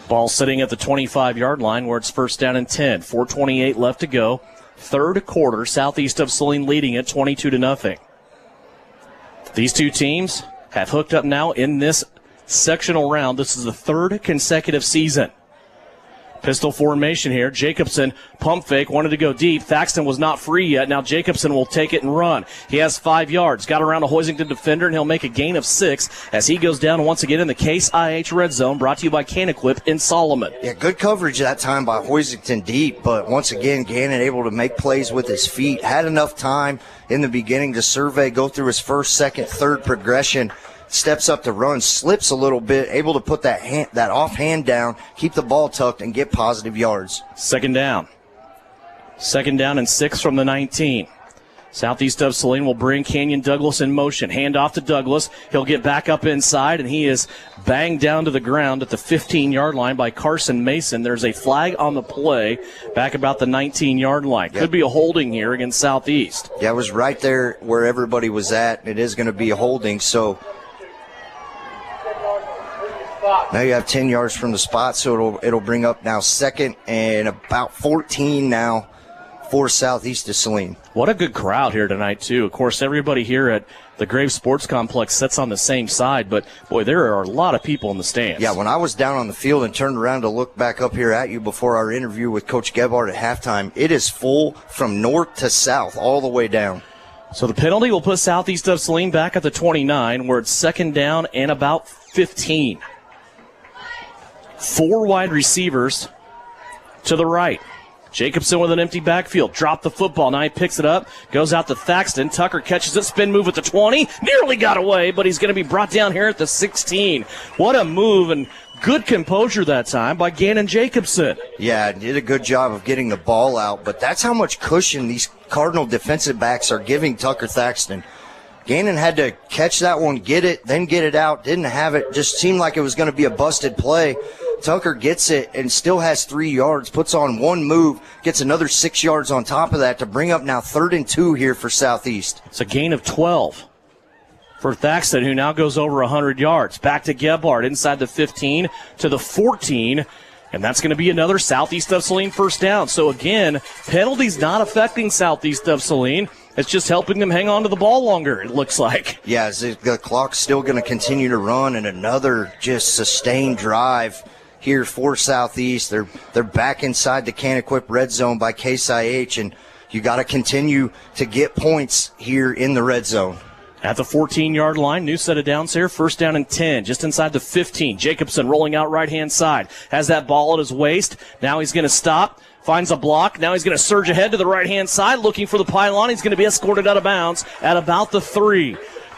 Ball sitting at the 25-yard line where it's 1st down and 10. 4:28 left to go. 3rd quarter, Southeast of Saline leading it 22-0. These two teams have hooked up now in this sectional round. This is the 3rd consecutive season. Pistol formation here. Jacobson, pump fake, wanted to go deep. Thaxton was not free yet. Now Jacobson will take it and run. He has 5 yards. Got around a Hoisington defender, and he'll make a gain of 6 as he goes down once again in the Case IH Red Zone, brought to you by Canequip in Solomon. Yeah, good coverage that time by Hoisington deep, but once again, Gannon able to make plays with his feet. Had enough time in the beginning to survey, go through his 1st, 2nd, 3rd progression. Steps up to run, slips a little bit, able to put that offhand down, keep the ball tucked, and get positive yards. 2nd down. 2nd down and 6 from the 19. Southeast of Saline will bring Canyon Douglas in motion. Hand off to Douglas. He'll get back up inside, and he is banged down to the ground at the 15-yard line by Carson Mason. There's a flag on the play back about the 19-yard line. Could be a holding here against Southeast. Yeah, it was right there where everybody was at. It is going to be a holding, so now you have 10 yards from the spot, so it'll bring up now 2nd and about 14 now for Southeast of Saline. What a good crowd here tonight, too. Of course, everybody here at the Graves Sports Complex sits on the same side, but, boy, there are a lot of people in the stands. Yeah, when I was down on the field and turned around to look back up here at you before our interview with Coach Gebhardt at halftime, it is full from north to south all the way down. So the penalty will put Southeast of Saline back at the 29, where it's 2nd down and about 15. 4 wide receivers to the right. Jacobson with an empty backfield. Dropped the football. Now he picks it up. Goes out to Thaxton. Tucker catches it. Spin move at the 20. Nearly got away, but he's going to be brought down here at the 16. What a move, and good composure that time by Gannon Jacobson. Yeah, did a good job of getting the ball out, but that's how much cushion these Cardinal defensive backs are giving Tucker Thaxton. Gannon had to catch that one, get it, then get it out. Didn't have it. Just seemed like it was going to be a busted play. Tucker gets it and still has 3 yards, puts on one move, gets another 6 yards on top of that to bring up now 3rd and 2 here for Southeast. It's a gain of 12 for Thaxton, who now goes over 100 yards. Back to Gebhardt inside the 15 to the 14. And that's going to be another Southeast of Saline first down. So, again, penalties not affecting Southeast of Saline. It's just helping them hang on to the ball longer, it looks like. Yeah, the clock's still going to continue to run, and another just sustained drive here for Southeast. They're back inside the Can-Equip red zone by Case IH, and you got to continue to get points here in the red zone. At the 14-yard line, new set of downs here, first down and 10, just inside the 15. Jacobson rolling out right-hand side, has that ball at his waist. Now he's going to stop, finds a block. Now he's going to surge ahead to the right-hand side, looking for the pylon. He's going to be escorted out of bounds at about the 3.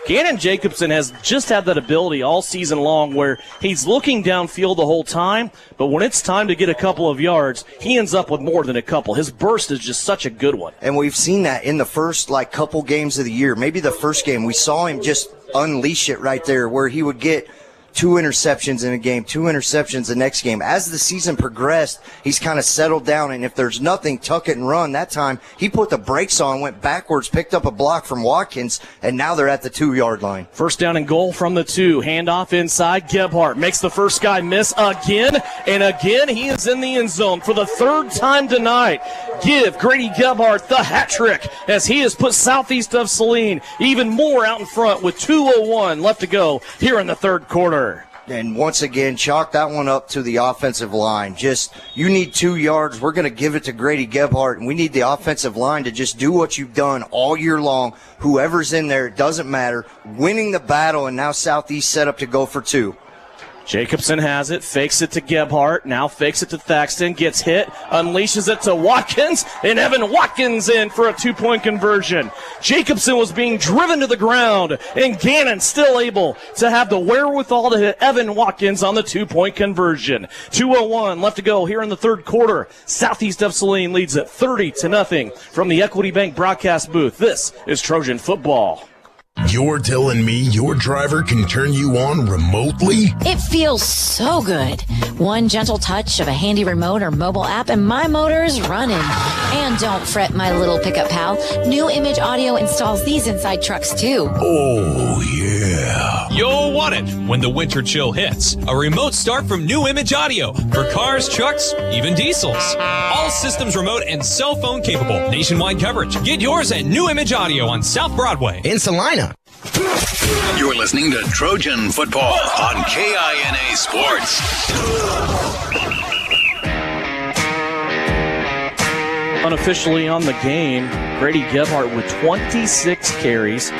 Gannon Jacobson has just had that ability all season long where he's looking downfield the whole time, but when it's time to get a couple of yards, he ends up with more than a couple. His burst is just such a good one. And we've seen that in the first, couple games of the year. Maybe the first game, we saw him just unleash it right there where he would get 2 interceptions in a game, 2 interceptions the next game. As the season progressed, he's kind of settled down, and if there's nothing, tuck it and run. That time, he put the brakes on, went backwards, picked up a block from Watkins, and now they're at the 2-yard line. First down and goal from the 2. Handoff inside. Gebhardt makes the first guy miss again, and again he is in the end zone for the 3rd time tonight. Give Grady Gebhardt the hat trick as he has put Southeast of Saline even more out in front with 2:01 left to go here in the 3rd quarter. And once again, chalk that one up to the offensive line. Just, you need 2 yards. We're going to give it to Grady Gebhardt, and we need the offensive line to just do what you've done all year long. Whoever's in there, it doesn't matter. Winning the battle, and now Southeast set up to go for 2. Jacobson has it, fakes it to Gebhardt, now fakes it to Thaxton, gets hit, unleashes it to Watkins, and Evan Watkins in for a 2-point conversion. Jacobson was being driven to the ground, and Gannon still able to have the wherewithal to hit Evan Watkins on the 2-point conversion. 2:01 left to go here in the 3rd quarter. Southeast of Saline leads at 30-0 from the Equity Bank broadcast booth. This is Trojan football. You're telling me your driver can turn you on remotely? It feels so good. One gentle touch of a handy remote or mobile app and my motor's running. And don't fret, my little pickup pal. New Image Audio installs these inside trucks too. Oh, yeah. You'll want it when the winter chill hits. A remote start from New Image Audio for cars, trucks, even diesels. All systems remote and cell phone capable. Nationwide coverage. Get yours at New Image Audio on South Broadway in Salina. You're listening to Trojan Football on KINA Sports. Unofficially on the game, Grady Gebhardt with 26 carries,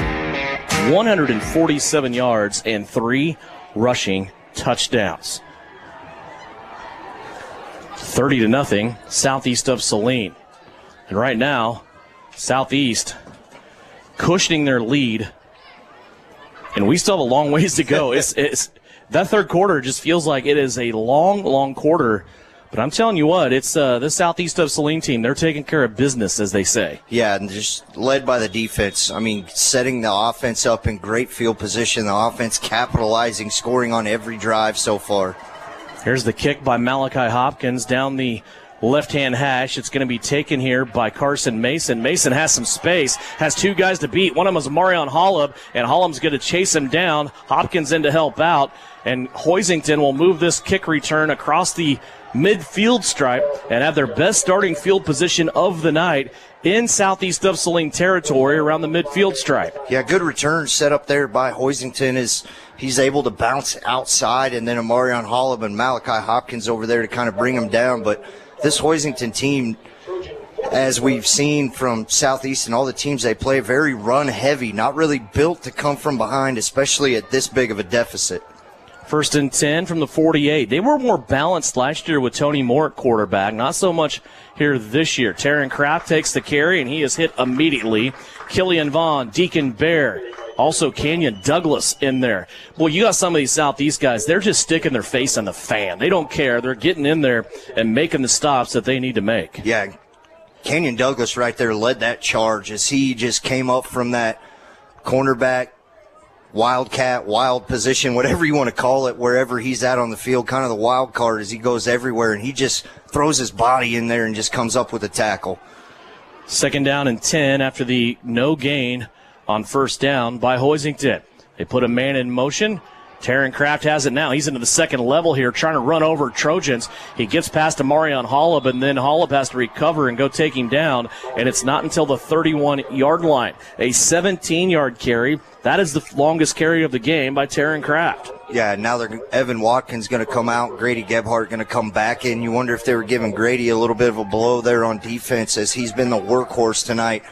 147 yards, and 3 rushing touchdowns. 30-0, Southeast of Saline. And right now, Southeast cushioning their lead, and we still have a long ways to go. It's that 3rd quarter just feels like it is a long quarter. But I'm telling you what, it's the Southeast of Saline team. They're taking care of business, as they say. Yeah, and just led by the defense. I mean, setting the offense up in great field position. The offense capitalizing, scoring on every drive so far. Here's the kick by Malachi Hopkins down the left-hand hash. It's going to be taken here by Carson Mason. Mason has some space, has 2 guys to beat. One of them is Marion Hollub, and Hollum's going to chase him down. Hopkins in to help out, and Hoisington will move this kick return across the midfield stripe and have their best starting field position of the night in Southeast of Saline territory around the midfield stripe. Yeah, good return set up there by Hoisington as he's able to bounce outside, and then Marion Hollub and Malachi Hopkins over there to kind of bring him down. But this Hoisington team, as we've seen from Southeast and all the teams they play, very run-heavy, not really built to come from behind, especially at this big of a deficit. 1st and 10 from the 48. They were more balanced last year with Tony Moore at quarterback, not so much here this year. Taryn Kraft takes the carry, and he is hit immediately. Killian Vaughn, Deacon Bear, also Canyon Douglas in there. Boy, you got some of these Southeast guys, they're just sticking their face in the fan. They don't care. They're getting in there and making the stops that they need to make. Yeah, Canyon Douglas right there led that charge as he just came up from that cornerback, wildcat, wild position, whatever you want to call it, wherever he's at on the field, kind of the wild card as he goes everywhere, and he just throws his body in there and just comes up with a tackle. 2nd down and 10 after the no gain on 1st down by Hoisington. They put a man in motion. Taryn Kraft has it now. He's into the second level here, trying to run over Trojans. He gets past Amarion Hollab, and then Hollab has to recover and go take him down, and it's not until the 31-yard line. A 17-yard carry. That is the longest carry of the game by Taryn Kraft. Yeah, now Evan Watkins going to come out. Grady Gebhardt going to come back in. You wonder if they were giving Grady a little bit of a blow there on defense, as he's been the workhorse tonight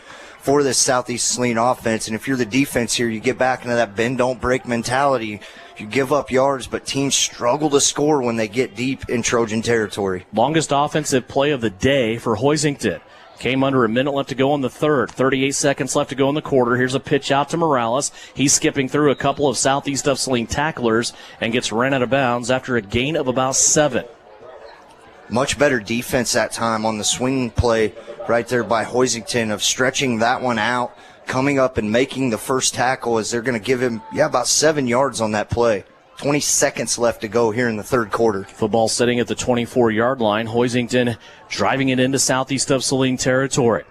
for this Southeast Saline offense. And if you're the defense here, you get back into that bend, don't break mentality. You give up yards, but teams struggle to score when they get deep in Trojan territory. Longest offensive play of the day for Hoisington. Came under a minute left to go in the third. 38 seconds left to go in the quarter. Here's a pitch out to Morales. He's skipping through a couple of Southeast of Saline tacklers and gets ran out of bounds after a gain of about 7. Much better defense that time on the swing play right there by Hoisington of stretching that one out, coming up and making the first tackle, as they're going to give him, about 7 yards on that play. 20 seconds left to go here in the third quarter. Football sitting at the 24-yard line. Hoisington driving it into Southeast of Saline territory.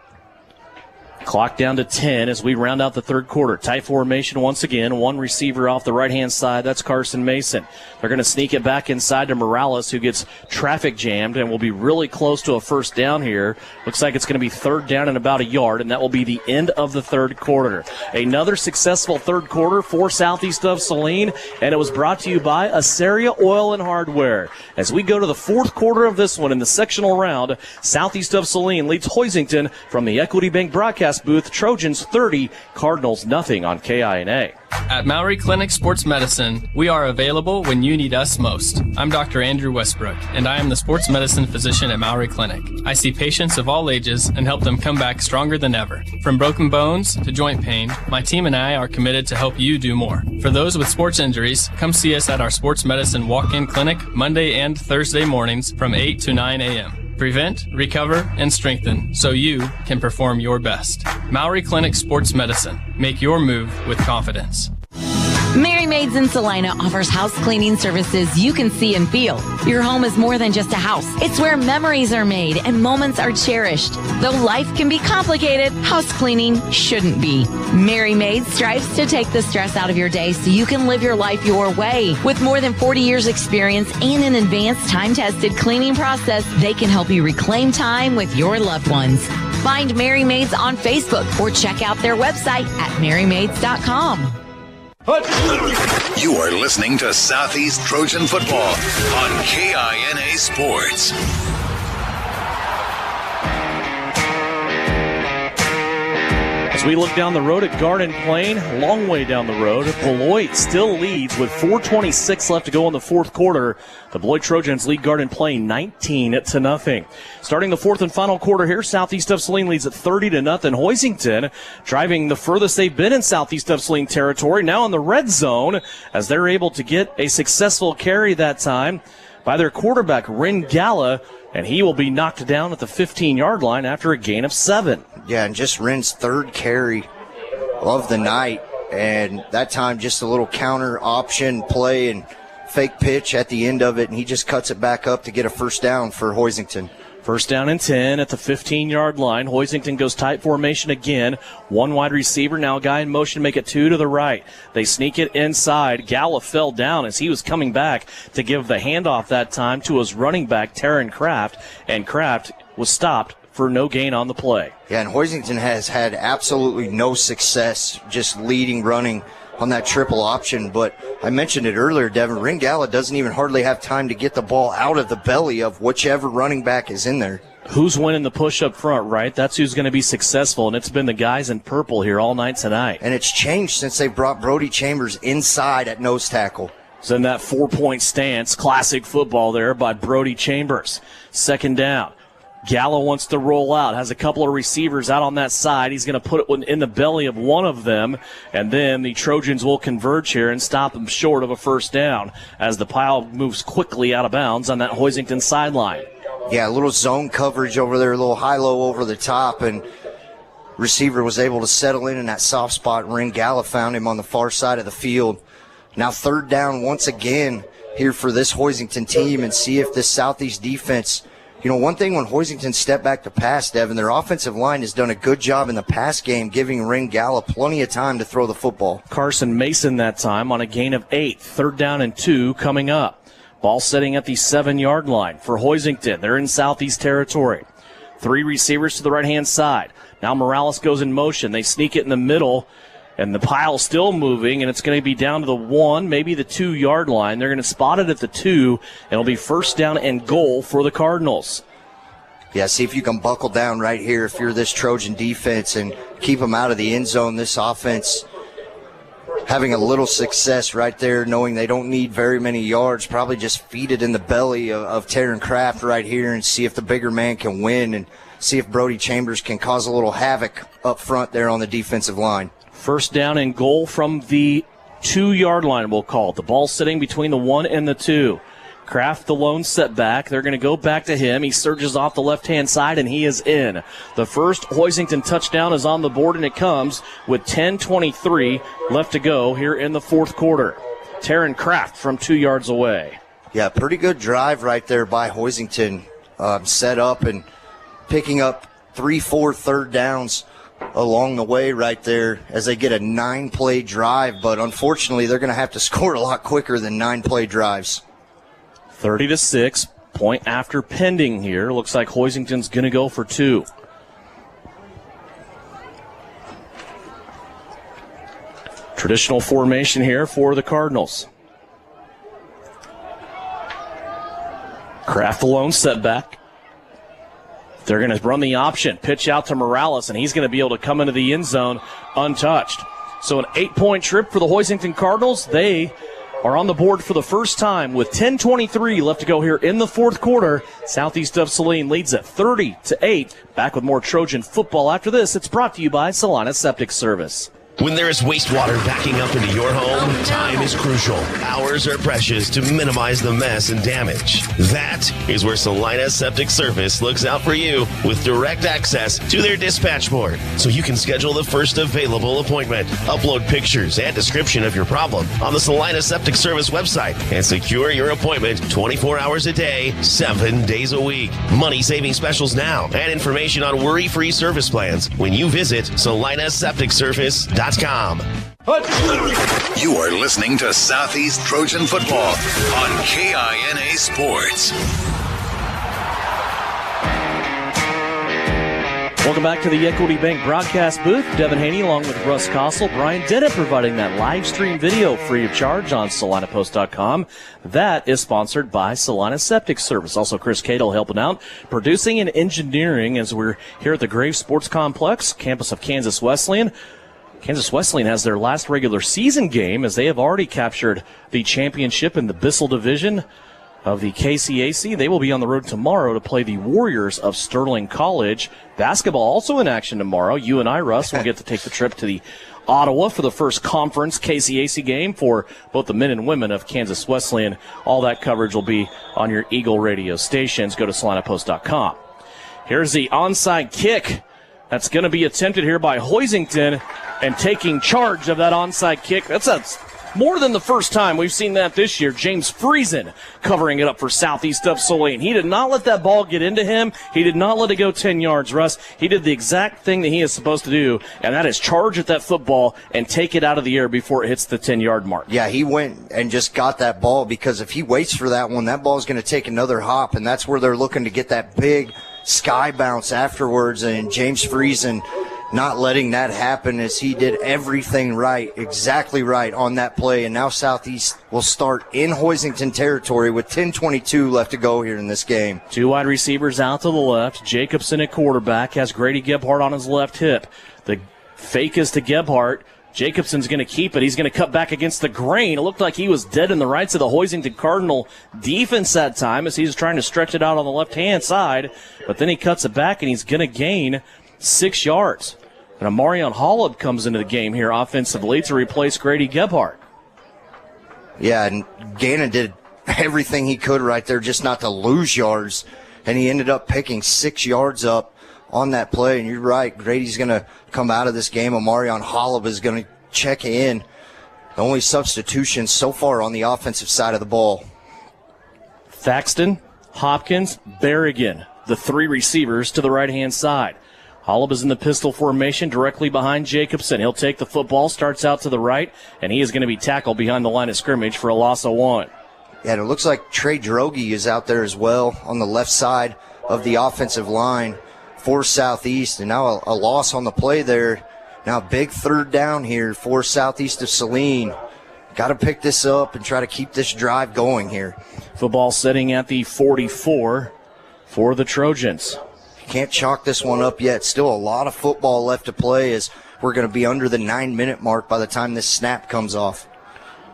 Clock down to 10 as we round out the third quarter. Tight formation once again. One receiver off the right-hand side. That's Carson Mason. They're going to sneak it back inside to Morales, who gets traffic jammed and will be really close to a first down here. Looks like it's going to be third down and about a yard, and that will be the end of the third quarter. Another successful third quarter for Southeast of Saline, and it was brought to you by Asaria Oil and Hardware. As we go to the fourth quarter of this one in the sectional round, Southeast of Saline leads Hoisington from the Equity Bank broadcast booth. Trojans 30, Cardinals nothing on KINA. At Maury Clinic Sports Medicine, we are available when you need us most. I'm Dr. Andrew Westbrook, and I am the sports medicine physician at Maury Clinic. I see patients of all ages and help them come back stronger than ever. From broken bones to joint pain, my team and I are committed to help you do more. For those with sports injuries, come see us at our sports medicine walk-in clinic Monday and Thursday mornings from 8 to 9 a.m. Prevent, recover, and strengthen so you can perform your best. Maury Clinic Sports Medicine. Make your move with confidence. Mary Maids in Salina offers house cleaning services you can see and feel. Your home is more than just a house. It's where memories are made and moments are cherished. Though life can be complicated, house cleaning shouldn't be. Mary Maids strives to take the stress out of your day so you can live your life your way. With more than 40 years experience and an advanced time-tested cleaning process, they can help you reclaim time with your loved ones. Find Mary Maids on Facebook or check out their website at marymaids.com. You are listening to Southeast Trojan Football on KINA Sports. As we look down the road at Garden Plain, long way down the road, Beloit still leads with 4:26 left to go in the fourth quarter. The Beloit Trojans lead Garden Plain 19-0. Starting the fourth and final quarter here, Southeast of Saline leads at 30-0. Hoisington driving the furthest they've been in Southeast of Saline territory, now in the red zone, as they're able to get a successful carry that time by their quarterback, Ren Galla, and he will be knocked down at the 15-yard line after a gain of 7. Yeah, and just Ren's third carry of the night, and that time just a little counter option play and fake pitch at the end of it, and he just cuts it back up to get a first down for Hoisington. First down and 10 at the 15-yard line. Hoisington goes tight formation again. One wide receiver, now a guy in motion, make it 2 to the right. They sneak it inside. Galla fell down as he was coming back to give the handoff that time to his running back, Taryn Kraft, and Kraft was stopped for no gain on the play. Yeah, and Hoisington has had absolutely no success just leading running on that triple option, but I mentioned it earlier, Devin, Ren Galla doesn't even hardly have time to get the ball out of the belly of whichever running back is in there. Who's winning the push up front, right? That's who's going to be successful, and it's been the guys in purple here all night tonight. And it's changed since they brought Brody Chambers inside at nose tackle. So in that 4-point stance, classic football there by Brody Chambers. Second down. Galla wants to roll out, has a couple of receivers out on that side. He's going to put it in the belly of one of them, and then the Trojans will converge here and stop them short of a first down as the pile moves quickly out of bounds on that Hoisington sideline. Yeah, a little zone coverage over there, a little high-low over the top, and receiver was able to settle in that soft spot. Ren Galla found him on the far side of the field. Now third down once again here for this Hoisington team, and see if this Southeast defense one thing when Hoisington stepped back to pass, Devin, their offensive line has done a good job in the pass game, giving Ringala plenty of time to throw the football. Carson Mason that time on a gain of 8. 3rd down and 2 coming up. Ball sitting at the 7-yard line for Hoisington. They're in Southeast territory. 3 receivers to the right-hand side. Now Morales goes in motion. They sneak it in the middle, and the pile's still moving, and it's going to be down to the 1, maybe the 2-yard line. They're going to spot it at the 2, and it'll be 1st down and goal for the Cardinals. Yeah, see if you can buckle down right here if you're this Trojan defense and keep them out of the end zone. This offense having a little success right there, knowing they don't need very many yards, probably just feed it in the belly of Taryn Kraft right here and see if the bigger man can win and see if Brody Chambers can cause a little havoc up front there on the defensive line. 1st down and goal from the 2-yard line, we'll call it. The ball sitting between the 1 and the 2. Kraft, the lone setback. They're going to go back to him. He surges off the left-hand side, and he is in. The first Hoisington touchdown is on the board, and it comes with 10:23 left to go here in the 4th quarter. Taryn Kraft from 2 yards away. Yeah, pretty good drive right there by Hoisington. Set up and picking up 3-4 third downs along the way right there as they get a 9-play drive. But unfortunately, they're going to have to score a lot quicker than 9-play drives. 30-6, point after pending here. Looks like Hoisington's going to go for 2. Traditional formation here for the Cardinals. Kraft alone setback. They're going to run the option, pitch out to Morales, and he's going to be able to come into the end zone untouched. So an 8-point trip for the Hoisington Cardinals. They are on the board for the first time with 10:23 left to go here in the 4th quarter. Southeast of Saline leads at 30-8. Back with more Trojan football after this. It's brought to you by Salina Septic Service. When there is wastewater backing up into your home, time is crucial. Hours are precious to minimize the mess and damage. That is where Salina Septic Service looks out for you with direct access to their dispatch board, so you can schedule the first available appointment, upload pictures and description of your problem on the Salina Septic Service website, and secure your appointment 24 hours a day, 7 days a week. Money-saving specials now and information on worry-free service plans when you visit salinasepticservice.com. You are listening to Southeast Trojan Football on KINA Sports. Welcome back to the Equity Bank broadcast booth. Devin Haney along with Russ Kossel. Brian Dennett providing that live stream video free of charge on SalinaPost.com. That is sponsored by Salina Septic Service. Also Chris Cadle helping out, producing and engineering as we're here at the Graves Sports Complex, campus of Kansas Wesleyan. Kansas Wesleyan has their last regular season game as they have already captured the championship in the Bissell Division of the KCAC. They will be on the road tomorrow to play the Warriors of Sterling College. Basketball also in action tomorrow. You and I, Russ, will get to take the trip to the Ottawa for the first conference KCAC game for both the men and women of Kansas Wesleyan. All that coverage will be on your Eagle radio stations. Go to SalinaPost.com. Here's the onside kick that's going to be attempted here by Hoisington, and taking charge of that onside kick. That's more than the first time we've seen that this year. James Friesen covering it up for Southeast of Saline. He did not let that ball get into him. He did not let it go 10 yards, Russ. He did the exact thing that he is supposed to do, and that is charge at that football and take it out of the air before it hits the 10-yard mark. Yeah, he went and just got that ball, because if he waits for that one, that ball is going to take another hop, and that's where they're looking to get that big sky bounce afterwards. And James Friesen not letting that happen as he did everything right, exactly right on that play. And now Southeast will start in Hoisington territory with 10:22 left to go here in this game. 2 wide receivers out to the left. Jacobson at quarterback has Grady Gebhardt on his left hip. The fake is to Gebhardt. Jacobson's going to keep it. He's going to cut back against the grain. It looked like he was dead in the rights of the Hoisington Cardinal defense that time as he was trying to stretch it out on the left-hand side. But then he cuts it back, and he's going to gain 6 yards. And Amarion Holub comes into the game here offensively to replace Grady Gebhardt. Yeah, and Gannon did everything he could right there just not to lose yards. And he ended up picking 6 yards up on that play. And you're right, Grady's going to come out of this game. Amarion Holub is going to check in. The only substitution so far on the offensive side of the ball. Thaxton, Hopkins, Berrigan the 3 receivers to the right-hand side. Holub is in the pistol formation directly behind Jacobson. He'll take the football, starts out to the right, and he is going to be tackled behind the line of scrimmage for a loss of 1. Yeah, and it looks like Trey Droege is out there as well on the left side of the offensive line for Southeast, and now a loss on the play there. Now big third down here for Southeast of Saline. Got to pick this up and try to keep this drive going here. Football sitting at the 44 for the Trojans. Can't chalk this one up yet. Still a lot of football left to play as we're going to be under the 9-minute mark by the time this snap comes off.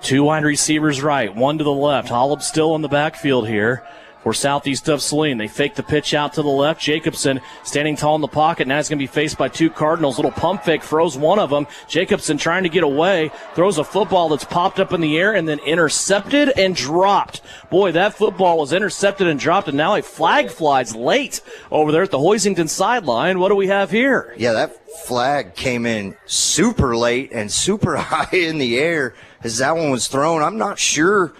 2 wide receivers right, 1 to the left. Holub still in the backfield here for Southeast of Saline. They fake the pitch out to the left. Jacobson standing tall in the pocket. Now he's going to be faced by 2 Cardinals. Little pump fake, throws one of them. Jacobson trying to get away, throws a football that's popped up in the air and then intercepted and dropped. Boy, that football was intercepted and dropped, and now a flag flies late over there at the Hoisington sideline. What do we have here? Yeah, that flag came in super late and super high in the air as that one was thrown. I'm not sure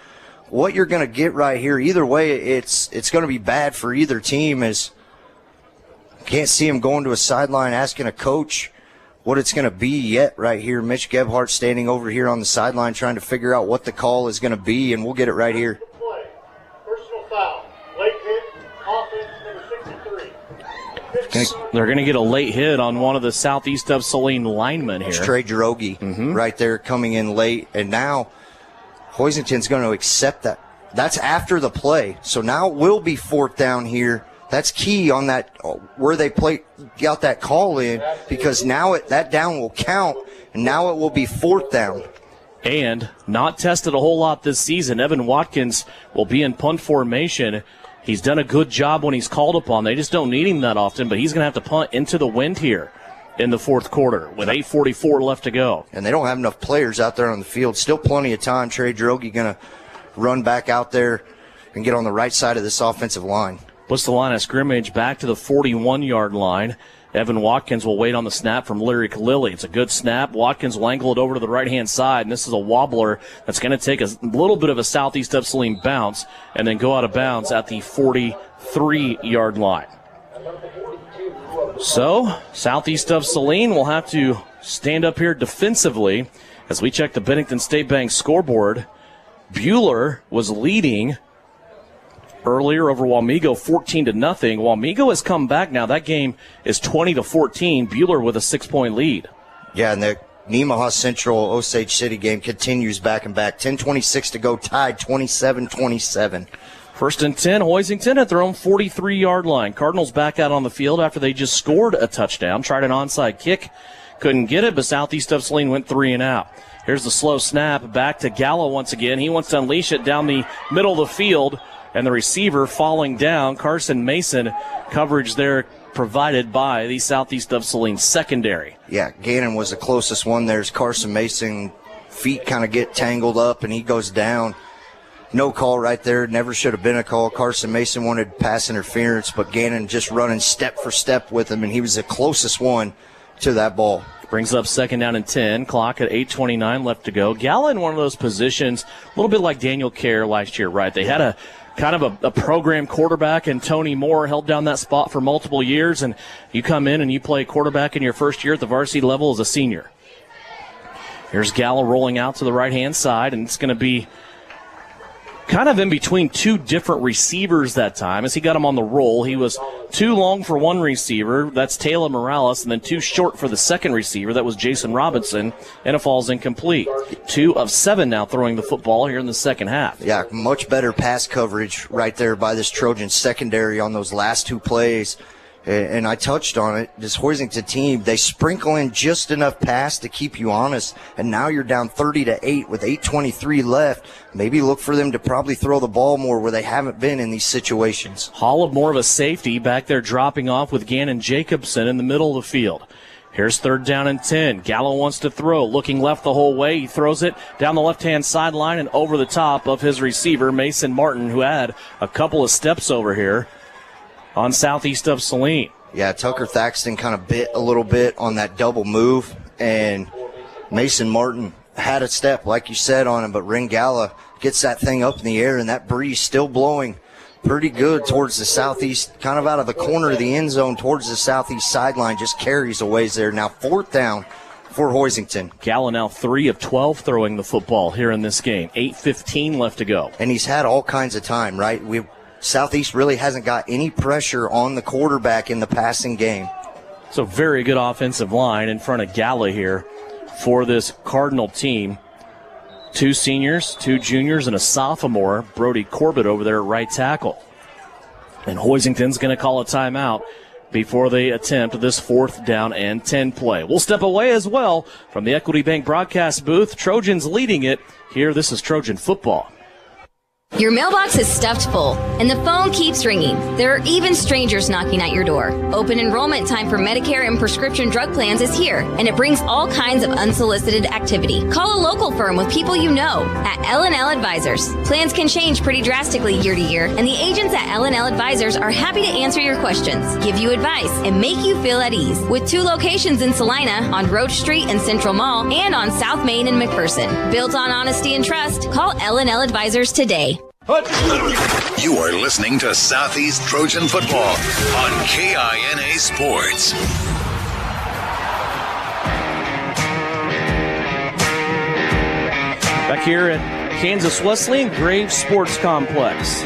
what you're going to get right here. Either way, it's going to be bad for either team, as can't see him going to a sideline asking a coach what it's going to be yet right here. Mitch Gebhardt standing over here on the sideline trying to figure out what the call is going to be, and we'll get it right here. Personal foul. Late hit. Offense number 63. They're going to get a late hit on one of the Southeast of Saline linemen here. It's Trey Droege right there coming in late, and now Hoisington's going to accept that. That's after the play. So now it will be 4th down here. That's key on that, where they got that call in, because now that down will count, and now it will be 4th down. And not tested a whole lot this season. Evan Watkins will be in punt formation. He's done a good job when he's called upon. They just don't need him that often, but he's going to have to punt into the wind here in the 4th quarter with 8:44 left to go. And they don't have enough players out there on the field. Still plenty of time. Trey Droege going to run back out there and get on the right side of this offensive line. Puts the line of scrimmage back to the 41-yard line. Evan Watkins will wait on the snap from Larry Kalili. It's a good snap. Watkins will angle it over to the right-hand side, and this is a wobbler that's going to take a little bit of a Southeast of Saline bounce and then go out of bounds at the 43-yard line. So, Southeast of Saline will have to stand up here defensively as we check the Bennington State Bank scoreboard. Buhler was leading earlier over Wamego 14-0. Wamego has come back now. That game is 20-14. Buhler with a 6-point lead. Yeah, and the Nemaha Central Osage City game continues back and back. 10:26 to go, tied 27-27. 1st and 10, Hoisington at their own 43-yard line. Cardinals back out on the field after they just scored a touchdown. Tried an onside kick. Couldn't get it, but Southeast of Saline went 3 and out. Here's the slow snap back to Gallo once again. He wants to unleash it down the middle of the field, and the receiver falling down. Carson Mason, coverage there provided by the Southeast of Saline secondary. Yeah, Gannon was the closest one there. Carson Mason, feet kind of get tangled up, and he goes down. No call right there. Never should have been a call. Carson Mason wanted pass interference, but Gannon just running step for step with him, and he was the closest one to that ball. Brings up 2nd down and 10. Clock at 8:29 left to go. Gala in one of those positions, a little bit like Daniel Kerr last year, right? They had a kind of a program quarterback, and Tony Moore held down that spot for multiple years, and you come in and you play quarterback in your first year at the varsity level as a senior. Here's Gala rolling out to the right-hand side, and it's going to be kind of in between 2 different receivers that time as he got him on the roll. He was too long for one receiver, that's Taylor Morales, and then too short for the second receiver, that was Jason Robinson, and it falls incomplete. 2 of 7 now throwing the football here in the second half. Yeah, much better pass coverage right there by this Trojan secondary on those last 2 plays. And I touched on it, this Hoisington team, they sprinkle in just enough pass to keep you honest, and now you're down 30-8 with 8:23 left. Maybe look for them to probably throw the ball more where they haven't been in these situations. Holub more of a safety back there dropping off with Gannon Jacobson in the middle of the field. Here's 3rd down and 10. Gallo wants to throw, looking left the whole way. He throws it down the left-hand sideline and over the top of his receiver, Mason Martin, who had a couple of steps over here on Southeast of Saline. Yeah, Tucker Thaxton kind of bit a little bit on that double move, and Mason Martin had a step, like you said, on him, but Ringala gets that thing up in the air, and that breeze still blowing pretty good towards the southeast, kind of out of the corner of the end zone towards the southeast sideline, just carries a ways there. Now 4th down for Hoisington. Gallo now 3 of 12 throwing the football here in this game. 8:15 left to go. And he's had all kinds of time, right? Southeast really hasn't got any pressure on the quarterback in the passing game. So very good offensive line in front of Gallo here for this Cardinal team. 2 seniors, 2 juniors, and a sophomore, Brody Corbett over there at right tackle. And Hoisington's going to call a timeout before they attempt this 4th down and 10 play. We'll step away as well from the Equity Bank broadcast booth. Trojans leading it. Here, this is Trojan football. Your mailbox is stuffed full, and the phone keeps ringing. There are even strangers knocking at your door. Open enrollment time for Medicare and prescription drug plans is here, and it brings all kinds of unsolicited activity. Call a local firm with people you know at L&L Advisors. Plans can change pretty drastically year to year, and the agents at L&L Advisors are happy to answer your questions, give you advice, and make you feel at ease. With 2 locations in Salina, on Roach Street and Central Mall, and on South Main and McPherson. Built on honesty and trust, call L&L Advisors today. You are listening to Southeast Trojan Football on KINA Sports. Back here at Kansas Wesleyan Graves Sports Complex.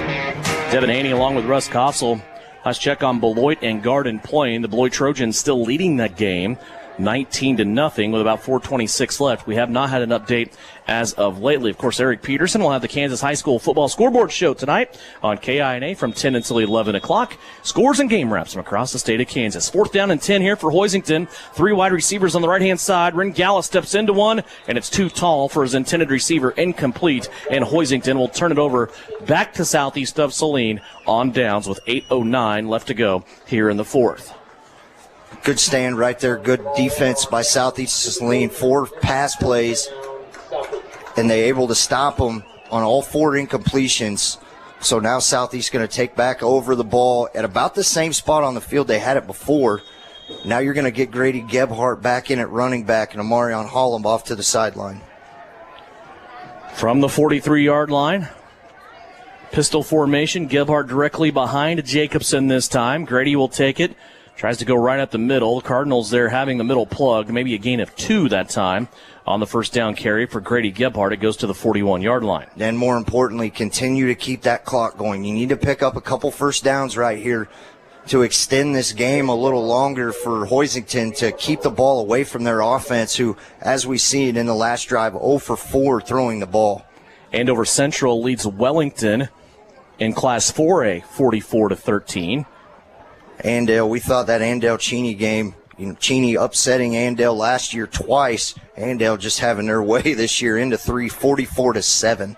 Devin Haney along with Russ Kossel. Let's check on Beloit and Garden Plain. The Beloit Trojans still leading that game 19-0 with about 4:26 left. We have not had an update as of lately. Of course, Eric Peterson will have the Kansas High School football scoreboard show tonight on KINA from 10 until 11 o'clock. Scores and game wraps from across the state of Kansas. 4th down and 10 here for Hoisington. 3 wide receivers on the right-hand side. Ren Galla steps into one, and it's too tall for his intended receiver, incomplete. And Hoisington will turn it over back to southeast of Saline on downs with 8:09 left to go here in the 4th. Good stand right there. Good defense by Southeast Saline. 4 pass plays, and they're able to stop them on all 4 incompletions. So now Southeast going to take back over the ball at about the same spot on the field they had it before. Now you're going to get Grady Gebhardt back in at running back and Amarion Holland off to the sideline. From the 43-yard line, pistol formation. Gebhardt directly behind Jacobson this time. Grady will take it. Tries to go right at the middle. The Cardinals there having the middle plugged. Maybe a gain of 2 that time on the 1st down carry for Grady Gebhardt. It goes to the 41-yard line. And more importantly, continue to keep that clock going. You need to pick up a couple 1st downs right here to extend this game a little longer for Hoisington to keep the ball away from their offense, who, as we see it in the last drive, 0 for 4 throwing the ball. Andover Central leads Wellington in Class 4A 44-13. Andale, we thought that Andale-Cheney game, Cheney upsetting Andale last year twice. Andale just having their way this year into 3, 44-7.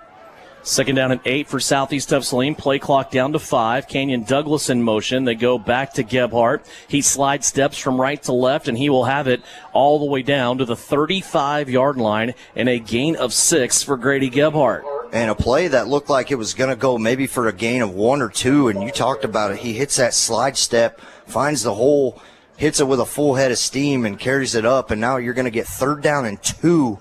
2nd down and 8 for Southeast of Saline. Play clock down to 5. Canyon Douglas in motion. They go back to Gebhardt. He slide steps from right to left, and he will have it all the way down to the 35-yard line and a gain of 6 for Grady Gebhardt. And a play that looked like it was going to go maybe for a gain of 1 or 2, and you talked about it. He hits that slide step, finds the hole, hits it with a full head of steam, and carries it up. And now you're going to get 3rd down and 2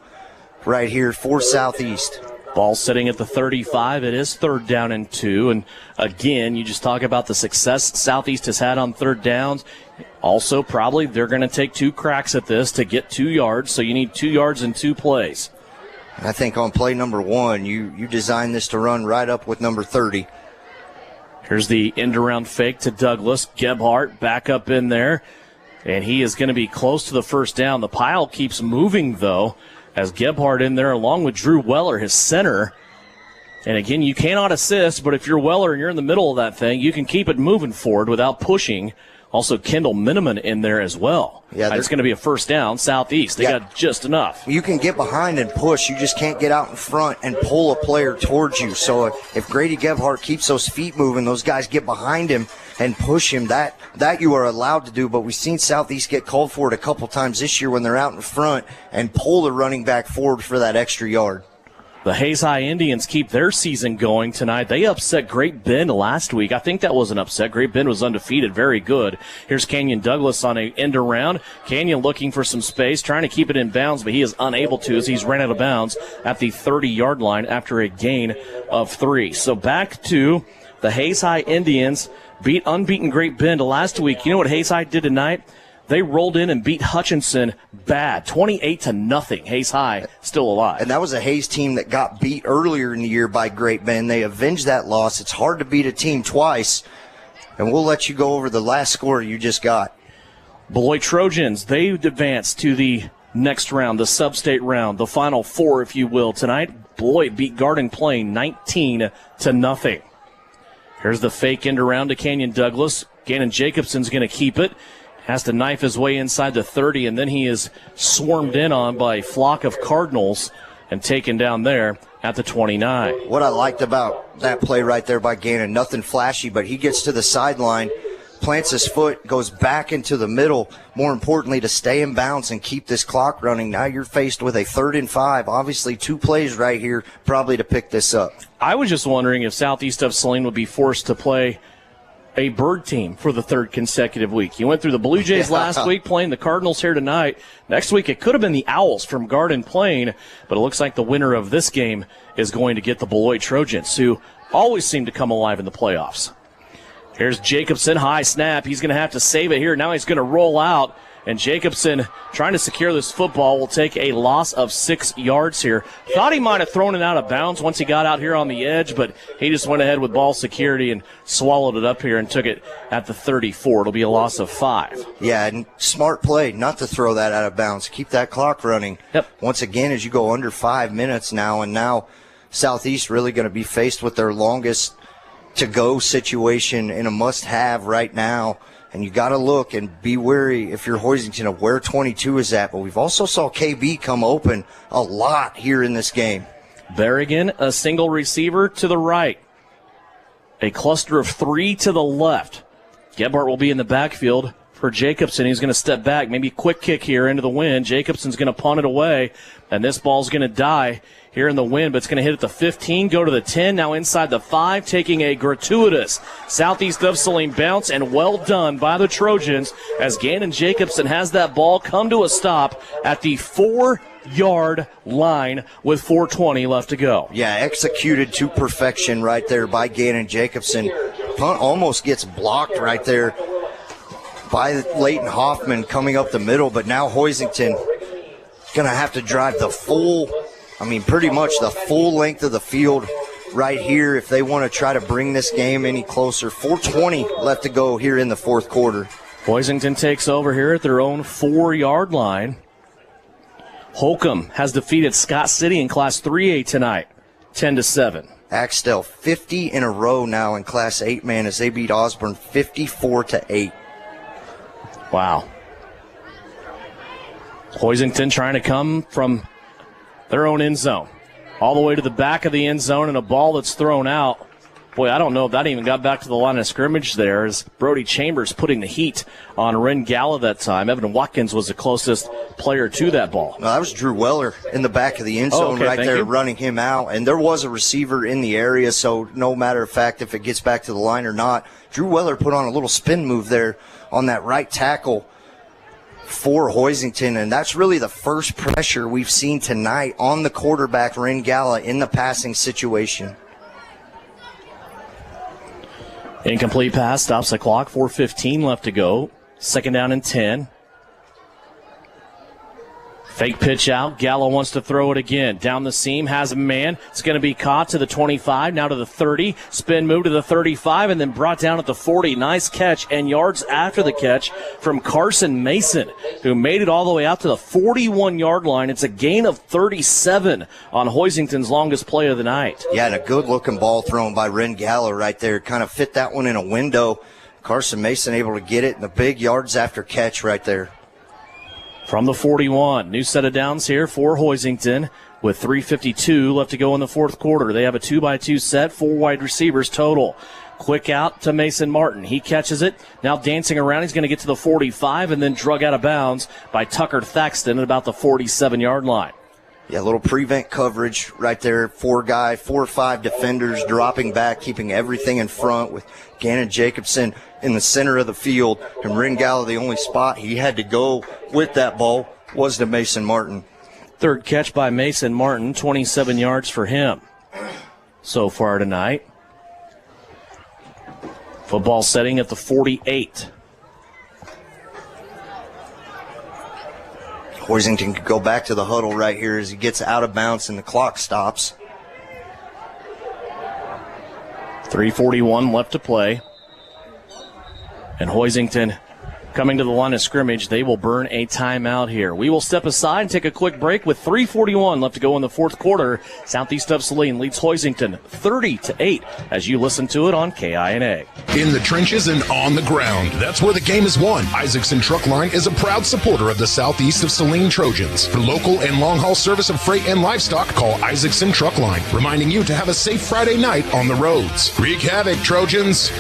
right here for Southeast. Ball sitting at the 35. It is 3rd down and 2. And again, you just talk about the success Southeast has had on 3rd downs. Also, probably they're going to take 2 cracks at this to get 2 yards. So you need 2 yards in 2 plays. I think on play number 1, you designed this to run right up with number 30. Here's the end-around fake to Douglas. Gebhardt back up in there, and he is going to be close to the 1st down. The pile keeps moving, though, as Gebhardt in there along with Drew Weller, his center. And again, you cannot assist, but if you're Weller and you're in the middle of that thing, you can keep it moving forward without pushing. Also, Kendall Miniman in there as well. Yeah, it's going to be a 1st down, Southeast. They got just enough. You can get behind and push. You just can't get out in front and pull a player towards you. So if Grady Gebhardt keeps those feet moving, those guys get behind him and push him. That you are allowed to do. But we've seen Southeast get called for it a couple times this year when they're out in front and pull the running back forward for that extra yard. The Hayes High Indians keep their season going tonight. They upset Great Bend last week. I think that was an upset. Great Bend was undefeated. Very good. Here's Canyon Douglas on an end around. Canyon looking for some space, trying to keep it in bounds, but he is unable to as he's ran out of bounds at the 30-yard line after a gain of 3. So back to The Hayes High Indians beat unbeaten Great Bend last week. You know what Hayes High did tonight? They rolled in and beat Hutchinson bad, 28-0. Hayes High still alive. And that was a Hayes team that got beat earlier in the year by Great Bend. They avenged that loss. It's hard to beat a team twice. And we'll let you go over the last score you just got. Beloit Trojans, they advanced to the next round, the sub-state round, the Final Four, if you will. Tonight, Beloit beat Garden Plain 19-0. Here's the fake end around to Canyon Douglas. Gannon Jacobson's going to keep it. Has to knife his way inside the 30, and then he is swarmed in on by a flock of Cardinals and taken down there at the 29. What I liked about that play right there by Gannon, nothing flashy, but he gets to the sideline, plants his foot, goes back into the middle, more importantly to stay in bounds and keep this clock running. Now you're faced with a 3rd and 5. Obviously 2 plays right here probably to pick this up. I was just wondering if Southeast of Saline would be forced to play a bird team for the 3rd consecutive week. You went through the Blue Jays last week, playing the Cardinals here tonight. Next week it could have been the Owls from Garden Plain, but it looks like the winner of this game is going to get the Beloit Trojans, who always seem to come alive in the playoffs. Here's Jacobson, high snap. He's going to have to save it here. Now he's going to roll out, and Jacobson, trying to secure this football, will take a loss of 6 yards here. Thought he might have thrown it out of bounds once he got out here on the edge, but he just went ahead with ball security and swallowed it up here and took it at the 34. It'll be a loss of 5. Yeah, and smart play not to throw that out of bounds. Keep that clock running. Yep. Once again, as you go under 5 minutes now, and now Southeast really going to be faced with their longest to-go situation in a must-have right now. And you got to look and be wary if you're Hoisington of where 22 is at. But we've also saw KB come open a lot here in this game. Berrigan, a single receiver to the right. A cluster of 3 to the left. Gebhardt will be in the backfield for Jacobson. He's going to step back, maybe quick kick here into the wind. Jacobson's going to punt it away, and this ball's going to die here in the wind, but it's going to hit at the 15, go to the 10, now inside the 5, taking a gratuitous Southeast of Saline bounce, and well done by the Trojans as Gannon Jacobson has that ball come to a stop at the 4-yard line with 4:20 left to go. Yeah, executed to perfection right there by Gannon Jacobson. Punt almost gets blocked right there by Leighton Hoffman coming up the middle, but now Hoisington going to have to drive the pretty much the full length of the field right here if they want to try to bring this game any closer. 4:20 left to go here in the 4th quarter. Hoisington takes over here at their own 4-yard line. Holcomb has defeated Scott City in Class 3A tonight, 10-7. Axtell 50 in a row now in Class 8, man, as they beat Osborne 54-8. Wow. Hoisington trying to come from their own end zone all the way to the back of the end zone, and a ball that's thrown out. Boy, I don't know if that even got back to the line of scrimmage there, as Brody Chambers putting the heat on Ren Galla that time. Evan Watkins was the closest player to that ball. No, that was Drew Weller in the back of the end zone running him out. And there was a receiver in the area, so no matter of fact if it gets back to the line or not, Drew Weller put on a little spin move there on that right tackle for Hoisington, and that's really the first pressure we've seen tonight on the quarterback, Ren Galla, in the passing situation. Incomplete pass, stops the clock, 4:15 left to go. 2nd down and 10. Fake pitch out. Gallo wants to throw it again. Down the seam, has a man. It's going to be caught to the 25, now to the 30. Spin move to the 35, and then brought down at the 40. Nice catch, and yards after the catch from Carson Mason, who made it all the way out to the 41-yard line. It's a gain of 37 on Hoisington's longest play of the night. Yeah, and a good-looking ball thrown by Ren Gallo right there. Kind of fit that one in a window. Carson Mason able to get it, and the big yards after catch right there. From the 41, new set of downs here for Hoisington with 3:52 left to go in the 4th quarter. They have a 2x2 set, 4 wide receivers total. Quick out to Mason Martin. He catches it. Now dancing around. He's going to get to the 45 and then drug out of bounds by Tucker Thaxton at about the 47-yard line. Yeah, a little prevent coverage right there. 4 or 5 defenders dropping back, keeping everything in front with Gannon Jacobson in the center of the field. And Ren Gallo, the only spot he had to go with that ball was to Mason Martin. 3rd catch by Mason Martin, 27 yards for him so far tonight. Football setting at the 48. Hoisington could go back to the huddle right here as he gets out of bounds and the clock stops. 3:41 left to play. And Hoisington coming to the line of scrimmage. They will burn a timeout here. We will step aside and take a quick break with 3:41 left to go in the fourth quarter. Southeast of Saline leads Hoisington 30-8 as you listen to it on KINA. In the trenches and on the ground, that's where the game is won. Isaacson Truck Line is a proud supporter of the Southeast of Saline Trojans. For local and long-haul service of freight and livestock, call Isaacson Truck Line, reminding you to have a safe Friday night on the roads. Wreak havoc, Trojans.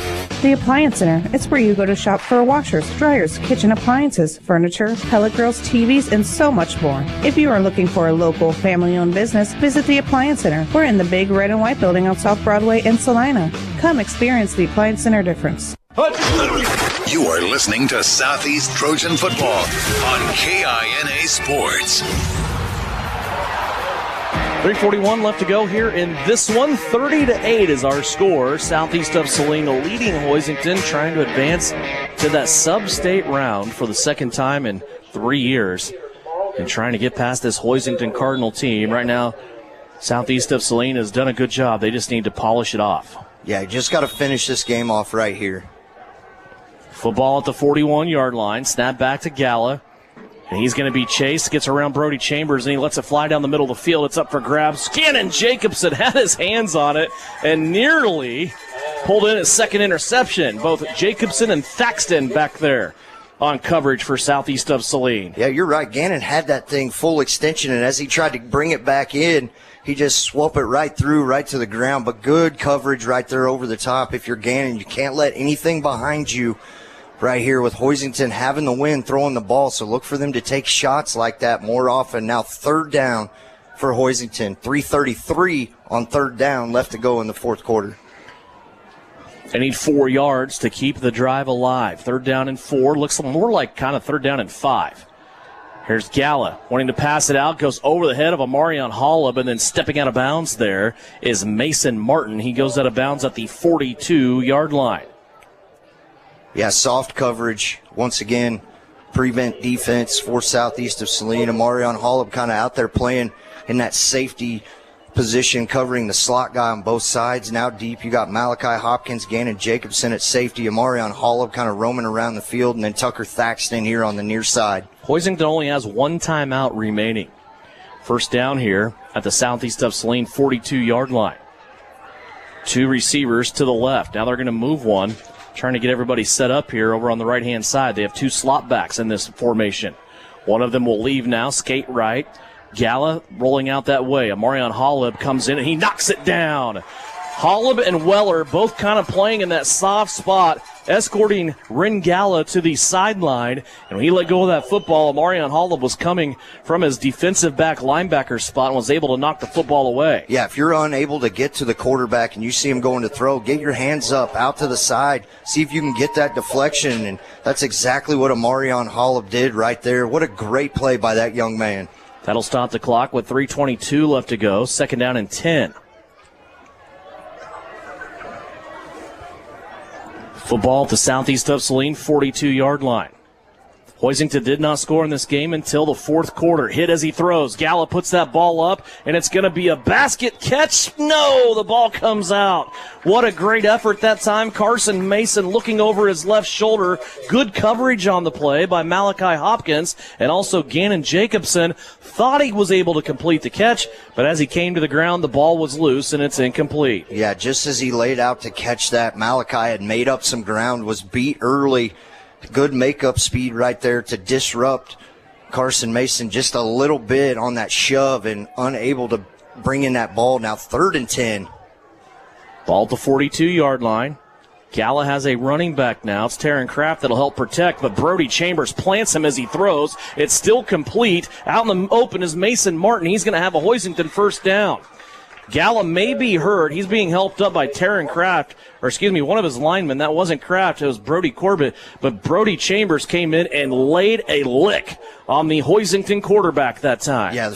The Appliance Center. It's where you go to shop for washers, dryers, kitchen appliances, furniture, pellet grills, TVs, and so much more. If you are looking for a local, family-owned business, visit the Appliance Center. We're in the big red and white building on South Broadway in Salina. Come experience the Appliance Center difference. You are listening to Southeast Trojan Football on KINA Sports. 3:41 left to go here in this one. 30-8 is our score. Southeast of Salina leading Hoisington, trying to advance to that sub-state round for the second time in 3 years and trying to get past this Hoisington Cardinal team. Right now, Southeast of Salina has done a good job. They just need to polish it off. Yeah, you just got to finish this game off right here. Football at the 41-yard line. Snap back to Gala. And he's going to be chased, gets around Brody Chambers, and he lets it fly down the middle of the field. It's up for grabs. Gannon Jacobson had his hands on it and nearly pulled in his second interception. Both Jacobson and Thaxton back there on coverage for Southeast of Saline. Yeah, you're right. Gannon had that thing full extension, and as he tried to bring it back in, he just swooped it right through, right to the ground. But good coverage right there over the top. If you're Gannon, you can't let anything behind you. Right here with Hoisington having the win, throwing the ball. So look for them to take shots like that more often. Now third down for Hoisington. 3:33 on third down left to go in the fourth quarter. They need 4 yards to keep the drive alive. Third down and 4. Looks more like kind of third down and 5. Here's Gala wanting to pass it out. Goes over the head of Amarion Hollub, and then stepping out of bounds there is Mason Martin. He goes out of bounds at the 42-yard line. Yeah, soft coverage. Once again, prevent defense for Southeast of Salina. Marion Hollub kind of out there playing in that safety position, covering the slot guy on both sides. Now deep, you got Malachi Hopkins, Gannon Jacobson at safety. Amarion Hollub kind of roaming around the field, and then Tucker Thaxton here on the near side. Hoisington only has one timeout remaining. First down here at the Southeast of Saline 42-yard line. 2 receivers to the left. Now they're going to move one. Trying to get everybody set up here over on the right-hand side. They have 2 slot backs in this formation. One of them will leave now, skate right. Gala rolling out that way. Amarion Hollub comes in, and he knocks it down. Hollub and Weller both kind of playing in that soft spot, escorting Ren Gala to the sideline. And when he let go of that football, Amarion Hollub was coming from his defensive back linebacker spot and was able to knock the football away. Yeah, if you're unable to get to the quarterback and you see him going to throw, get your hands up, out to the side, see if you can get that deflection. And that's exactly what Amarion Hollub did right there. What a great play by that young man. That'll stop the clock with 3:22 left to go. Second down and 10. Football at the Southeast of Saline 42-yard line. Hoisington did not score in this game until the fourth quarter. Hit as he throws. Gala puts that ball up, and it's going to be a basket catch. No, the ball comes out. What a great effort that time. Carson Mason looking over his left shoulder. Good coverage on the play by Malachi Hopkins, and also Gannon Jacobson thought he was able to complete the catch, but as he came to the ground, the ball was loose, and it's incomplete. Yeah, just as he laid out to catch that, Malachi had made up some ground, was beat early. Good makeup speed right there to disrupt Carson Mason just a little bit on that shove and unable to bring in that ball. Now 3rd and 10. Ball at the 42-yard line. Gala has a running back now. It's Taryn Kraft that'll help protect, but Brody Chambers plants him as he throws. It's still complete. Out in the open is Mason Martin. He's going to have a Hoisington first down. Gala may be hurt. He's being helped up by Taryn Kraft, one of his linemen. That wasn't Kraft, it was Brody Corbett. But Brody Chambers came in and laid a lick on the Hoisington quarterback that time. Yeah,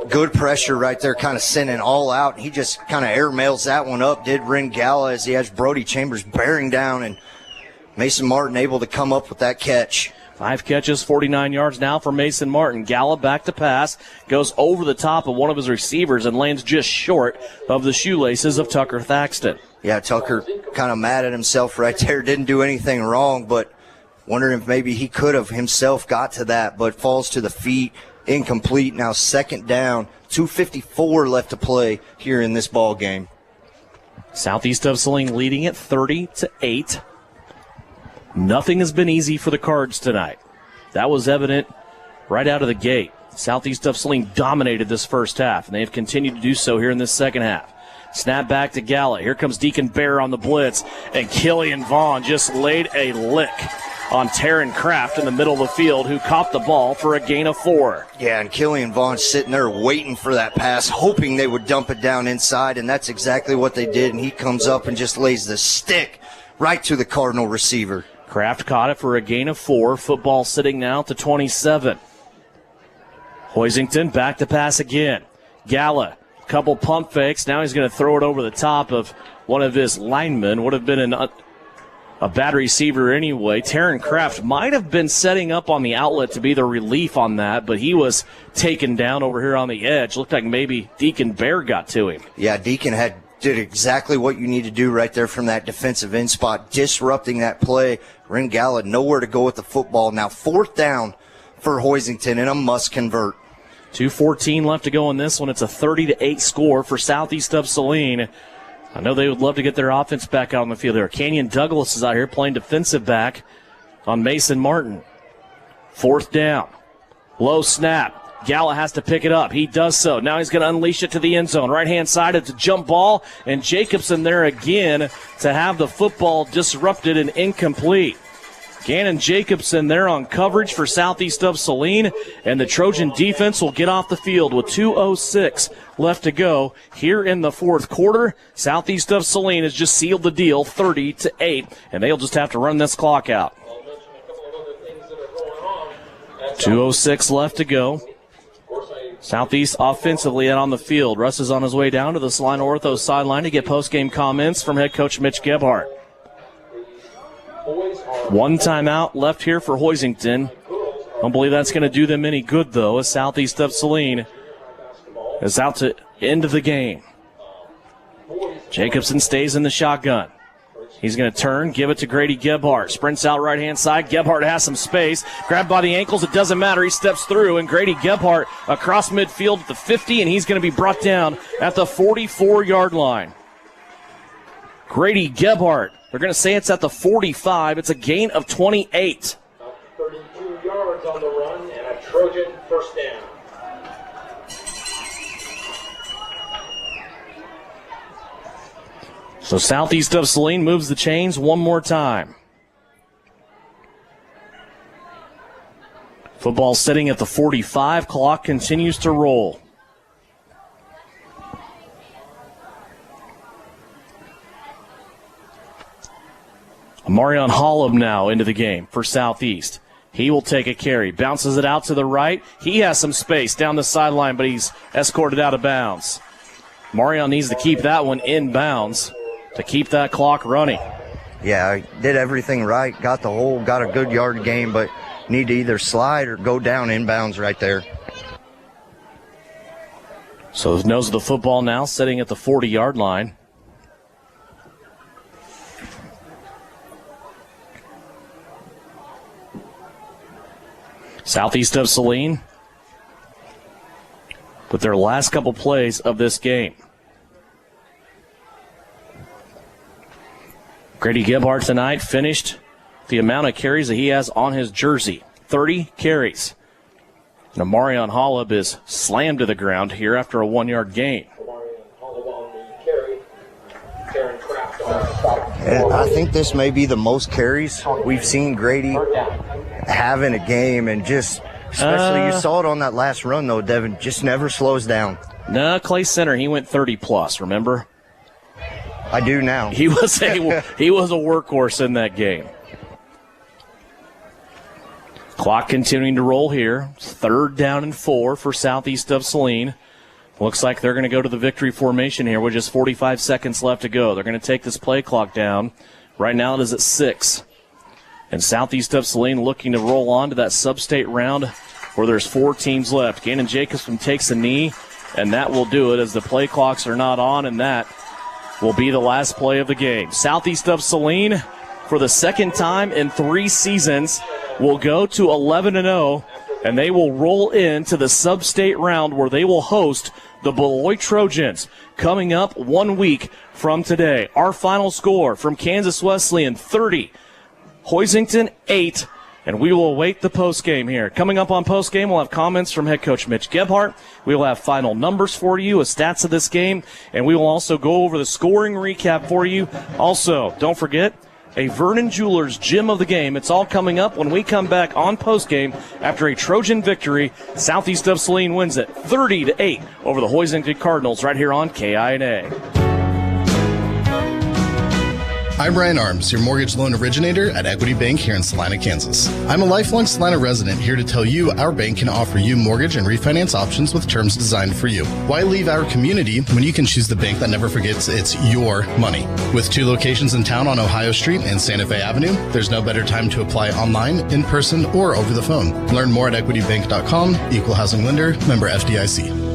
good pressure right there, kind of sending all out. He just kind of airmails that one up, did Ren Gala, as he has Brody Chambers bearing down and Mason Martin able to come up with that catch. 5 catches, 49 yards now for Mason Martin. Gallup back to pass, goes over the top of one of his receivers and lands just short of the shoelaces of Tucker Thaxton. Yeah, Tucker kind of mad at himself right there. Didn't do anything wrong, but wondering if maybe he could have himself got to that, but falls to the feet, incomplete. Now 2nd down, 2:54 left to play here in this ball game. Southeast of Saline leading it 30-8. Nothing has been easy for the Cards tonight. That was evident right out of the gate. Southeast of Saline dominated this first half, and they have continued to do so here in this second half. Snap back to Gallup. Here comes Deacon Bear on the blitz, and Killian Vaughn just laid a lick on Taryn Kraft in the middle of the field, who caught the ball for a gain of 4. Yeah, and Killian Vaughn sitting there waiting for that pass, hoping they would dump it down inside, and that's exactly what they did, and he comes up and just lays the stick right to the Cardinal receiver. Kraft caught it for a gain of 4. Football sitting now to 27. Hoisington back to pass again. Galla, couple pump fakes. Now he's going to throw it over the top of one of his linemen. Would have been a bad receiver anyway. Taryn Kraft might have been setting up on the outlet to be the relief on that, but he was taken down over here on the edge. Looked like maybe Deacon Bear got to him. Yeah, Deacon did exactly what you need to do right there from that defensive end spot, disrupting that play. Ren Galla nowhere to go with the football. Now 4th down for Hoisington and a must convert. 2:14 left to go in this one. It's a 30-8 score for Southeast of Saline. I know they would love to get their offense back out on the field there. Kenyon Douglas is out here playing defensive back on Mason Martin. 4th down. Low snap. Galla has to pick it up. He does so. Now he's going to unleash it to the end zone. Right-hand side, it's a jump ball, and Jacobson there again to have the football disrupted and incomplete. Gannon Jacobson there on coverage for Southeast of Saline, and the Trojan defense will get off the field with 2:06 left to go here in the 4th quarter. Southeast of Saline has just sealed the deal 30-8, and they'll just have to run this clock out. 2:06 left to go. Southeast offensively and on the field. Russ is on his way down to the Salina Ortho sideline to get post-game comments from head coach Mitch Gebhardt. 1 timeout left here for Hoisington. Don't believe that's going to do them any good, though, as Southeast of Saline is out to end of the game. Jacobson stays in the shotgun. He's going to turn, give it to Grady Gebhardt. Sprints out right-hand side. Gebhardt has some space. Grabbed by the ankles. It doesn't matter. He steps through, and Grady Gebhardt across midfield at the 50, and he's going to be brought down at the 44-yard line. Grady Gebhardt. They're going to say it's at the 45. It's a gain of 28. 32 yards on the run and a Trojan 1st down. So Southeast of Saline moves the chains one more time. Football sitting at the 45. Clock continues to roll. Marion Hollub now into the game for Southeast. He will take a carry. Bounces it out to the right. He has some space down the sideline, but he's escorted out of bounds. Marion needs to keep that one in bounds to keep that clock running. Yeah, I did everything right. Got the hole, got a good yard game, but need to either slide or go down inbounds right there. So nose of the football now sitting at the 40-yard line. Southeast of Saline with their last couple plays of this game. Grady Gebhardt tonight finished the amount of carries that he has on his jersey. 30 carries. Now Marion Hollub is slammed to the ground here after a 1-yard gain. And I think this may be the most carries we've seen Grady have in a game, and just especially you saw it on that last run though, Devin, just never slows down. No, Clay Center, he went 30 plus, remember? I do now. He was a workhorse in that game. Clock continuing to roll here. 3rd down and 4 for Southeast of Saline. Looks like they're going to go to the victory formation here with just 45 seconds left to go. They're going to take this play clock down. Right now it is at 6. And Southeast of Saline looking to roll on to that sub-state round where there's 4 teams left. Gannon Jacobson takes a knee, and that will do it as the play clocks are not on, and that will be the last play of the game. Southeast of Saline, for the second time in 3 seasons, will go to 11-0, and they will roll into the sub-state round where they will host the Beloit Trojans coming up 1 week from today. Our final score from Kansas Wesleyan, 30. Hoisington, 8. And we will await the postgame here. Coming up on postgame, we'll have comments from head coach Mitch Gebhardt. We will have final numbers for you, stats of this game, and we will also go over the scoring recap for you. Also, don't forget, a Vernon Jewelers gem of the game. It's all coming up when we come back on postgame after a Trojan victory. Southeast of Saline wins it 30-8 over the Hoisington Cardinals right here on KINA. I'm Brian Arms, your mortgage loan originator at Equity Bank here in Salina, Kansas. I'm a lifelong Salina resident here to tell you our bank can offer you mortgage and refinance options with terms designed for you. Why leave our community when you can choose the bank that never forgets it's your money? With 2 locations in town on Ohio Street and Santa Fe Avenue, there's no better time to apply online, in person, or over the phone. Learn more at equitybank.com, equal housing lender, member FDIC.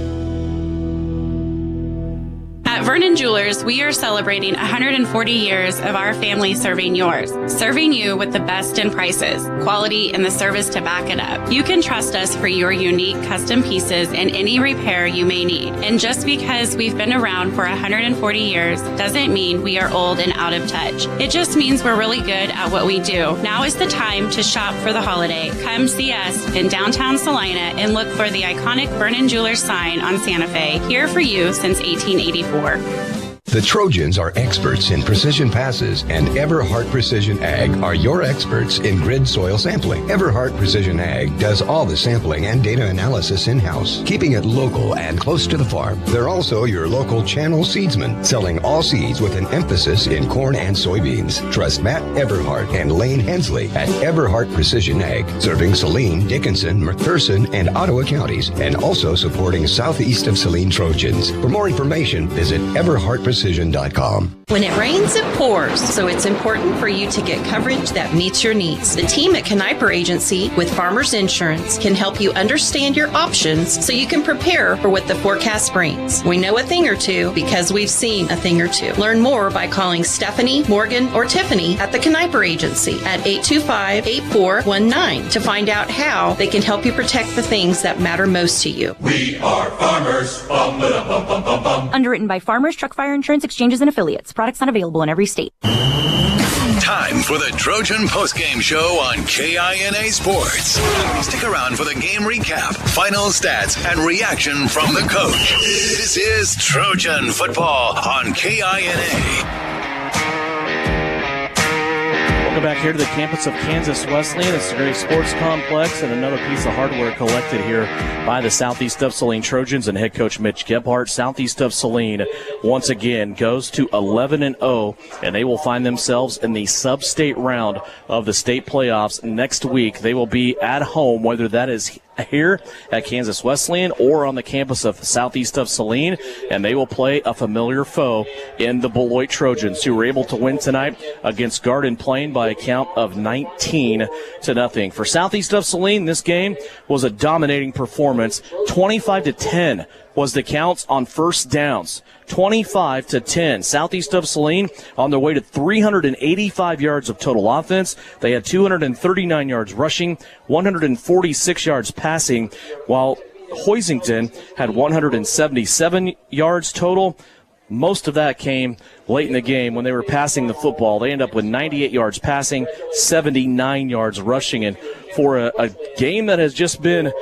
At Vernon Jewelers, we are celebrating 140 years of our family serving yours, serving you with the best in prices, quality, and the service to back it up. You can trust us for your unique custom pieces and any repair you may need. And just because we've been around for 140 years doesn't mean we are old and out of touch. It just means we're really good at what we do. Now is the time to shop for the holiday. Come see us in downtown Salina and look for the iconic Vernon Jewelers sign on Santa Fe, here for you since 1884. The Trojans are experts in precision passes, and Everhart Precision Ag are your experts in grid soil sampling. Everhart Precision Ag does all the sampling and data analysis in-house, keeping it local and close to the farm. They're also your local channel seedsman, selling all seeds with an emphasis in corn and soybeans. Trust Matt Everhart and Lane Hensley at Everhart Precision Ag, serving Saline, Dickinson, McPherson, and Ottawa counties, and also supporting Southeast of Saline Trojans. For more information, visit everhartprecision.com. When it rains, it pours, so it's important for you to get coverage that meets your needs. The team at Kniper Agency with Farmers Insurance can help you understand your options so you can prepare for what the forecast brings. We know a thing or two because we've seen a thing or two. Learn more by calling Stephanie, Morgan, or Tiffany at the Kniper Agency at 825-8419 to find out how they can help you protect the things that matter most to you. We are farmers. Bum, ba, bum, bum, bum, bum. Underwritten by Farmers Truck Fire Insurance Exchanges and Affiliates. Products not available in every state. Time for the Trojan postgame show on KINA Sports. Stick around for the game recap, final stats, and reaction from the coach. This is Trojan football on KINA. Welcome back here to the campus of Kansas Wesleyan. It's a great sports complex and another piece of hardware collected here by the Southeast of Saline Trojans and head coach Mitch Gebhardt. Southeast of Saline once again goes to 11-0, and they will find themselves in the sub-state round of the state playoffs next week. They will be at home, whether that is here at Kansas Wesleyan or on the campus of Southeast of Saline, and they will play a familiar foe in the Beloit Trojans, who were able to win tonight against Garden Plain by a count of 19-0. For Southeast of Saline, this game was a dominating performance. 25-10 was the counts on first downs. 25-10. Southeast of Saline on their way to 385 yards of total offense. They had 239 yards rushing, 146 yards passing, while Hoisington had 177 yards total. Most of that came late in the game when they were passing the football. They end up with 98 yards passing, 79 yards rushing. And for a game that has just been,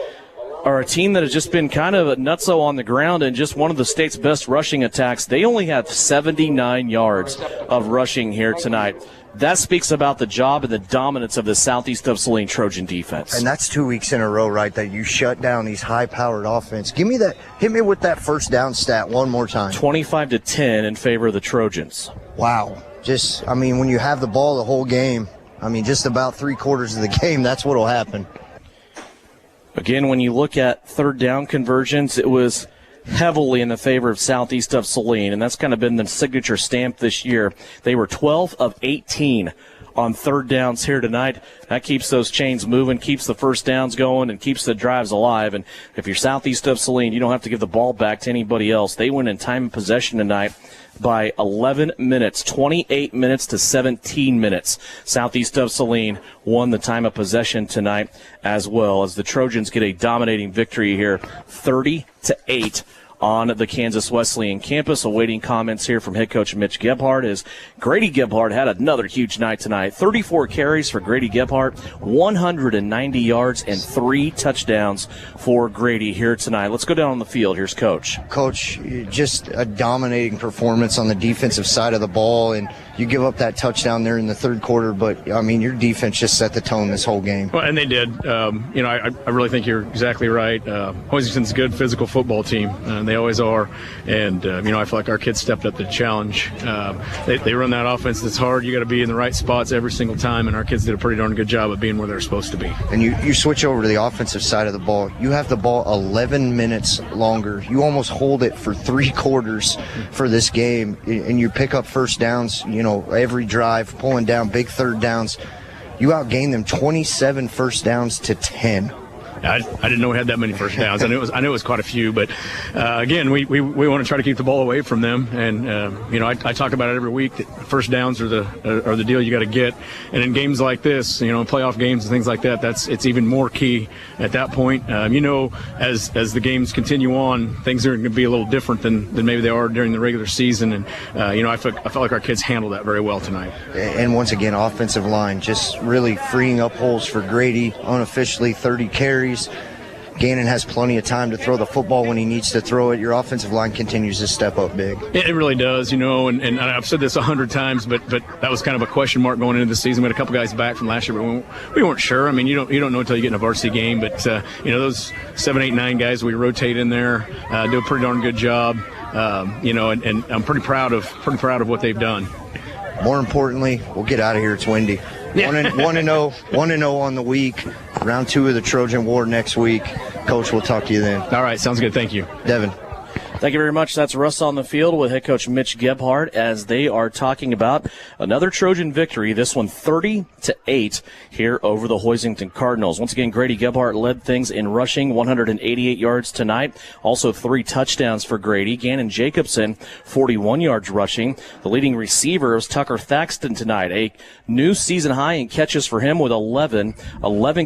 or a team that has just been kind of a nutso on the ground and just one of the state's best rushing attacks, they only have 79 yards of rushing here tonight. That speaks about the job and the dominance of the Southeast of Saline Trojan defense. And that's 2 weeks in a row, right, that you shut down these high-powered offense. Give me that. Hit me with that first down stat one more time. 25-10 in favor of the Trojans. Wow. Just, I mean, when you have the ball the whole game, I mean, just about 3/4 of the game, that's what will happen. Again, when you look at third down conversions, it was heavily in the favor of Southeast of Saline, and that's kind of been the signature stamp this year. They were 12 of 18 on third downs here tonight. That keeps those chains moving, keeps the first downs going, and keeps the drives alive. And if you're southeast of Saline, you don't have to give the ball back to anybody else. They win in time of possession tonight by 11 minutes, 28 minutes to 17 minutes. Southeast of Saline won the time of possession tonight as well, as the Trojans get a dominating victory here, 30-8. On the Kansas Wesleyan campus. Awaiting comments here from head coach Mitch Gebhardt, as Grady Gebhardt had another huge night tonight. 34 carries for Grady Gebhardt, 190 yards, and 3 touchdowns for Grady here tonight. Let's go down on the field. Here's Coach. Coach, just a dominating performance on the defensive side of the ball, and you give up that touchdown there in the third quarter, but, I mean, your defense just set the tone this whole game. Well, and they did. I really think you're exactly right. Hoisington's a good physical football team. They always are. And, I feel like our kids stepped up to the challenge. They run that offense that's hard. You got to be in the right spots every single time, and our kids did a pretty darn good job of being where they're supposed to be. And you switch over to the offensive side of the ball. You have the ball 11 minutes longer. You almost hold it for 3 quarters for this game, and you pick up first downs, every drive, pulling down big third downs. You outgain them 27 first downs to 10. I didn't know we had that many first downs. I knew it was quite a few, but again, we want to try to keep the ball away from them. And I talk about it every week that first downs are the deal you got to get. And in games like this, playoff games and things like that, it's even more key at that point. As the games continue on, things are going to be a little different than maybe they are during the regular season. And I felt like our kids handled that very well tonight. And once again, offensive line just really freeing up holes for Grady. Unofficially 30 carries. Gannon has plenty of time to throw the football when he needs to throw it. Your offensive line continues to step up big. It really does, and I've said this 100 times, but that was kind of a question mark going into the season. We had a couple guys back from last year, but we weren't sure. I mean, you don't know until you get in a varsity game, but those 7, 8, 9 guys we rotate in there do a pretty darn good job. And I'm pretty proud of what they've done. More importantly, we'll get out of here. It's windy. 1-0 on the week. Round 2 of the Trojan War next week. Coach, we'll talk to you then. All right, sounds good. Thank you. Devin. Thank you very much. That's Russ on the field with head coach Mitch Gebhardt as they are talking about another Trojan victory, this one 30-8 here over the Hoisington Cardinals. Once again, Grady Gebhardt led things in rushing, 188 yards tonight. Also 3 touchdowns for Grady. Gannon Jacobson, 41 yards rushing. The leading receiver is Tucker Thaxton tonight. A new season high in catches for him with 11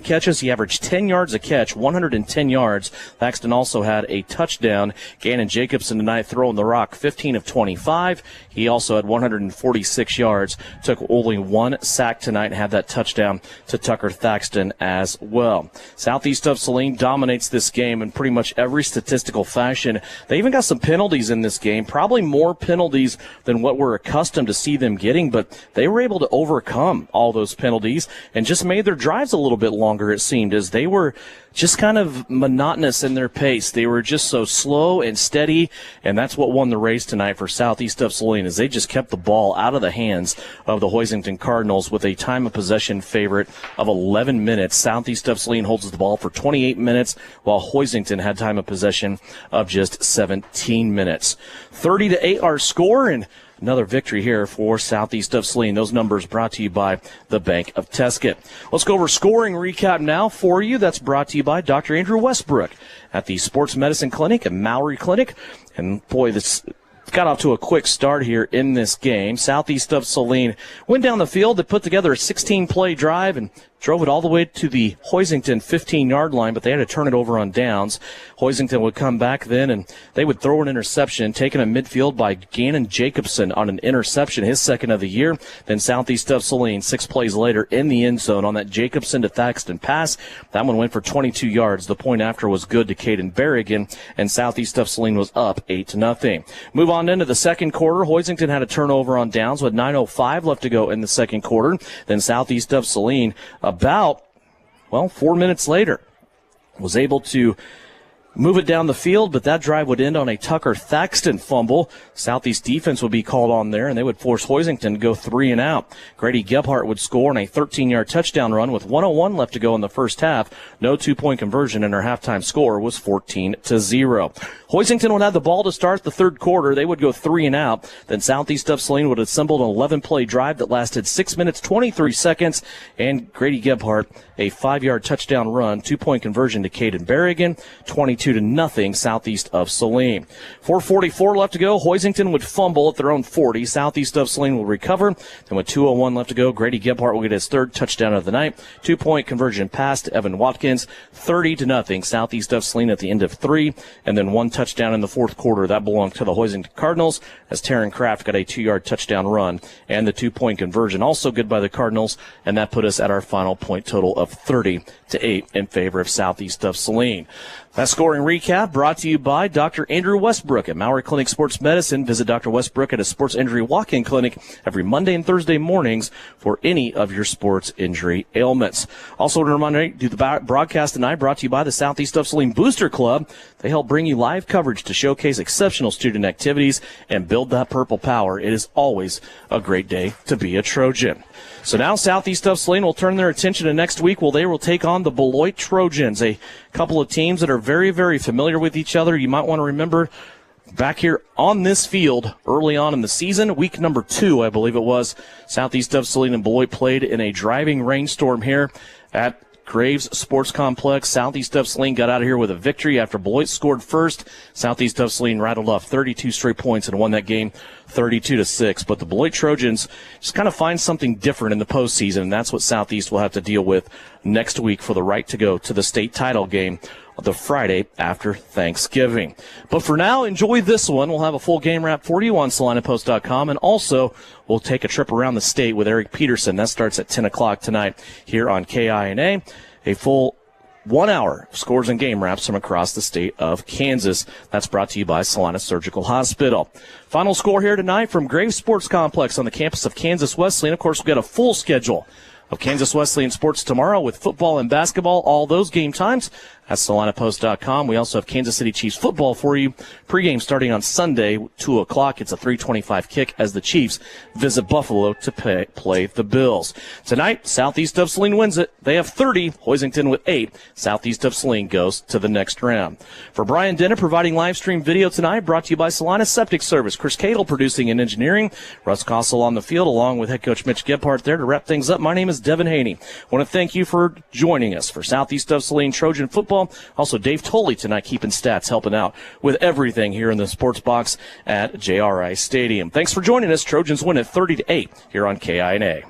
catches. He averaged 10 yards a catch, 110 yards. Thaxton also had a touchdown. Gannon Jacobson tonight throwing the rock, 15 of 25. He also had 146 yards, took only 1 sack tonight, and had that touchdown to Tucker Thaxton as well. Southeast of Saline dominates this game in pretty much every statistical fashion. They even got some penalties in this game, probably more penalties than what we're accustomed to see them getting, but they were able to overcome all those penalties and just made their drives a little bit longer, it seemed, as they were just kind of monotonous in their pace. They were just so slow and steady, and that's what won the race tonight for Southeast of Saline, as they just kept the ball out of the hands of the Hoisington Cardinals with a time of possession favorite of 11 minutes. Southeast of Saline holds the ball for 28 minutes, while Hoisington had time of possession of just 17 minutes. 30-8 our score, and another victory here for Southeast of Saline. Those numbers brought to you by the Bank of Tesket. Let's go over scoring recap now for you. That's brought to you by Dr. Andrew Westbrook at the Sports Medicine Clinic and Mallory Clinic. And boy, this got off to a quick start here in this game. Southeast of Saline went down the field. They put together a 16-play drive and drove it all the way to the Hoisington 15-yard line, but they had to turn it over on downs. Hoisington would come back then, and they would throw an interception, taken at midfield by Gannon Jacobson on an interception, his second of the year. Then Southeast of Saline, 6 plays later, in the end zone on that Jacobson to Thaxton pass. That one went for 22 yards. The point after was good to Caden Berrigan, and Southeast of Saline was up 8-0. Move on into the second quarter. Hoisington had a turnover on downs with 9:05 left to go in the second quarter. Then Southeast of Saline, about 4 minutes later, was able to move it down the field, but that drive would end on a Tucker Thaxton fumble. Southeast defense would be called on there, and they would force Hoisington to go 3 and out. Grady Gebhardt would score on a 13-yard touchdown run with 1:01 left to go in the first half. No two-point conversion, and our halftime score was 14-0. Hoisington would have the ball to start the third quarter. They would go 3 and out. Then Southeast of Saline would assemble an 11-play drive that lasted 6 minutes, 23 seconds, and Grady Gebhardt a 5-yard touchdown run, two-point conversion to Caden Berrigan, 22-0 Southeast of Saline. 4:44 left to go. Hoisington would fumble at their own 40. Southeast of Saline will recover. Then with 2:01 left to go, Grady Gebhardt will get his third touchdown of the night. Two-point conversion pass to Evan Watkins, 30-0 Southeast of Saline at the end of 3. And then one touchdown in the fourth quarter. That belonged to the Hoisington Cardinals as Taryn Kraft got a 2-yard touchdown run. And the two-point conversion also good by the Cardinals. And that put us at our final point total of 30-8 in favor of Southeast of Saline. That scoring recap brought to you by Dr. Andrew Westbrook at Maury Clinic Sports Medicine. Visit Dr. Westbrook at a sports injury walk-in clinic every Monday and Thursday mornings for any of your sports injury ailments. Also, to remind you, the broadcast tonight brought to you by the Southeast of Saline Booster Club. They help bring you live coverage to showcase exceptional student activities and build that purple power. It is always a great day to be a Trojan. So now Southeast of Saline will turn their attention to next week. Well, they will take on the Beloit Trojans, a couple of teams that are very, very familiar with each other. You might want to remember back here on this field early on in the season, week number 2, I believe it was, Southeast of Saline and Beloit played in a driving rainstorm here at Graves Sports Complex. Southeast of Saline got out of here with a victory after Beloit scored first. Southeast of Saline rattled off 32 straight points and won that game 32-6. But the Beloit Trojans just kind of find something different in the postseason, and that's what Southeast will have to deal with next week for the right to go to the state title game the Friday after Thanksgiving. But for now, enjoy this one. We'll have a full game wrap for you on SalinaPost.com, and also we'll take a trip around the state with Eric Peterson. That starts at 10 o'clock tonight here on KINA. A full 1 hour of scores and game wraps from across the state of Kansas. That's brought to you by Salina Surgical Hospital. Final score here tonight from Graves Sports Complex on the campus of Kansas Wesleyan. Of course, we've got a full schedule of Kansas Wesleyan sports tomorrow with football and basketball, all those game times at SalinaPost.com. We also have Kansas City Chiefs football for you. Pregame starting on Sunday, 2 o'clock. It's a 3:25 kick as the Chiefs visit Buffalo to play the Bills. Tonight, Southeast of Saline wins it. They have 30. Hoisington with 8. Southeast of Saline goes to the next round. For Brian Denner providing live stream video tonight, brought to you by Salina Septic Service. Chris Cadle producing and engineering. Russ Kossel on the field along with head coach Mitch Gebhardt there to wrap things up. My name is Devin Haney. I want to thank you for joining us for Southeast of Saline Trojan football. Also, Dave Tolley tonight keeping stats, helping out with everything here in the sports box at JRI Stadium. Thanks for joining us. Trojans win at 30-8 here on KINA.